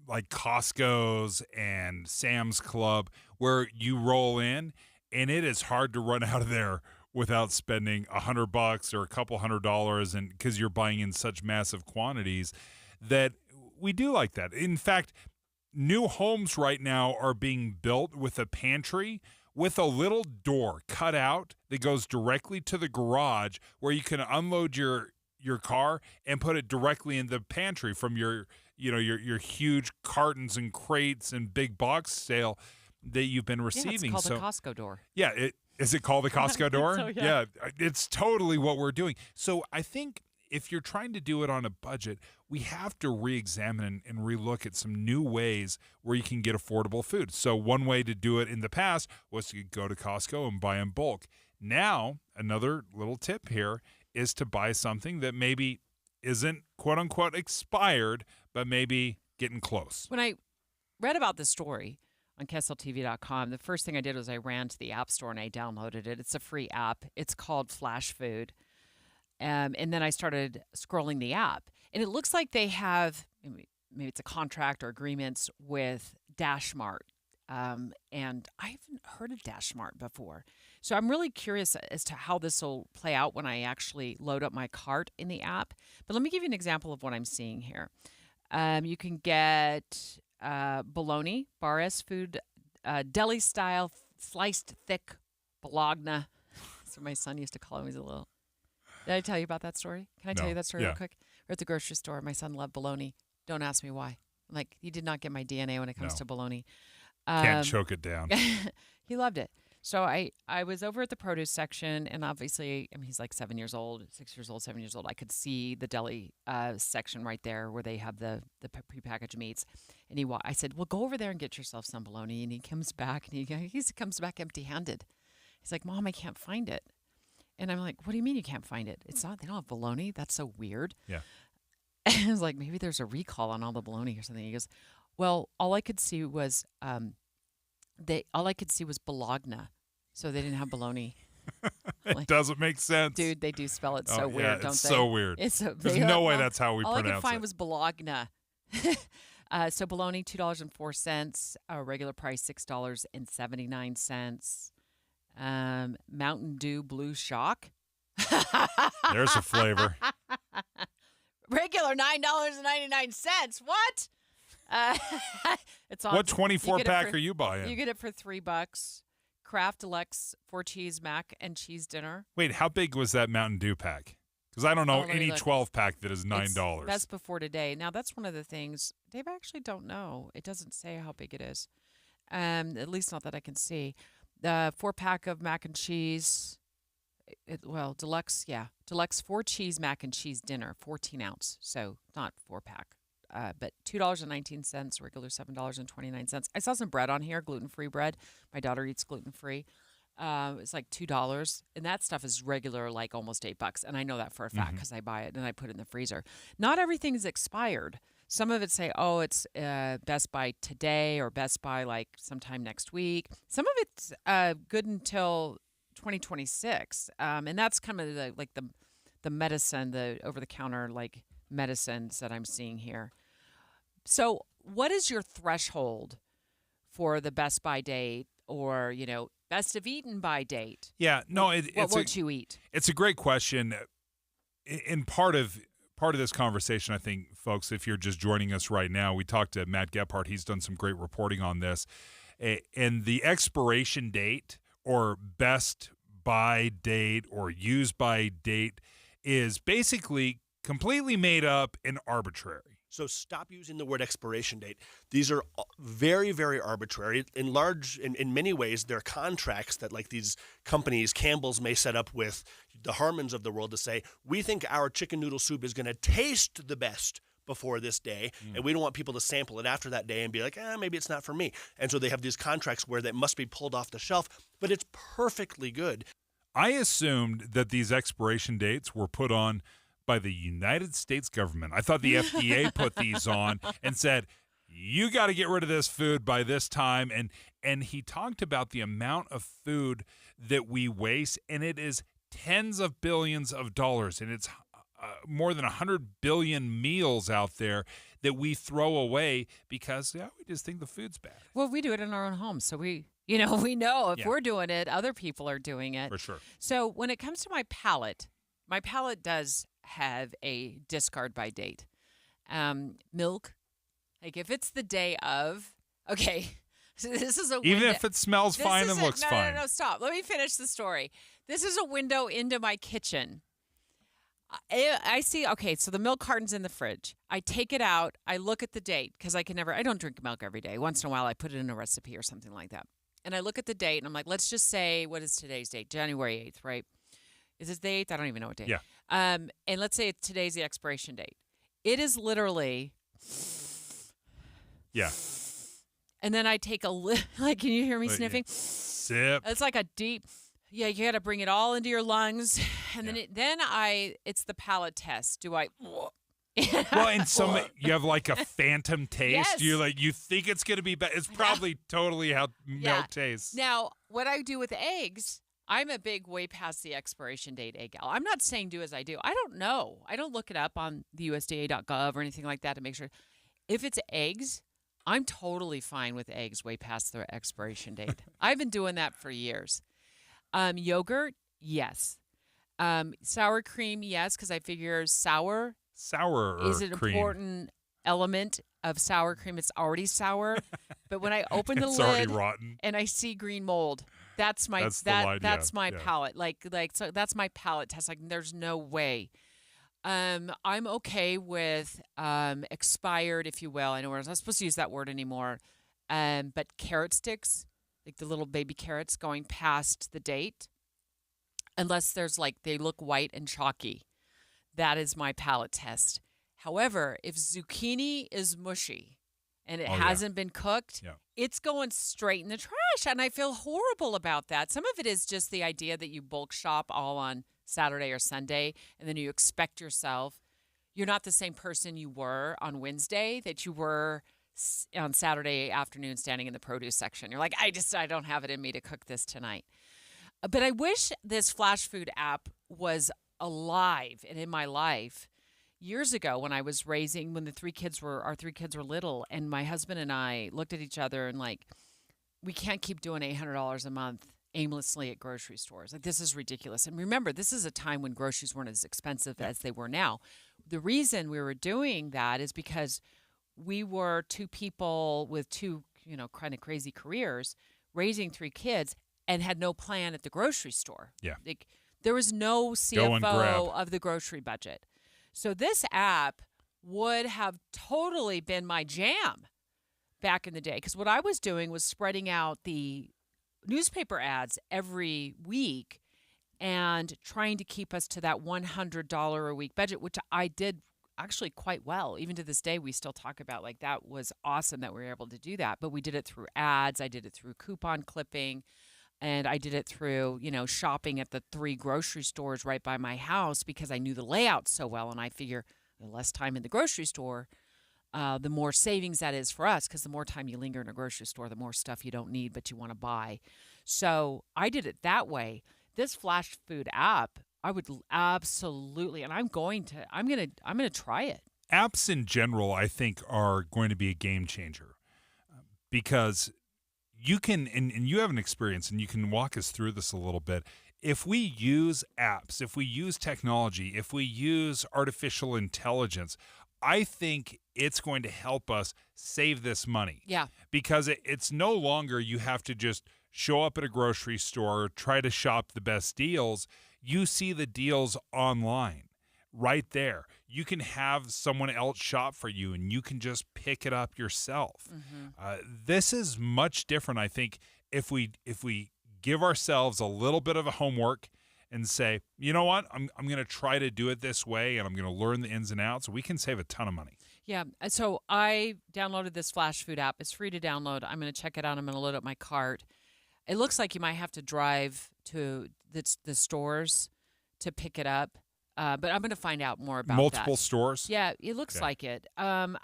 Speaker 17: like Costco's and Sam's Club, where you roll in and it is hard to run out of there without spending $100 or a couple $100, and because you're buying in such massive quantities, that we do like that. In fact, new homes right now are being built with a pantry with a little door cut out that goes directly to the garage where you can unload your car and put it directly in the pantry from your huge cartons and crates and big box sale that you've been receiving.
Speaker 12: Yeah, it's called a Costco door.
Speaker 17: Yeah, is it called the Costco door?
Speaker 12: So, yeah.
Speaker 17: It's totally what we're doing. So I think if you're trying to do it on a budget, we have to re-examine and relook at some new ways where you can get affordable food. So one way to do it in the past was to go to Costco and buy in bulk. Now, another little tip here is to buy something that maybe isn't quote-unquote expired, but maybe getting close.
Speaker 12: When I read about this story on KSLTV.com, the first thing I did was I ran to the App Store and I downloaded it. It's a free app. It's called Flash Food. And then I started scrolling the app. And it looks like they have, maybe it's a contract or agreements with Dash Mart. And I haven't heard of Dash Mart before. So I'm really curious as to how this will play out when I actually load up my cart in the app. But let me give you an example of what I'm seeing here. You can get bologna, Bar S Food, deli-style sliced thick bologna. That's what my son used to call him. He's a little... Did I tell you about that story? Can I tell you that story real quick? We're at the grocery store. My son loved bologna. Don't ask me why. Like, he did not get my DNA when it comes to bologna.
Speaker 17: Can't choke it down.
Speaker 12: He loved it. So I was over at the produce section, and obviously, he's like 7 years old, 6 years old, 7 years old. I could see the deli section right there where they have the prepackaged meats. And I said, well, go over there and get yourself some bologna. And he comes back, and he comes back empty-handed. He's like, Mom, I can't find it. And I'm like, what do you mean you can't find it? It's not, they don't have bologna. That's so weird.
Speaker 17: Yeah.
Speaker 12: And I was like, maybe there's a recall on all the bologna or something. He goes, well, all I could see was bologna. So they didn't have bologna.
Speaker 17: It doesn't make sense.
Speaker 12: Dude, they do spell it so weird, don't they?
Speaker 17: It's so weird. There's no way that's how we pronounce it.
Speaker 12: All I could find was bologna. So bologna, $2.04. Regular price, $6.79. Mountain Dew Blue Shock.
Speaker 17: There's a flavor.
Speaker 12: Regular $9.99. What? It's on.
Speaker 17: What 24-pack are you buying?
Speaker 12: You get it for $3. Kraft Deluxe 4-cheese mac and cheese dinner.
Speaker 17: Wait, how big was that Mountain Dew pack? Because I don't know any 12-pack that is $9.
Speaker 12: That's before today. Now, that's one of the things. Dave, I actually don't know. It doesn't say how big it is. At least not that I can see. The 4-pack of mac and cheese, deluxe, deluxe 4-cheese mac and cheese dinner, 14 ounce, so not 4-pack, but $2.19, regular $7.29. I saw some bread on here, gluten-free bread. My daughter eats gluten-free. It's like $2, and that stuff is regular, like almost $8, and I know that for a fact because I buy it and I put it in the freezer. Not everything is expired. Some of it say, oh, it's Best Buy today or Best Buy like sometime next week. Some of it's good until 2026, and that's kind of the medicine, the over-the-counter like medicines that I'm seeing here. So, what is your threshold for the Best Buy date, or best of eaten by date?
Speaker 17: Yeah, no,
Speaker 12: what won't you eat?
Speaker 17: It's a great question. In part of this conversation, I think, folks, if you're just joining us right now, we talked to Matt Gephardt. He's done some great reporting on this. And the expiration date or best by date or use by date is basically completely made up and arbitrary.
Speaker 16: So stop using the word expiration date. These are very, very arbitrary. In many ways, they're contracts that like these companies, Campbell's may set up with the Harmons of the world to say, we think our chicken noodle soup is going to taste the best before this day, and we don't want people to sample it after that day and be like, maybe it's not for me. And so they have these contracts where that must be pulled off the shelf, but it's perfectly good.
Speaker 17: I assumed that these expiration dates were put on by the United States government. I thought the FDA put these on and said, you got to get rid of this food by this time. And he talked about the amount of food that we waste, and it is tens of billions of dollars, and it's more than 100 billion meals out there that we throw away because we just think the food's bad.
Speaker 12: Well, we do it in our own homes, so we know if we're doing it, other people are doing it.
Speaker 17: For sure.
Speaker 12: So when it comes to my palate does have a discard by date. Milk, Like if it's the day of, okay, so this is a
Speaker 17: Even
Speaker 12: window.
Speaker 17: if it smells
Speaker 12: This
Speaker 17: fine
Speaker 12: is
Speaker 17: and
Speaker 12: a-
Speaker 17: looks
Speaker 12: no,
Speaker 17: fine.
Speaker 12: No, stop. Let me finish the story. This is a window into my kitchen. I see, okay, so the milk carton's in the fridge. I take it out. I look at the date because I don't drink milk every day. Once in a while, I put it in a recipe or something like that. And I look at the date and I'm like, let's just say, what is today's date? January 8th, right? Is it the 8th? I don't even know what date.
Speaker 17: Yeah.
Speaker 12: And let's say today's the expiration date. It is literally.
Speaker 17: Yeah.
Speaker 12: And then I take a like, can you hear me sniffing?
Speaker 17: Sip.
Speaker 12: It's like a deep. Yeah, you got to bring it all into your lungs, and then it's the palate test. Do I?
Speaker 17: Well, and you have like a phantom taste.
Speaker 12: Yes.
Speaker 17: You think it's gonna be bad. It's probably totally how milk tastes.
Speaker 12: Now, what I do with eggs, I'm a big way past the expiration date egg gal. I'm not saying do as I do. I don't know. I don't look it up on the USDA.gov or anything like that to make sure. If it's eggs, I'm totally fine with eggs way past their expiration date. I've been doing that for years. Yogurt, yes. Sour cream, yes, because I figure sour is an
Speaker 17: cream.
Speaker 12: important element of sour cream. It's already sour, but when I open the
Speaker 17: It's
Speaker 12: lid
Speaker 17: already rotten.
Speaker 12: and I see green mold, that's my
Speaker 17: That's the line,
Speaker 12: that's
Speaker 17: yeah,
Speaker 12: my
Speaker 17: yeah.
Speaker 12: palate. So that's my palate test. Like there's no way. I'm okay with expired, if you will. I know we're not supposed to use that word anymore. But carrot sticks, like the little baby carrots going past the date, unless there's like they look white and chalky. That is my palate test. However, if zucchini is mushy and it hasn't been cooked, it's going straight in the trash. And I feel horrible about that. Some of it is just the idea that you bulk shop all on Saturday or Sunday, and then you expect yourself, you're not the same person you were on Wednesday that you were on Saturday afternoon standing in the produce section. You're like, I don't have it in me to cook this tonight. But I wish this flash food app was alive and in my life. Years ago when I was when our 3 kids were little, and my husband and I looked at each other and like, we can't keep doing $800 a month aimlessly at grocery stores. Like, this is ridiculous. And remember, this is a time when groceries weren't as expensive as they were now. The reason we were doing that is because we were 2 people with 2, kind of crazy careers, raising 3 kids, and had no plan at the grocery store.
Speaker 17: Yeah.
Speaker 12: Like, there was no CFO of the grocery budget. So this app would have totally been my jam back in the day. Because what I was doing was spreading out the newspaper ads every week and trying to keep us to that $100 a week budget, which I did actually quite well. Even to this day, we still talk about like that was awesome that we were able to do that. But we did it through ads. I did it through coupon clipping. And I did it through, shopping at the 3 grocery stores right by my house because I knew the layout so well. And I figure the less time in the grocery store, the more savings that is for us, because the more time you linger in a grocery store, the more stuff you don't need but you want to buy. So I did it that way. This flash food app, I would absolutely, and I'm gonna try it.
Speaker 17: Apps in general, I think, are going to be a game changer because you can, and you have an experience, and you can walk us through this a little bit. If we use apps, if we use technology, if we use artificial intelligence, I think it's going to help us save this money.
Speaker 12: Yeah.
Speaker 17: Because it's no longer you have to just show up at a grocery store, try to shop the best deals. You see the deals online right there. You can have someone else shop for you, and you can just pick it up yourself. This is much different, I think, if we give ourselves a little bit of a homework and say, you know what, I'm going to try to do it this way, and I'm going to learn the ins and outs. We can save a ton of money.
Speaker 12: Yeah. So I downloaded this flash food app. It's free to download. I'm going to check it out. I'm going to load up my cart. It looks like you might have to drive to the stores to pick it up. But I'm going to find out more about
Speaker 17: multiple
Speaker 12: that.
Speaker 17: stores.
Speaker 12: Yeah, it looks like it. I'm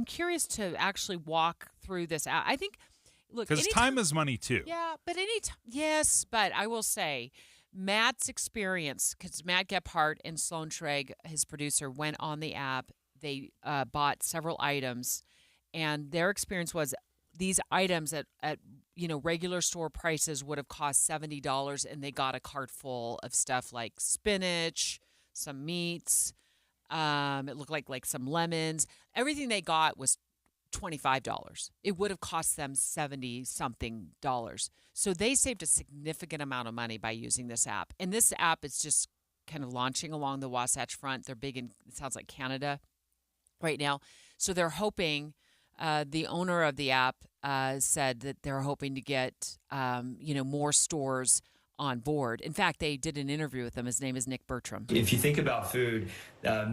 Speaker 12: curious to actually walk through this. I think, look,
Speaker 17: because time is money too.
Speaker 12: Yeah, but yes, but I will say, Matt's experience, because Matt Gephardt and Sloan Schrag, his producer, went on the app. They bought several items, and their experience was these items at regular store prices would have cost $70, and they got a cart full of stuff like spinach, some meats. It looked like some lemons. Everything they got was $25. It would have cost them $70-something. So they saved a significant amount of money by using this app. And this app is just kind of launching along the Wasatch Front. They're big in, it sounds like, Canada right now. So they're hoping, the owner of the app said that they're hoping to get, more stores on board. In fact, they did an interview with him. His name is Nick Bertram.
Speaker 5: If you think about food,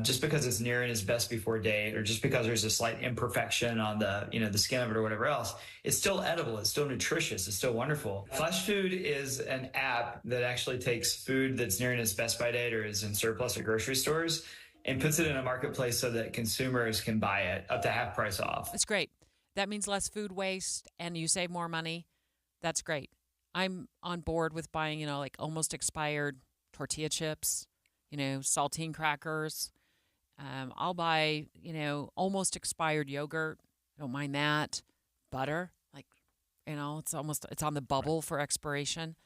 Speaker 5: just because it's nearing its best before date, or just because there's a slight imperfection on the skin of it or whatever else, it's still edible. It's still nutritious. It's still wonderful. Flash Food is an app that actually takes food that's nearing its best by date or is in surplus at grocery stores and puts it in a marketplace so that consumers can buy it up to half price off.
Speaker 12: That's great. That means less food waste and you save more money. That's great. I'm on board with buying, like almost expired tortilla chips, saltine crackers. I'll buy, almost expired yogurt. Don't mind that. Butter, it's on the bubble for expiration.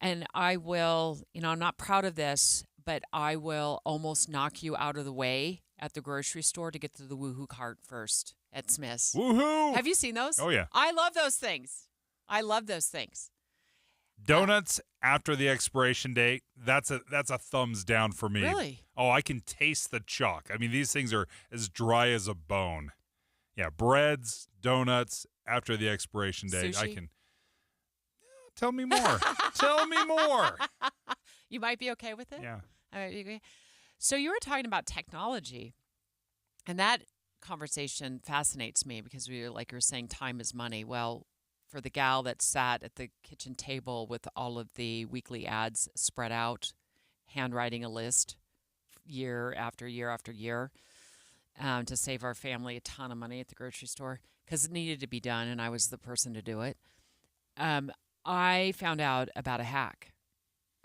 Speaker 12: And I will, I'm not proud of this, but I will almost knock you out of the way at the grocery store to get to the Woohoo cart first at Smith's.
Speaker 17: Woohoo!
Speaker 12: Have you seen those?
Speaker 17: Oh, yeah.
Speaker 12: I love those things. I love those things.
Speaker 17: Donuts after the expiration date, that's a thumbs down for me.
Speaker 12: Really?
Speaker 17: Oh, I can taste the chalk. I mean, these things are as dry as a bone. Yeah, breads, donuts after the expiration date.
Speaker 12: Sushi?
Speaker 17: I can. Tell me more. Tell me more.
Speaker 12: You might be okay with it?
Speaker 17: Yeah.
Speaker 12: So you were talking about technology, and that conversation fascinates me because you were saying time is money. Well, for the gal that sat at the kitchen table with all of the weekly ads spread out, handwriting a list year after year after year to save our family a ton of money at the grocery store because it needed to be done, and I was the person to do it. I found out about a hack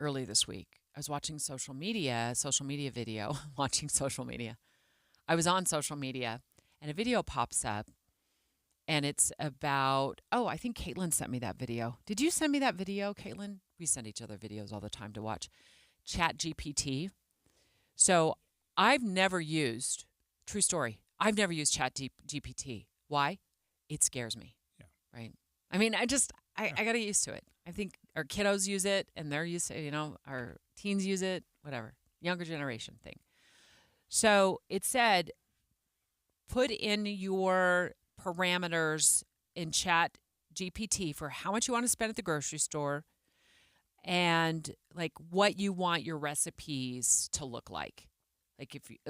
Speaker 12: early this week. I was watching social media video, watching social media. I was on social media, and a video pops up. And it's about, I think Caitlin sent me that video. Did you send me that video, Caitlin? We send each other videos all the time to watch. ChatGPT. So I've never used, true story, I've never used ChatGPT. Why? It scares me.
Speaker 17: Yeah.
Speaker 12: Right? I mean, I got to get used to it. I think our kiddos use it, and they're used to it, our teens use it, whatever. Younger generation thing. So it said, put in your parameters in Chat GPT for how much you want to spend at the grocery store and what you want your recipes to look like.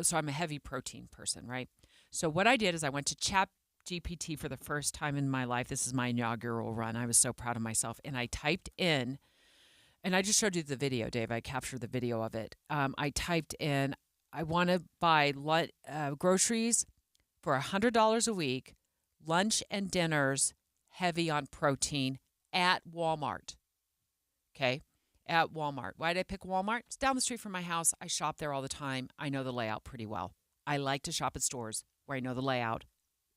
Speaker 12: So I'm a heavy protein person, right? So what I did is I went to Chat GPT for the first time in my life. This is my inaugural run. I was so proud of myself. And I typed in, and I just showed you the video, Dave. I captured the video of it. I typed in, I want to buy groceries for $100 a week, lunch and dinners heavy on protein at Walmart. Okay? At Walmart. Why did I pick Walmart? It's down the street from my house. I shop there all the time. I know the layout pretty well. I like to shop at stores where I know the layout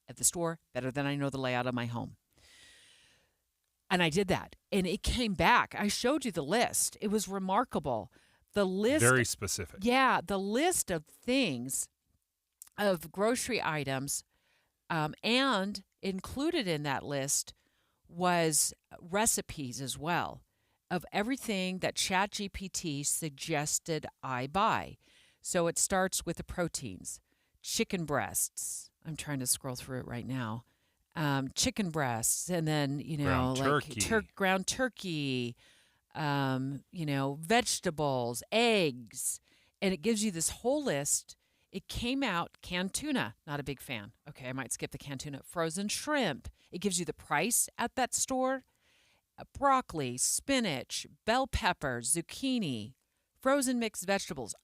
Speaker 12: at the store better than I know the layout of my home. And I did that. And it came back. I showed you the list. It was remarkable. The list.
Speaker 17: Very specific.
Speaker 12: Yeah. The list of things, of grocery items, and included in that list was recipes as well of everything that ChatGPT suggested I buy. So it starts with the proteins, chicken breasts. I'm trying to scroll through it right now. Chicken breasts, and then
Speaker 17: ground turkey.
Speaker 12: Ground turkey, vegetables, eggs, and it gives you this whole list. It came out, canned tuna, not a big fan. Okay, I might skip the canned tuna. Frozen shrimp. It gives you the price at that store. Broccoli, spinach, bell peppers, zucchini, frozen mixed vegetables,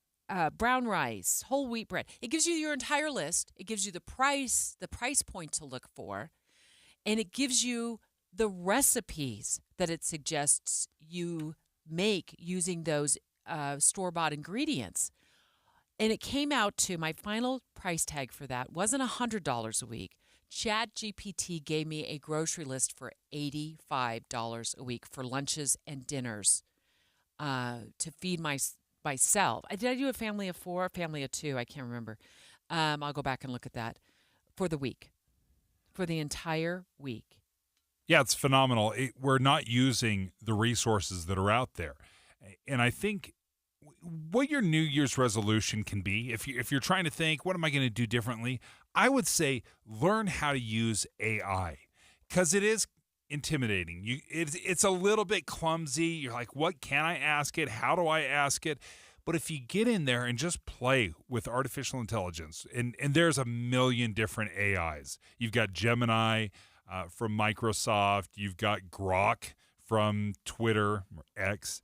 Speaker 12: brown rice, whole wheat bread. It gives you your entire list. It gives you the price point to look for, and it gives you the recipes that it suggests you make using those store-bought ingredients. And it came out to, my final price tag for that wasn't $100 a week. ChatGPT gave me a grocery list for $85 a week for lunches and dinners to feed myself. Did I do a family of 4, a family of 2? I can't remember. I'll go back and look at that for the week. for the entire week.
Speaker 17: Yeah, it's phenomenal. We're not using the resources that are out there. And I think what your New Year's resolution can be, if you're trying to think, what am I going to do differently? I would say learn how to use AI, because it is intimidating. It's a little bit clumsy. You're like, what can I ask it? How do I ask it? But if you get in there and just play with artificial intelligence, and there's a million different AIs. You've got Gemini from Microsoft. You've got Grok from Twitter or X.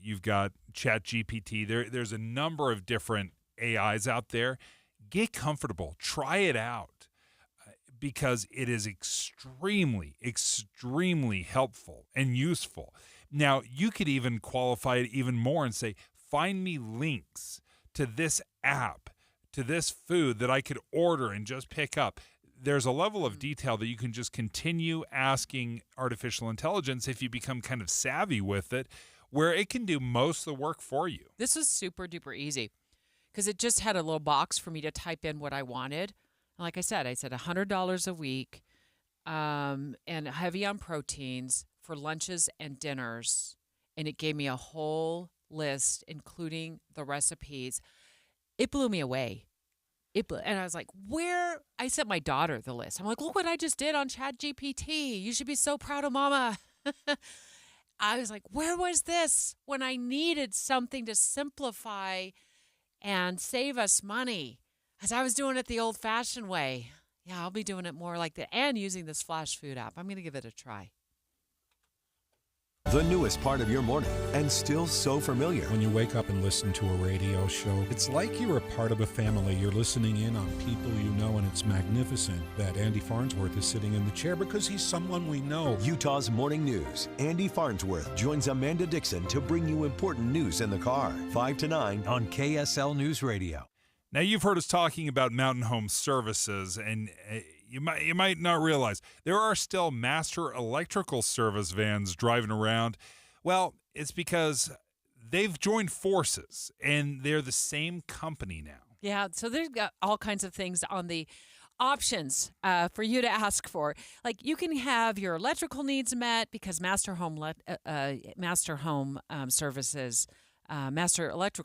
Speaker 17: You've got ChatGPT. There's a number of different AIs out there. Get comfortable. Try it out, because it is extremely, extremely helpful and useful. Now, you could even qualify it even more and say, find me links to this app, to this food that I could order and just pick up. There's a level of detail that you can just continue asking artificial intelligence if you become kind of savvy with it, where it can do most of the work for you.
Speaker 12: This was super duper easy because it just had a little box for me to type in what I wanted. Like I said $100 a week and heavy on proteins for lunches and dinners. And it gave me a whole list, including the recipes. It blew me away. And I was like, I sent my daughter the list. I'm like, look what I just did on ChatGPT. You should be so proud of mama. I was like, where was this when I needed something to simplify and save us money? Because I was doing it the old-fashioned way. Yeah, I'll be doing it more like that and using this Flash Food app. I'm going to give it a try.
Speaker 18: The newest part of your morning, and still so familiar.
Speaker 19: When you wake up and listen to a radio show, it's like you're a part of a family. You're listening in on people you know, and it's magnificent that Andy Farnsworth is sitting in the chair because he's someone we know.
Speaker 18: Utah's Morning News. Andy Farnsworth joins Amanda Dixon to bring you important news in the car. 5 to 9 on KSL News Radio.
Speaker 17: Now, you've heard us talking about Mountain Home Services, and you might not realize there are still master electrical service vans driving around. Well, it's because they've joined forces, and they're the same company now.
Speaker 12: Yeah, so there's got all kinds of things on the options for you to ask for. Like, you can have your electrical needs met because Master Electrical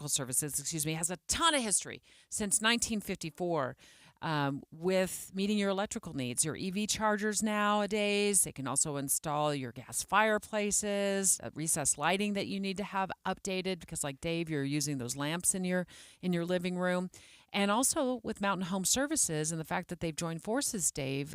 Speaker 12: Services, has a ton of history since 1954 with meeting your electrical needs. Your EV chargers nowadays, they can also install your gas fireplaces, recessed lighting that you need to have updated because, like Dave, you're using those lamps in your living room. And also with Mountain Home Services and the fact that they've joined forces, Dave,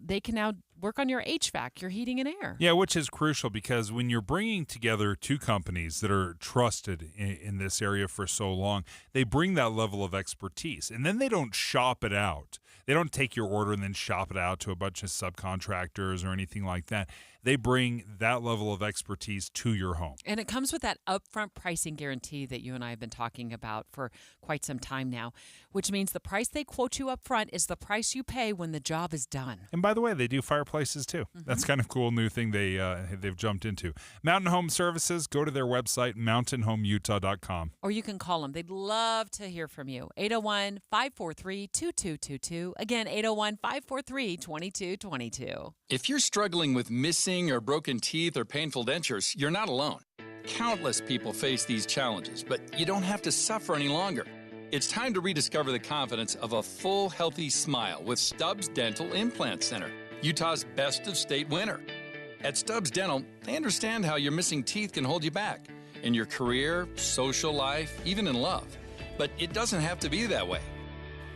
Speaker 12: they can now work on your HVAC, your heating and air.
Speaker 17: Yeah, which is crucial because when you're bringing together two companies that are trusted in this area for so long, they bring that level of expertise. And then they don't shop it out. They don't take your order and then shop it out to a bunch of subcontractors or anything like that. They bring that level of expertise to your home.
Speaker 12: And it comes with that upfront pricing guarantee that you and I have been talking about for quite some time now, which means the price they quote you up front is the price you pay when the job is done.
Speaker 17: And by the way, they do fireplaces too. Mm-hmm. That's kind of cool new thing they've jumped into. Mountain Home Services, go to their website, mountainhomeutah.com.
Speaker 12: Or you can call them. They'd love to hear from you. 801-543-2222. Again, 801-543-2222.
Speaker 20: If you're struggling with missing or broken teeth or painful dentures, you're not alone. Countless people face these challenges, but you don't have to suffer any longer. It's time to rediscover the confidence of a full, healthy smile with Stubbs Dental Implant Center, Utah's best of state winner. At Stubbs Dental, they understand how your missing teeth can hold you back in your career, social life, even in love. But it doesn't have to be that way.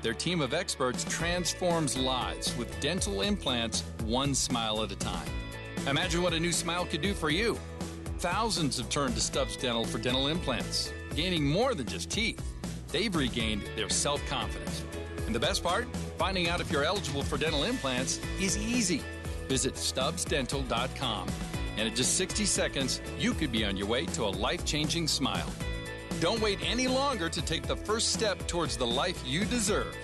Speaker 20: Their team of experts transforms lives with dental implants one smile at a time. Imagine what a new smile could do for you. Thousands have turned to Stubbs Dental for dental implants, gaining more than just teeth. They've regained their self-confidence. And the best part? Finding out if you're eligible for dental implants is easy. Visit StubbsDental.com, and in just 60 seconds, you could be on your way to a life-changing smile. Don't wait any longer to take the first step towards the life you deserve.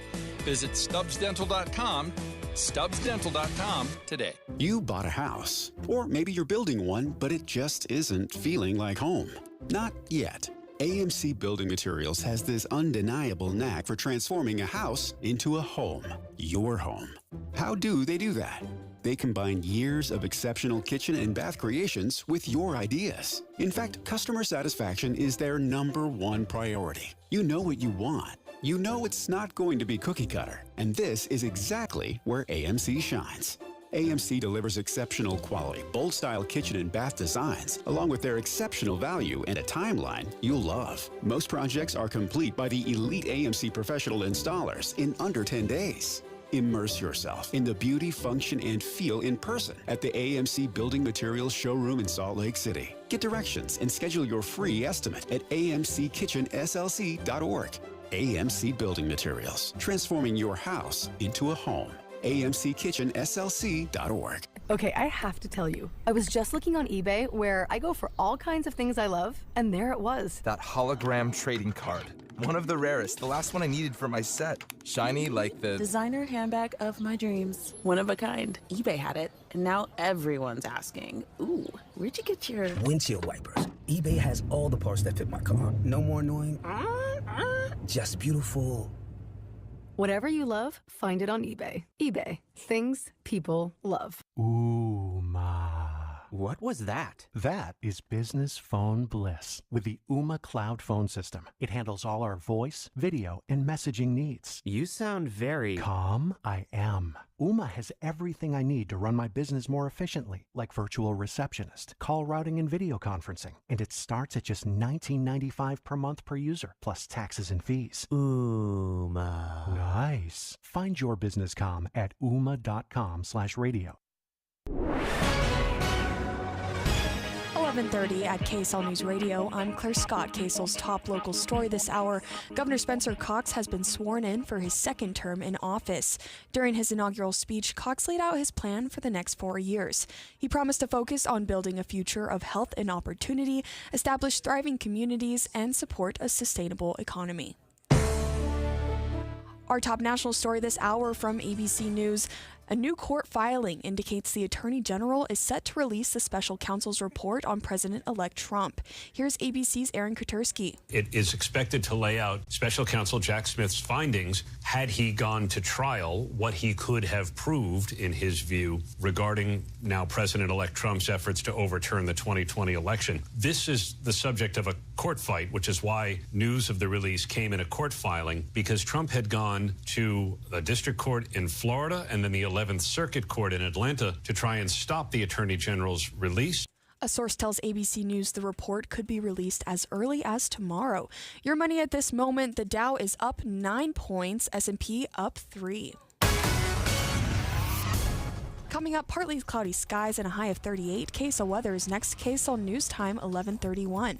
Speaker 20: Visit StubbsDental.com, StubbsDental.com today.
Speaker 21: You bought a house, or maybe you're building one, but it just isn't feeling like home. Not yet.
Speaker 1: AMC Building Materials has this undeniable knack for transforming a house into a home, your home. How do they do that? They combine years of exceptional kitchen and bath creations with your ideas. In fact, customer satisfaction is their #1 priority. You know what you want. You know it's not going to be cookie cutter, and this is exactly where AMC shines. AMC delivers exceptional quality, bold-style kitchen and bath designs, along with their exceptional value and a timeline you'll love. Most projects are complete by the elite AMC professional installers in under 10 days. Immerse yourself in the beauty, function, and feel in person at the AMC Building Materials showroom in Salt Lake City. Get directions and schedule your free estimate at amckitchenslc.org. AMC Building Materials, transforming your house into a home. amckitchenslc.org.
Speaker 3: Okay, I have to tell you, I was just looking on eBay where I go for all kinds of things I love, and there it was.
Speaker 6: That hologram trading card. One of the rarest, the last one I needed for my set. Shiny like the
Speaker 21: designer handbag of my dreams. One of a kind. eBay had it, and now everyone's asking, ooh, where'd you get your
Speaker 23: windshield wipers? eBay has all the parts that fit my car. No more annoying, just beautiful.
Speaker 3: Whatever you love, find it on eBay. eBay. Things people love.
Speaker 26: Ooh, ma. What was that? That is business phone bliss with the Ooma Cloud phone system. It handles all our voice, video, and messaging needs.
Speaker 27: You sound very
Speaker 26: calm. I am. Ooma has everything I need to run my business more efficiently, like virtual receptionist, call routing, and video conferencing. And it starts at just $19.95 per month per user, plus taxes and fees.
Speaker 27: Ooma.
Speaker 26: Nice. Find your business comm at ooma.com/radio.
Speaker 28: 11:30 at KSL News Radio. I'm Claire Scott. KSL's top local story this hour. Governor Spencer Cox has been sworn in for his second term in office. During his inaugural speech, Cox laid out his plan for the next 4 years. He promised to focus on building a future of health and opportunity, establish thriving communities, and support a sustainable economy. Our top national story this hour from ABC News. A new court filing indicates the Attorney General is set to release the special counsel's report on President-elect Trump. Here's ABC's Aaron Katersky.
Speaker 29: It is expected to lay out special counsel Jack Smith's findings had he gone to trial, what he could have proved, in his view, regarding now President-elect Trump's efforts to overturn the 2020 election. This is the subject of a court fight, which is why news of the release came in a court filing, because Trump had gone to a district court in Florida and then the 11th Circuit Court in Atlanta to try and stop the Attorney General's release.
Speaker 28: A source tells ABC News the report could be released as early as tomorrow. Your money at this moment, the Dow is up 9 points, S&P up 3. Coming up, partly cloudy skies and a high of 38. KSL weather is next. KSL News Time, 11:31.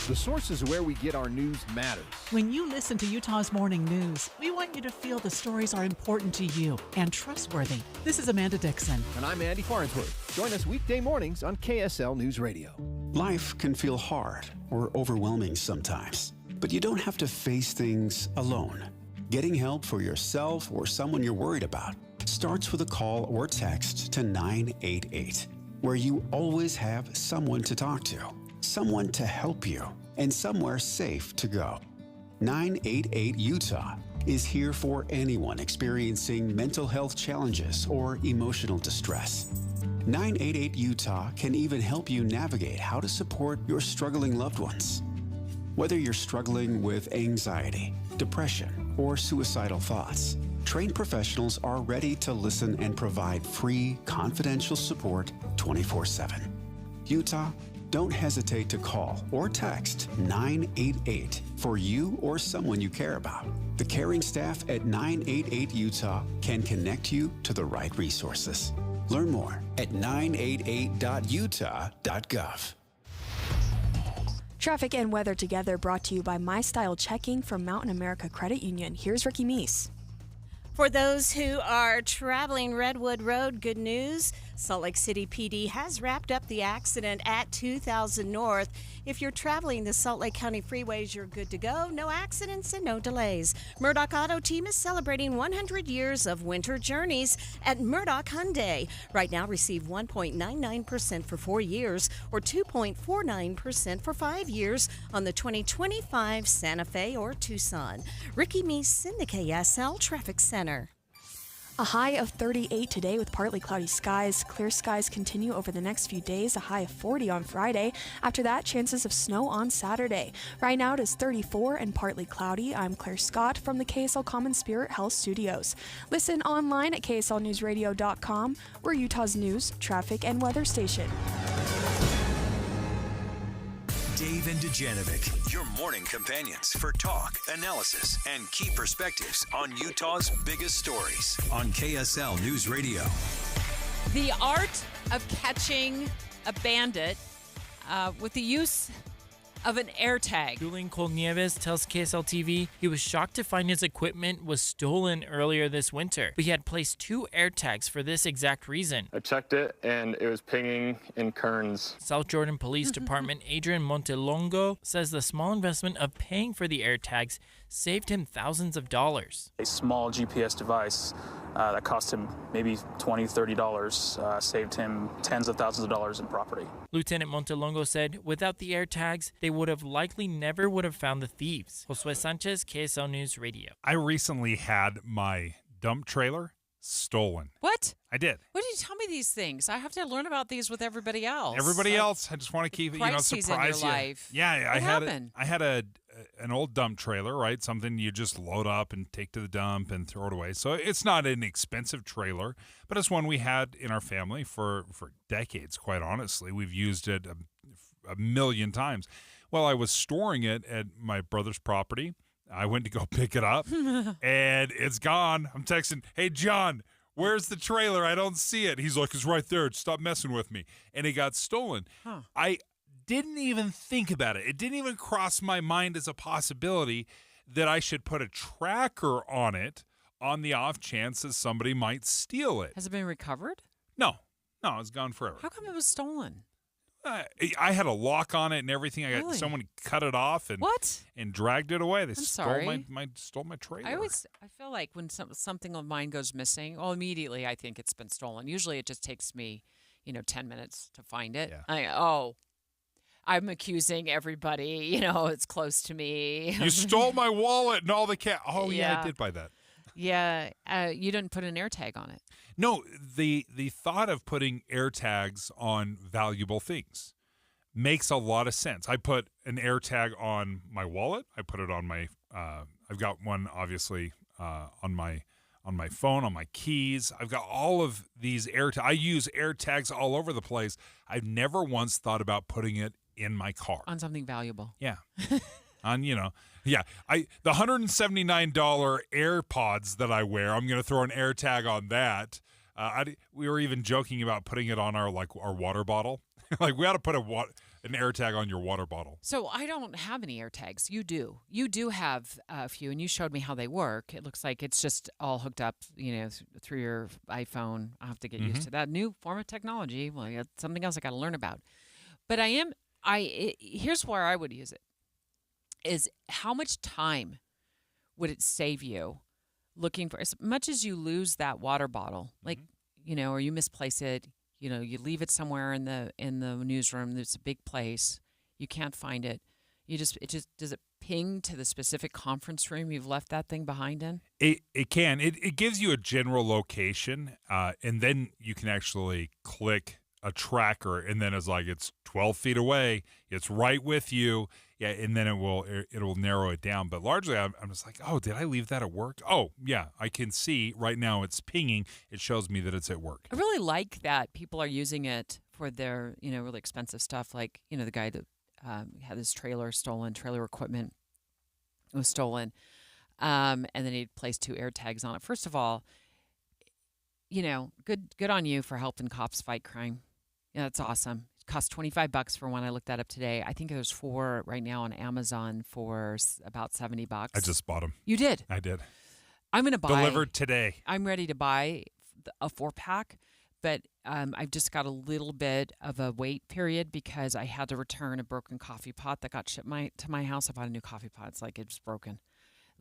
Speaker 30: The sources where we get our news matters.
Speaker 25: When you listen to Utah's Morning News, we want you to feel the stories are important to you and trustworthy. This is Amanda Dixon.
Speaker 30: And I'm Andy Farnsworth. Join us weekday mornings on KSL News Radio.
Speaker 1: Life can feel hard or overwhelming sometimes, but you don't have to face things alone. Getting help for yourself or someone you're worried about starts with a call or text to 988, where you always have someone to talk to, someone to help you, and somewhere safe to go. 988 Utah is here for anyone experiencing mental health challenges or emotional distress. 988 Utah can even help you navigate how to support your struggling loved ones. Whether you're struggling with anxiety, depression, or suicidal thoughts, trained professionals are ready to listen and provide free, confidential support 24/7. Utah, don't hesitate to call or text 988 for you or someone you care about. The caring staff at 988 Utah can connect you to the right resources. Learn more at 988.utah.gov.
Speaker 28: Traffic and weather together brought to you by My Style Checking from Mountain America Credit Union. Here's Ricky Meese.
Speaker 4: For those who are traveling Redwood Road, good news. Salt Lake City PD has wrapped up the accident at 2000 North. If you're traveling the Salt Lake County freeways, you're good to go. No accidents and no delays. Murdoch Auto Team is celebrating 100 years of winter journeys at Murdoch Hyundai. Right now, receive 1.99% for 4 years or 2.49% for 5 years on the 2025 Santa Fe or Tucson. Ricky Meese in the KSL Traffic Center.
Speaker 28: A high of 38 today with partly cloudy skies. Clear skies continue over the next few days, a high of 40 on Friday. After that, chances of snow on Saturday. Right now it is 34 and partly cloudy. I'm Claire Scott from the KSL Common Spirit Health Studios. Listen online at kslnewsradio.com. We're Utah's news, traffic, and weather station.
Speaker 2: Dave and Dujanovic, your morning companions for talk, analysis, and key perspectives on Utah's biggest stories on KSL News Radio.
Speaker 12: The art of catching a bandit with the use of an AirTag.
Speaker 7: Julian Colnieves tells KSL TV he was shocked to find his equipment was stolen earlier this winter, but he had placed 2 AirTags for this exact reason.
Speaker 8: I checked it and it was pinging in Kearns.
Speaker 7: South Jordan Police Department Adrian Montelongo says the small investment of paying for the AirTags saved him thousands of dollars.
Speaker 10: A small GPS device that cost him maybe $20, $30 saved him tens of thousands of dollars in property.
Speaker 7: Lieutenant Montelongo said without the AirTags, they would have never would have found the thieves. Josue Sanchez, KSL News Radio.
Speaker 17: I recently had my dump trailer stolen.
Speaker 12: What?
Speaker 17: I did.
Speaker 12: What did you tell me these things? I have to learn about these with everybody else.
Speaker 17: Everybody else, I just want to keep it, surprise you.
Speaker 12: Life.
Speaker 17: Yeah,
Speaker 12: what happened?
Speaker 17: I had an old dump trailer, right? Something you just load up and take to the dump and throw it away. So it's not an expensive trailer, but it's one we had in our family for decades, quite honestly. We've used it a million times. Well, I was storing it at my brother's property. I went to go pick it up, and it's gone. I'm texting, hey, John, where's the trailer? I don't see it. He's like, it's right there. Stop messing with me. And it got stolen.
Speaker 12: Huh.
Speaker 17: I didn't even think about it. It didn't even cross my mind as a possibility that I should put a tracker on it on the off chance that somebody might steal it.
Speaker 12: Has it been recovered?
Speaker 17: No, it's gone forever.
Speaker 12: How come it was stolen?
Speaker 17: I had a lock on it and everything. I got someone cut it off and dragged it away. They stole my trailer.
Speaker 12: I feel like when something of mine goes missing, immediately I think it's been stolen. Usually it just takes me, 10 minutes to find it.
Speaker 17: Yeah.
Speaker 12: I'm accusing everybody, it's close to me.
Speaker 17: You stole my wallet and all the cash. Oh yeah, I did buy that.
Speaker 12: Yeah, you didn't put an AirTag on it.
Speaker 17: No, the thought of putting AirTags on valuable things makes a lot of sense. I put an AirTag on my wallet. I put it on my. I've got one obviously on my phone, on my keys. I've got all of these AirTags. I use AirTags all over the place. I've never once thought about putting it in my car
Speaker 12: on something valuable.
Speaker 17: Yeah. The $179 AirPods that I wear, I'm going to throw an AirTag on that. We were even joking about putting it on our water bottle. We ought to put an AirTag on your water bottle.
Speaker 12: So I don't have any AirTags. You do. You do have a few, and you showed me how they work. It looks like it's just all hooked up, through your iPhone. I'll have to get used to that new form of technology. Well, it's something else I got to learn about. But here's where I would use it. Is how much time would it save you looking for, as much as you lose that water bottle, or you misplace it, you leave it somewhere in the newsroom. It's a big place. You can't find it. Does it ping to the specific conference room you've left that thing behind in?
Speaker 17: It can. It gives you a general location, and then you can actually click a tracker, and then it's 12 feet away. It's right with you. Yeah, and then it will narrow it down. But largely, I'm just like, oh, did I leave that at work? Oh, yeah, I can see right now it's pinging. It shows me that it's at work.
Speaker 12: I really like that people are using it for their, really expensive stuff. Like, the guy that had his trailer stolen, trailer equipment was stolen, and then he placed 2 AirTags on it. First of all, good on you for helping cops fight crime. Yeah, that's awesome. Cost $25 for one. I looked that up today. I think there's 4 right now on Amazon for about $70.
Speaker 17: I just bought them.
Speaker 12: You did?
Speaker 17: I did.
Speaker 12: I'm going to buy.
Speaker 17: Delivered today.
Speaker 12: I'm ready to buy a 4-pack, but I've just got a little bit of a wait period because I had to return a broken coffee pot that got shipped to my house. I bought a new coffee pot. It's like it's broken.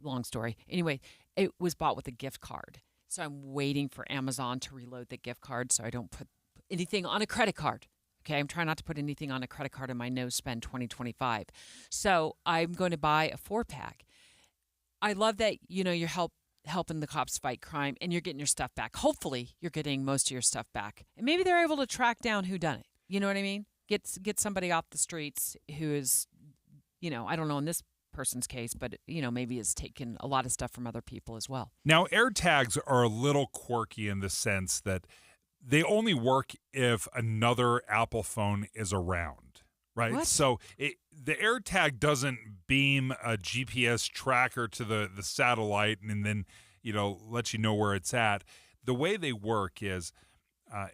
Speaker 12: Long story. Anyway, it was bought with a gift card. So I'm waiting for Amazon to reload the gift card so I don't put anything on a credit card. Okay, I'm trying not to put anything on a credit card in my no spend 2025. So I'm going to buy a 4-pack. I love that, you're helping the cops fight crime and you're getting your stuff back. Hopefully you're getting most of your stuff back. And maybe they're able to track down who done it. You know what I mean? Get somebody off the streets who is, I don't know in this person's case, but maybe has taken a lot of stuff from other people as well.
Speaker 17: Now, AirTags are a little quirky in the sense that they only work if another Apple phone is around, right?
Speaker 12: What?
Speaker 17: So the AirTag doesn't beam a GPS tracker to the satellite and then let you know where it's at. The way they work is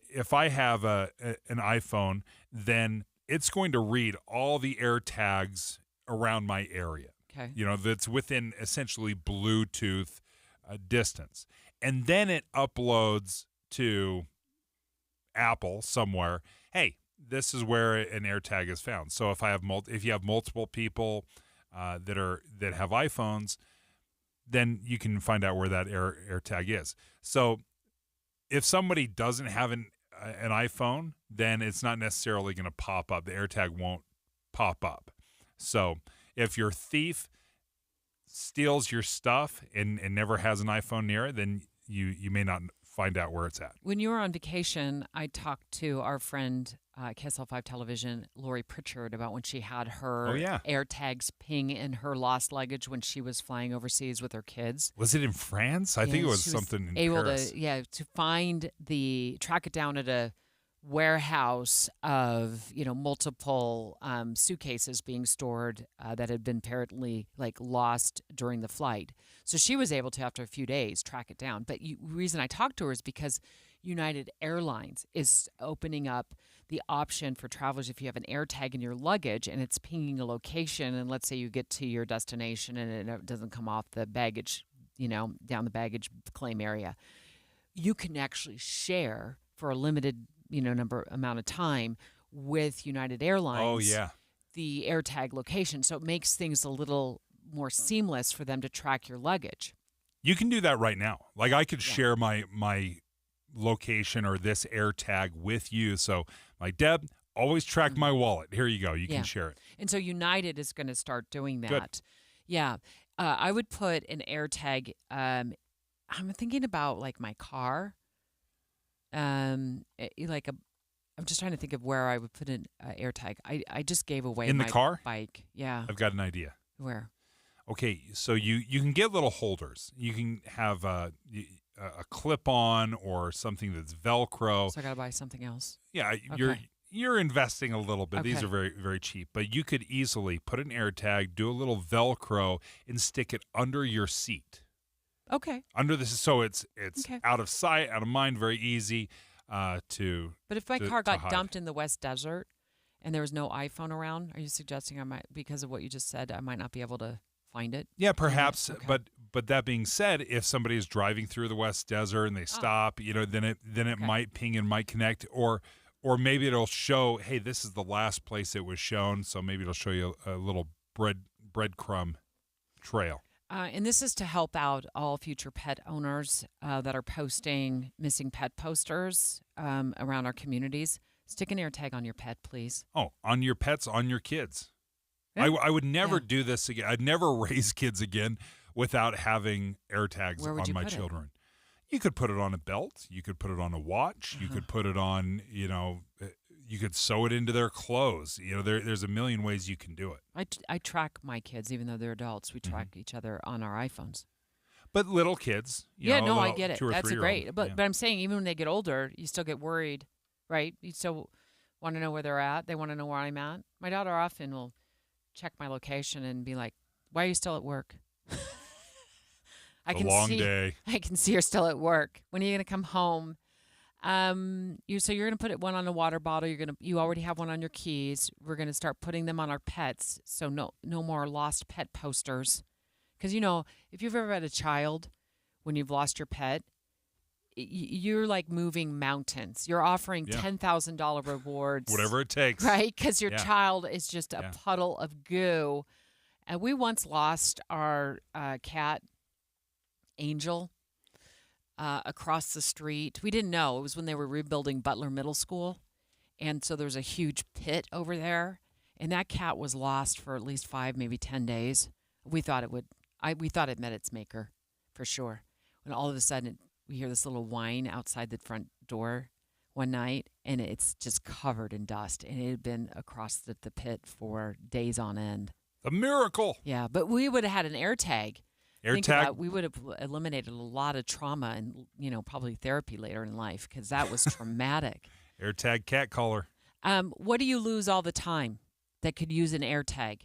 Speaker 17: if I have an iPhone, then it's going to read all the AirTags around my area.
Speaker 12: Okay.
Speaker 17: That's within essentially Bluetooth distance. And then it uploads to Apple somewhere. Hey, this is where an AirTag is found. So if you have multiple people that have iPhones, then you can find out where that AirTag is. So if somebody doesn't have an iPhone, then it's not necessarily going to pop up. The AirTag won't pop up. So if your thief steals your stuff and never has an iPhone near it, then you may not find out where it's at.
Speaker 12: When you were on vacation, I talked to our friend KSL5 Television, Lori Pritchard, about when she had her AirTags ping in her lost luggage when she was flying overseas with her kids.
Speaker 17: Was it in France? I think it was something in Paris.
Speaker 12: To track it down at a warehouse of multiple suitcases being stored that had been apparently lost during the flight. So she was able to, after a few days, track it down. But the reason I talked to her is because United Airlines is opening up the option for travelers if you have an AirTag in your luggage and it's pinging a location, and let's say you get to your destination and it doesn't come off the baggage, down the baggage claim area, you can actually share for a limited amount of time with United Airlines. The AirTag location. So it makes things a little more seamless for them to track your luggage.
Speaker 17: You can do that right now. I could share my location or this AirTag with you. So Deb, always track my wallet. Here you go. You can share it.
Speaker 12: And so United is going to start doing that.
Speaker 17: Good.
Speaker 12: Yeah. I would put an AirTag. I'm thinking about my car. I'm just trying to think of where I would put an AirTag. I just gave away
Speaker 17: in the
Speaker 12: my
Speaker 17: car
Speaker 12: bike. Yeah,
Speaker 17: I've got an idea.
Speaker 12: Where?
Speaker 17: Okay, so you can get little holders. You can have a clip-on or something that's Velcro.
Speaker 12: So I got to buy something else.
Speaker 17: Yeah, you're investing a little bit. These are very, very cheap. But you could easily put an AirTag, do a little Velcro, and stick it under your seat.
Speaker 12: Okay.
Speaker 17: Under this, so it's out of sight, out of mind, very easy to.
Speaker 12: But if my car got dumped in the West Desert and there was no iPhone around, are you suggesting I might, because of what you just said, I might not be able to find it?
Speaker 17: Yeah, perhaps. Okay. But that being said, if somebody is driving through the West Desert and they stop, then it might ping and might connect, or maybe it'll show, hey, this is the last place it was shown, so maybe it'll show you a little breadcrumb trail.
Speaker 12: And this is to help out all future pet owners that are posting missing pet posters around our communities. Stick an AirTag on your pet, please.
Speaker 17: Oh, on your pets, on your kids. Yeah. I would never do this again. I'd never raise kids again without having AirTags on my children. You could put it on a belt. You could put it on a watch. You could put it on, you could sew it into their clothes. There's a million ways you can do it.
Speaker 12: I track my kids, even though they're adults. We track each other on our iPhones.
Speaker 17: But little kids,
Speaker 12: I get it. That's great. But
Speaker 17: yeah.
Speaker 12: But I'm saying even when they get older, you still get worried, right? You still want to know where they're at. They want to know where I'm at. My daughter often will check my location and be like, "Why are you still at work?"
Speaker 17: It's a long day.
Speaker 12: I can see her still at work. When are you going to come home? So you're going to put one on a water bottle. You already have one on your keys. We're going to start putting them on our pets. So no more lost pet posters. Because if you've ever had a child, when you've lost your pet, you're like moving mountains. You're offering $10,000 rewards.
Speaker 17: Whatever it takes.
Speaker 12: Right? Because your child is just a puddle of goo. And we once lost our cat, Angel, across the street. We didn't know. It was when they were rebuilding Butler Middle School. And so there was a huge pit over there. And that cat was lost for at least 5, maybe 10 days. We thought we thought it met its maker for sure. When all of a sudden we hear this little whine outside the front door one night, and it's just covered in dust. And it had been across the pit for days on end.
Speaker 17: A miracle.
Speaker 12: Yeah, but we would have had an air tag.
Speaker 17: Think about,
Speaker 12: we would have eliminated a lot of trauma and, probably therapy later in life, because that was traumatic.
Speaker 17: AirTag cat collar.
Speaker 12: What do you lose all the time that could use an AirTag?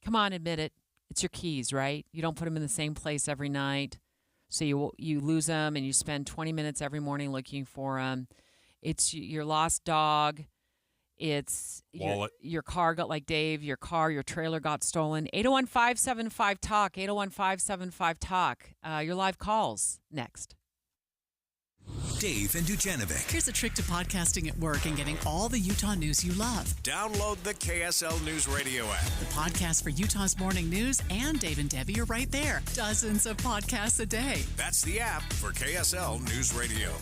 Speaker 12: Come on, admit it. It's your keys, right? You don't put them in the same place every night. So you lose them, and you spend 20 minutes every morning looking for them. It's your lost dog. It's
Speaker 17: wallet.
Speaker 12: Your car got, like Dave, your trailer got stolen. 801-575-TALK, 801-575-TALK. Your live calls next.
Speaker 2: Dave and Dujanovic.
Speaker 25: Here's a trick to podcasting at work and getting all the Utah news you love.
Speaker 2: Download the KSL News Radio app.
Speaker 25: The podcast for Utah's morning news and Dave and Debbie are right there. Dozens of podcasts a day.
Speaker 2: That's the app for KSL News Radio.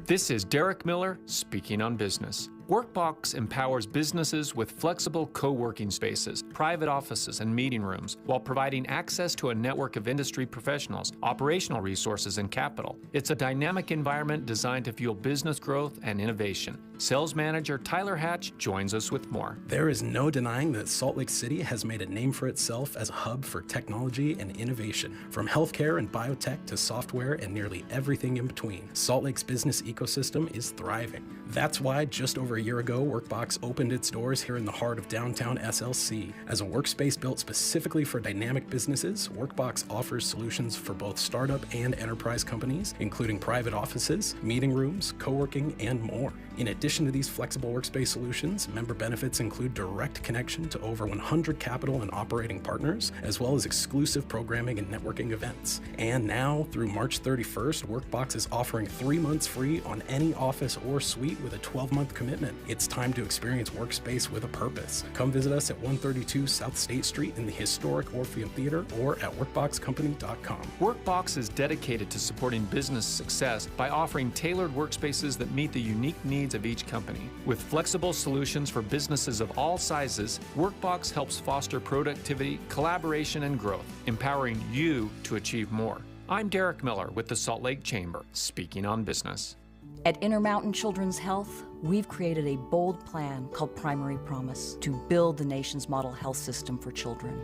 Speaker 5: This is Derek Miller speaking on business. Workbox empowers businesses with flexible co-working spaces, private offices, and meeting rooms while providing access to a network of industry professionals, operational resources, and capital. It's a dynamic environment designed to fuel business growth and innovation. Sales manager Tyler Hatch joins us with more.
Speaker 9: There is no denying that Salt Lake City has made a name for itself as a hub for technology and innovation. From healthcare and biotech to software and nearly everything in between, Salt Lake's business ecosystem is thriving. That's why just over a year ago, Workbox opened its doors here in the heart of downtown SLC. As a workspace built specifically for dynamic businesses, Workbox offers solutions for both startup and enterprise companies, including private offices, meeting rooms, co-working, and more. In addition to these flexible workspace solutions, member benefits include direct connection to over 100 capital and operating partners, as well as exclusive programming and networking events. And now, through March 31st, Workbox is offering 3 months free on any office or suite with a 12-month commitment. It's time to experience workspace with a purpose. Come visit us at 132 South State Street in the historic Orpheum Theater or at workboxcompany.com.
Speaker 5: Workbox is dedicated to supporting business success by offering tailored workspaces that meet the unique needs of each company. With flexible solutions for businesses of all sizes, Workbox helps foster productivity, collaboration, and growth, empowering you to achieve more. I'm Derek Miller with the Salt Lake Chamber, speaking on business.
Speaker 11: At Intermountain Children's Health, we've created a bold plan called Primary Promise to build the nation's model health system for children.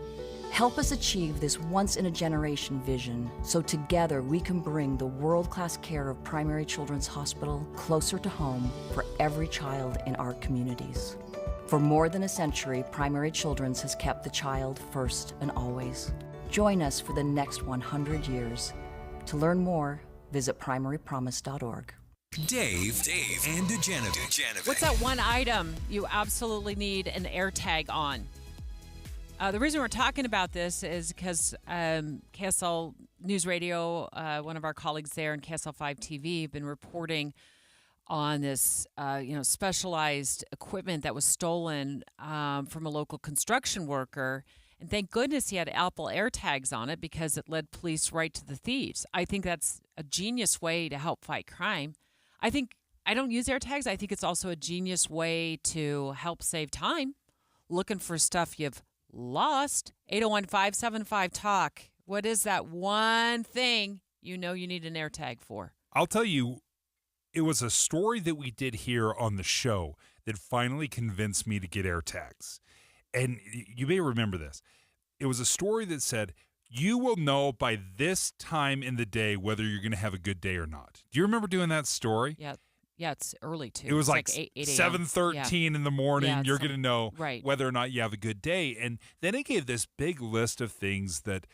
Speaker 11: Help us achieve this once-in-a-generation vision so together we can bring the world-class care of Primary Children's Hospital closer to home for every child in our communities. For more than a century, Primary Children's has kept the child first and always. Join us for the next 100 years. To learn more, visit primarypromise.org.
Speaker 2: Dave and Dujanovic.
Speaker 12: What's that one item you absolutely need an AirTag on? The reason we're talking about this is because KSL News Radio, one of our colleagues there in KSL 5 TV, have been reporting on this, specialized equipment that was stolen from a local construction worker. And thank goodness he had Apple AirTags on it because it led police right to the thieves. I think that's a genius way to help fight crime. I don't use AirTags. I think it's also a genius way to help save time looking for stuff you've lost. 801-575-TALK. What is that one thing you need an AirTag for?
Speaker 17: I'll tell you, it was a story that we did here on the show that finally convinced me to get AirTags. And you may remember this. It was a story that said, you will know by this time in the day whether you're going to have a good day or not. Do you remember doing that story?
Speaker 12: Yeah, it's early too.
Speaker 17: It was like
Speaker 12: 8
Speaker 17: 7:13 in the morning.
Speaker 12: Yeah,
Speaker 17: you're going to know
Speaker 12: right.
Speaker 17: whether or not you have a good day. And then it gave this big list of things that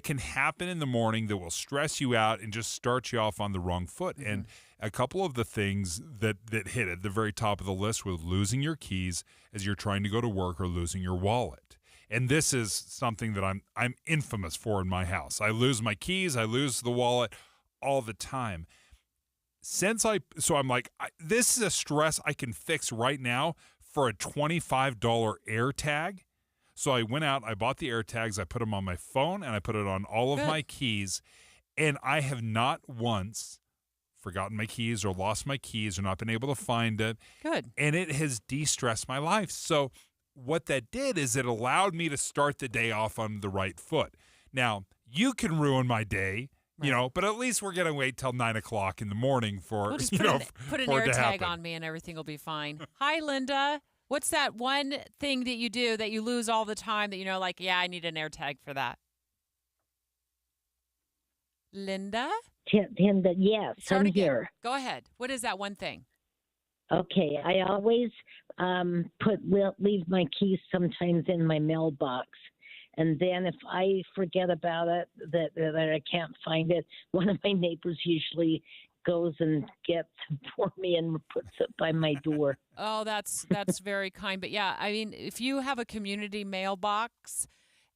Speaker 17: can happen in the morning that will stress you out and just start you off on the wrong foot. Mm-hmm. And a couple of the things that hit at the very top of the list were losing your keys as you're trying to go to work or losing your wallet. and this is something that I'm infamous for in my house. I lose my keys, I lose the wallet all the time. So I'm like, this is a stress I can fix right now for a $25 AirTag. So I went out, I bought the AirTags, I put them on my phone, and I put it on all of my keys, and I have not once forgotten my keys or lost my keys or not been able to find it.
Speaker 12: Good.
Speaker 17: And it has de-stressed my life. So what that did is it allowed me to start the day off on the right foot. Now, you can ruin my day, but at least we're going to wait till 9 o'clock in the morning for,
Speaker 12: We'll just put an
Speaker 17: for it to
Speaker 12: AirTag
Speaker 17: happen.
Speaker 12: on me and everything will be fine. Hi, Linda. What's that one thing that you do that you lose all the time that I need an AirTag for that? Linda?
Speaker 6: Linda, yes, I'm here.
Speaker 12: Go ahead. What is that one thing?
Speaker 6: Okay, I always leave my keys sometimes in my mailbox. And then if I forget about it, that I can't find it, one of my neighbors usually goes and gets it for me and puts it by my door.
Speaker 12: Oh, that's very kind. But yeah, I mean, if you have a community mailbox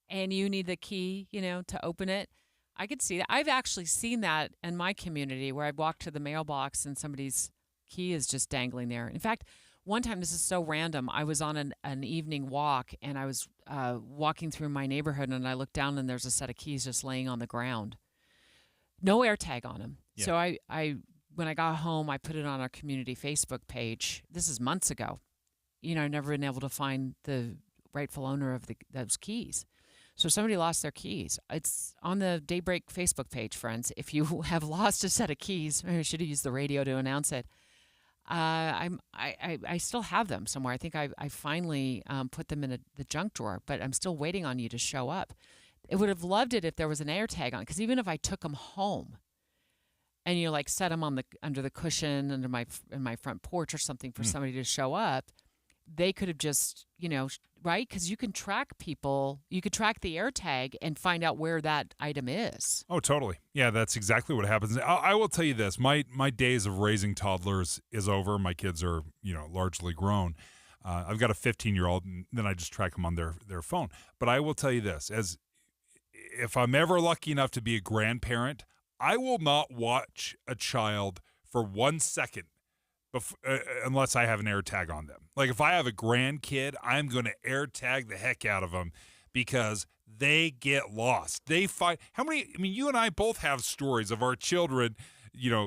Speaker 12: and you need the key, to open it, I could see that. I've actually seen that in my community where I've walked to the mailbox and somebody's key is just dangling there. In fact, one time, this is so random, I was on an evening walk and I was walking through my neighborhood and I looked down and there's a set of keys just laying on the ground. No AirTag on them. Yeah. So I when I got home, I put it on our community Facebook page. This is months ago. I've never been able to find the rightful owner of those keys. So somebody lost their keys. It's on the Daybreak Facebook page, friends. If you have lost a set of keys, maybe I should have used the radio to announce it. I still have them somewhere. I think I finally put them in the junk drawer, but I'm still waiting on you to show up. I would have loved it if there was an AirTag on, because even if I took them home and set them under the cushion in my front porch or something for somebody to show up, they could have just, right? Because you can track people. You could track the AirTag and find out where that item is.
Speaker 17: Oh, totally. Yeah, that's exactly what happens. I will tell you this. My days of raising toddlers is over. My kids are, largely grown. I've got a 15-year-old, and then I just track them on their phone. But I will tell you this. If I'm ever lucky enough to be a grandparent, I will not watch a child for 1 second unless I have an AirTag on them. Like if I have a grandkid, I'm going to AirTag the heck out of them because they get lost. They find you and I both have stories of our children,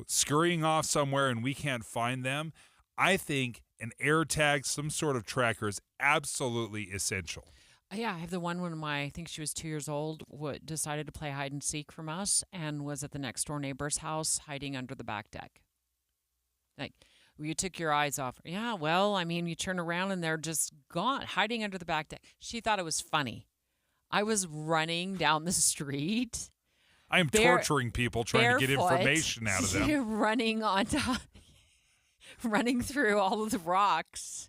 Speaker 17: scurrying off somewhere and we can't find them. I think an AirTag, some sort of tracker, is absolutely essential.
Speaker 12: Yeah, I have the one when I think she was 2 years old, decided to play hide and seek from us and was at the next door neighbor's house hiding under the back deck. Like, you took your eyes off. Yeah, well, you turn around and they're just gone, hiding under the back deck. She thought it was funny. I was running down the street.
Speaker 17: I am torturing people trying to get information out of them.
Speaker 12: running through all of the rocks.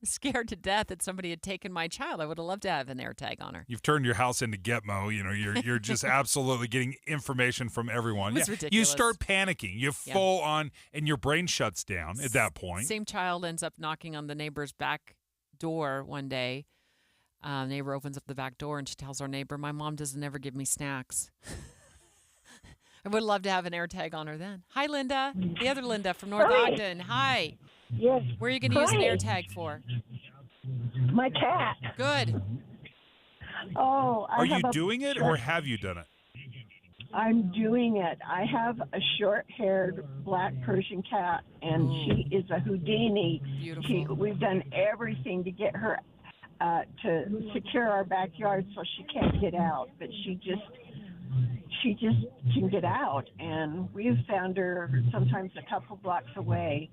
Speaker 12: Scared to death that somebody had taken my child. I would have loved to have an AirTag on her.
Speaker 17: You've turned your house into Gitmo. You're just absolutely getting information from everyone.
Speaker 12: It's ridiculous.
Speaker 17: You start panicking. You full on, and your brain shuts down at that point.
Speaker 12: Same child ends up knocking on the neighbor's back door one day. Neighbor opens up the back door and she tells our neighbor, "My mom doesn't ever give me snacks." I would love to have an AirTag on her then. Hi, Linda. The other Linda from North Ogden. Hi.
Speaker 6: Yes.
Speaker 12: Where are you going to use an AirTag for?
Speaker 6: My cat.
Speaker 12: Good.
Speaker 6: Oh,
Speaker 17: are you doing it or have you done it?
Speaker 6: I'm doing it. I have a short-haired black Persian cat, and she is a Houdini.
Speaker 12: Beautiful.
Speaker 6: We've done everything to get her to secure our backyard so she can't get out, but she just can get out, and we've found her sometimes a couple blocks away,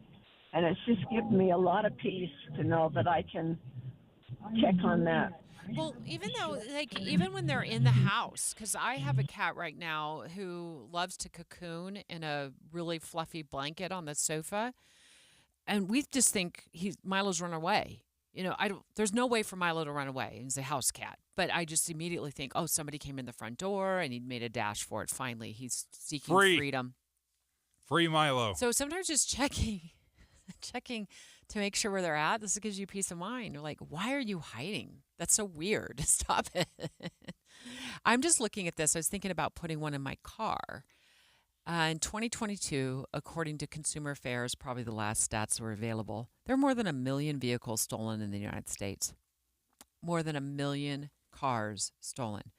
Speaker 6: and it's just given me a lot of peace to know that I can check on that.
Speaker 12: Well, even when they're in the house, because I have a cat right now who loves to cocoon in a really fluffy blanket on the sofa, and we just think Milo's run away. There's no way for Milo to run away. He's a house cat. But I just immediately think, oh, somebody came in the front door and he made a dash for it. Finally, he's seeking freedom.
Speaker 17: Free Milo.
Speaker 12: So sometimes just checking checking to make sure where they're at. This gives you peace of mind. You're like, why are you hiding? That's so weird. Stop it. I'm just looking at this. I was thinking about putting one in my car. In 2022, according to Consumer Affairs, probably the last stats that were available, there are more than 1 million vehicles stolen in the United States. More than 1 million cars stolen.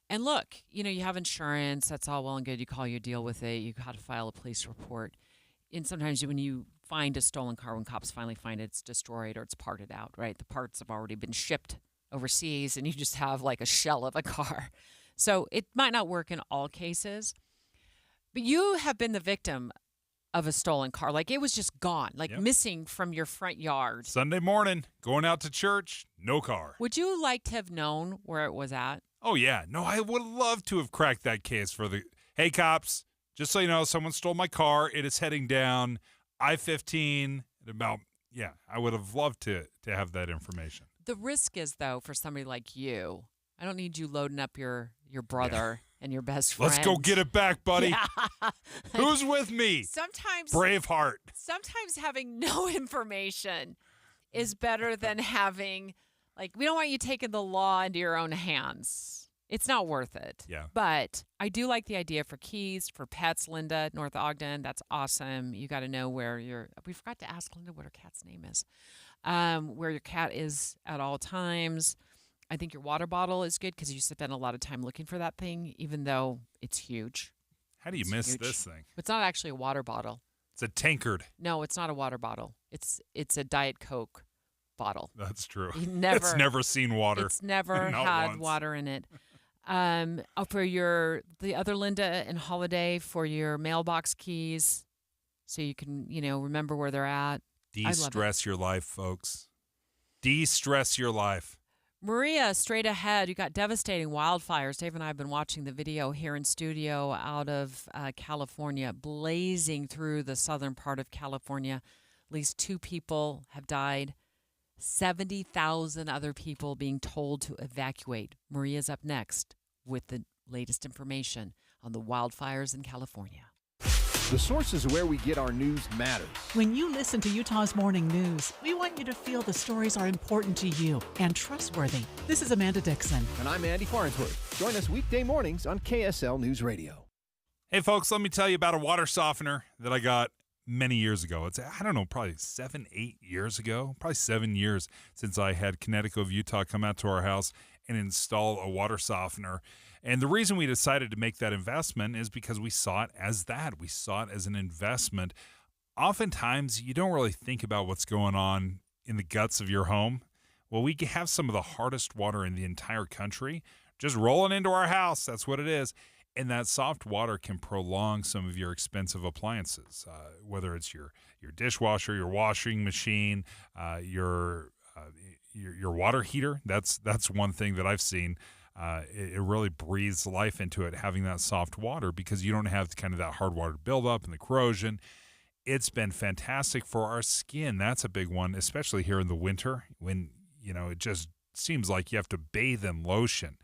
Speaker 12: And look, you have insurance. That's all well and good. You call, you deal with it. You got to file a police report. And sometimes when you find a stolen car, when cops finally find it, it's destroyed or it's parted out, right? The parts have already been shipped overseas and you just have like a shell of a car. So it might not work in all cases. But you have been the victim of a stolen car. Like it was just gone, like missing from your front yard.
Speaker 17: Sunday morning, going out to church, no car.
Speaker 12: Would you like to have known where it was at?
Speaker 17: Oh, yeah. No, I would love to have cracked that case for hey, cops, just so you know, someone stole my car. It is heading down I-15 at about, I would have loved to have that information.
Speaker 12: The risk is, though, for somebody like you, I don't need you loading up your brother and your best friend.
Speaker 17: Let's go get it back, buddy.
Speaker 12: Yeah.
Speaker 17: Who's with me?
Speaker 12: Sometimes
Speaker 17: Braveheart.
Speaker 12: Sometimes having no information is better than having, we don't want you taking the law into your own hands. It's not worth it.
Speaker 17: Yeah.
Speaker 12: But I do like the idea for keys, for pets, Linda, North Ogden. That's awesome. You got to know where we forgot to ask Linda what her cat's name is, where your cat is at all times. I think your water bottle is good because you spend a lot of time looking for that thing, even though it's huge.
Speaker 17: How do you miss this thing?
Speaker 12: It's not actually a water bottle.
Speaker 17: It's a tankard.
Speaker 12: No, it's not a water bottle. It's a Diet Coke bottle.
Speaker 17: That's true.
Speaker 12: It's
Speaker 17: never seen water.
Speaker 12: It's never had water in it. For the other Linda and Holiday, for your mailbox keys, so you can remember where they're at.
Speaker 17: De-stress your life, folks. De-stress your life.
Speaker 12: Maria, straight ahead, you got devastating wildfires. Dave and I have been watching the video here in studio out of California, blazing through the southern part of California. At least 2 people have died. 70,000 other people being told to evacuate. Maria's up next with the latest information on the wildfires in California.
Speaker 30: The sources where we get our news matters.
Speaker 25: When you listen to Utah's Morning News, we want you to feel the stories are important to you and trustworthy. This is Amanda Dixon.
Speaker 30: And I'm Andy Farnsworth. Join us weekday mornings on KSL News Radio.
Speaker 17: Hey, folks, let me tell you about a water softener that I got many years ago. It's, probably 7-8 years ago, probably 7 years since I had Connecticut of Utah come out to our house and install a water softener. And the reason we decided to make that investment is because we saw it as that. We saw it as an investment. Oftentimes, you don't really think about what's going on in the guts of your home. Well, we have some of the hardest water in the entire country just rolling into our house. That's what it is. And that soft water can prolong some of your expensive appliances, whether it's your dishwasher, your washing machine, your water heater. That's one thing that I've seen. It really breathes life into it, having that soft water, because you don't have kind of that hard water buildup and the corrosion. It's been fantastic for our skin. That's a big one, especially here in the winter when, it just seems like you have to bathe in lotion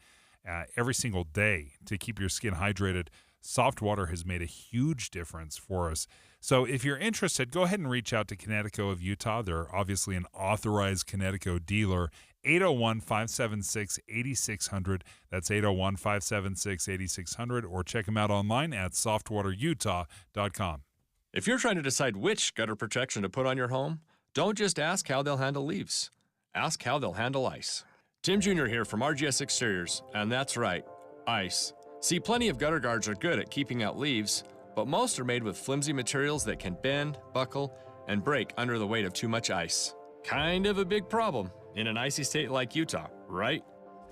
Speaker 17: every single day to keep your skin hydrated. Soft water has made a huge difference for us. So if you're interested, go ahead and reach out to Connecticut of Utah. They're obviously an authorized Connecticut dealer. 801-576-8600. That's 801-576-8600. Or check them out online at softwaterutah.com.
Speaker 13: If you're trying to decide which gutter protection to put on your home, don't just ask how they'll handle leaves. Ask how they'll handle ice. Tim Jr. here from RGS Exteriors, and that's right, ice. See, plenty of gutter guards are good at keeping out leaves, but most are made with flimsy materials that can bend, buckle, and break under the weight of too much ice. Kind of a big problem in an icy state like Utah, right?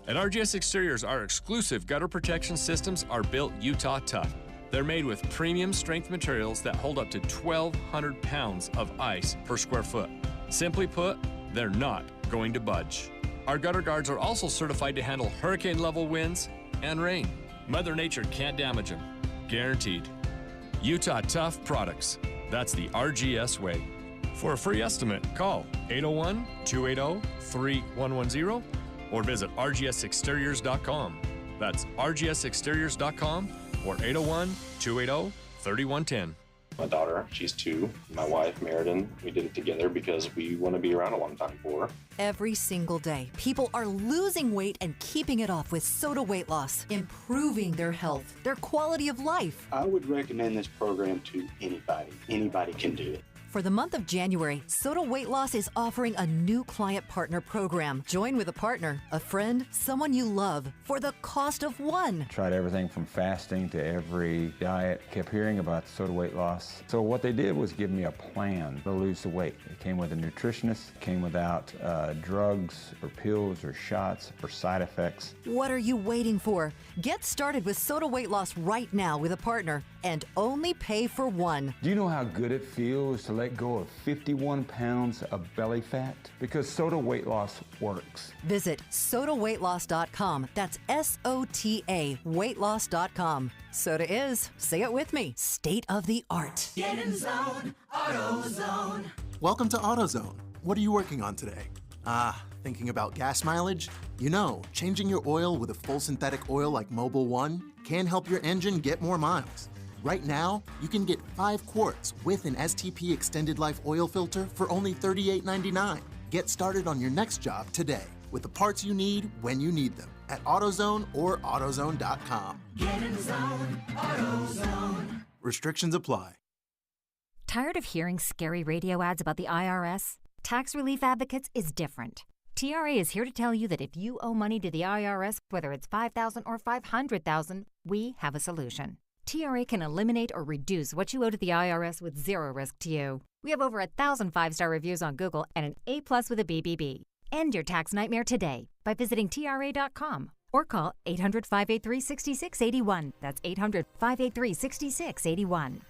Speaker 13: At RGS Exteriors, our exclusive gutter protection systems are built Utah tough. They're made with premium strength materials that hold up to 1,200 pounds of ice per square foot. Simply put, they're not going to budge. Our gutter guards are also certified to handle hurricane-level winds and rain. Mother Nature can't damage them. Guaranteed. Utah Tough Products. That's the RGS way. For a free estimate, call 801-280-3110 or visit rgsexteriors.com. That's rgsexteriors.com or 801-280-3110.
Speaker 14: my daughter. She's 2. My wife, Meriden, we did it together because we want to be around a long time for her.
Speaker 15: Every single day, people are losing weight and keeping it off with Soda Weight Loss, improving their health, their quality of life.
Speaker 16: I would recommend this program to anybody. Anybody can do it.
Speaker 15: For the month of January, Soda Weight Loss is offering a new client partner program. Join with a partner, a friend, someone you love for the cost of one.
Speaker 18: Tried everything from fasting to every diet. Kept hearing about Soda Weight Loss. So what they did was give me a plan to lose the weight. It came with a nutritionist, came without drugs or pills or shots or side effects.
Speaker 15: What are you waiting for? Get started with Soda Weight Loss right now with a partner and only pay for one.
Speaker 18: Do you know how good it feels to let go of 51 pounds of belly fat? Because Soda Weight Loss works.
Speaker 15: Visit sodaweightloss.com. That's SOTA weightloss.com. Soda is, say it with me, state of the art.
Speaker 19: Get in zone, AutoZone.
Speaker 20: Welcome to AutoZone. What are you working on today? Thinking about gas mileage? You know, changing your oil with a full synthetic oil like Mobil 1 can help your engine get more miles. Right now, you can get 5 quarts with an STP Extended Life oil filter for only $38.99. Get started on your next job today with the parts you need when you need them at AutoZone or AutoZone.com.
Speaker 19: Get in zone, AutoZone.
Speaker 20: Restrictions apply.
Speaker 21: Tired of hearing scary radio ads about the IRS? Tax Relief Advocates is different. TRA is here to tell you that if you owe money to the IRS, whether it's $5,000 or $500,000, we have a solution. TRA can eliminate or reduce what you owe to the IRS with zero risk to you. We have over 1,000 5-star reviews on Google and an A+ with a BBB. End your tax nightmare today by visiting TRA.com or call 800-583-6681. That's 800-583-6681.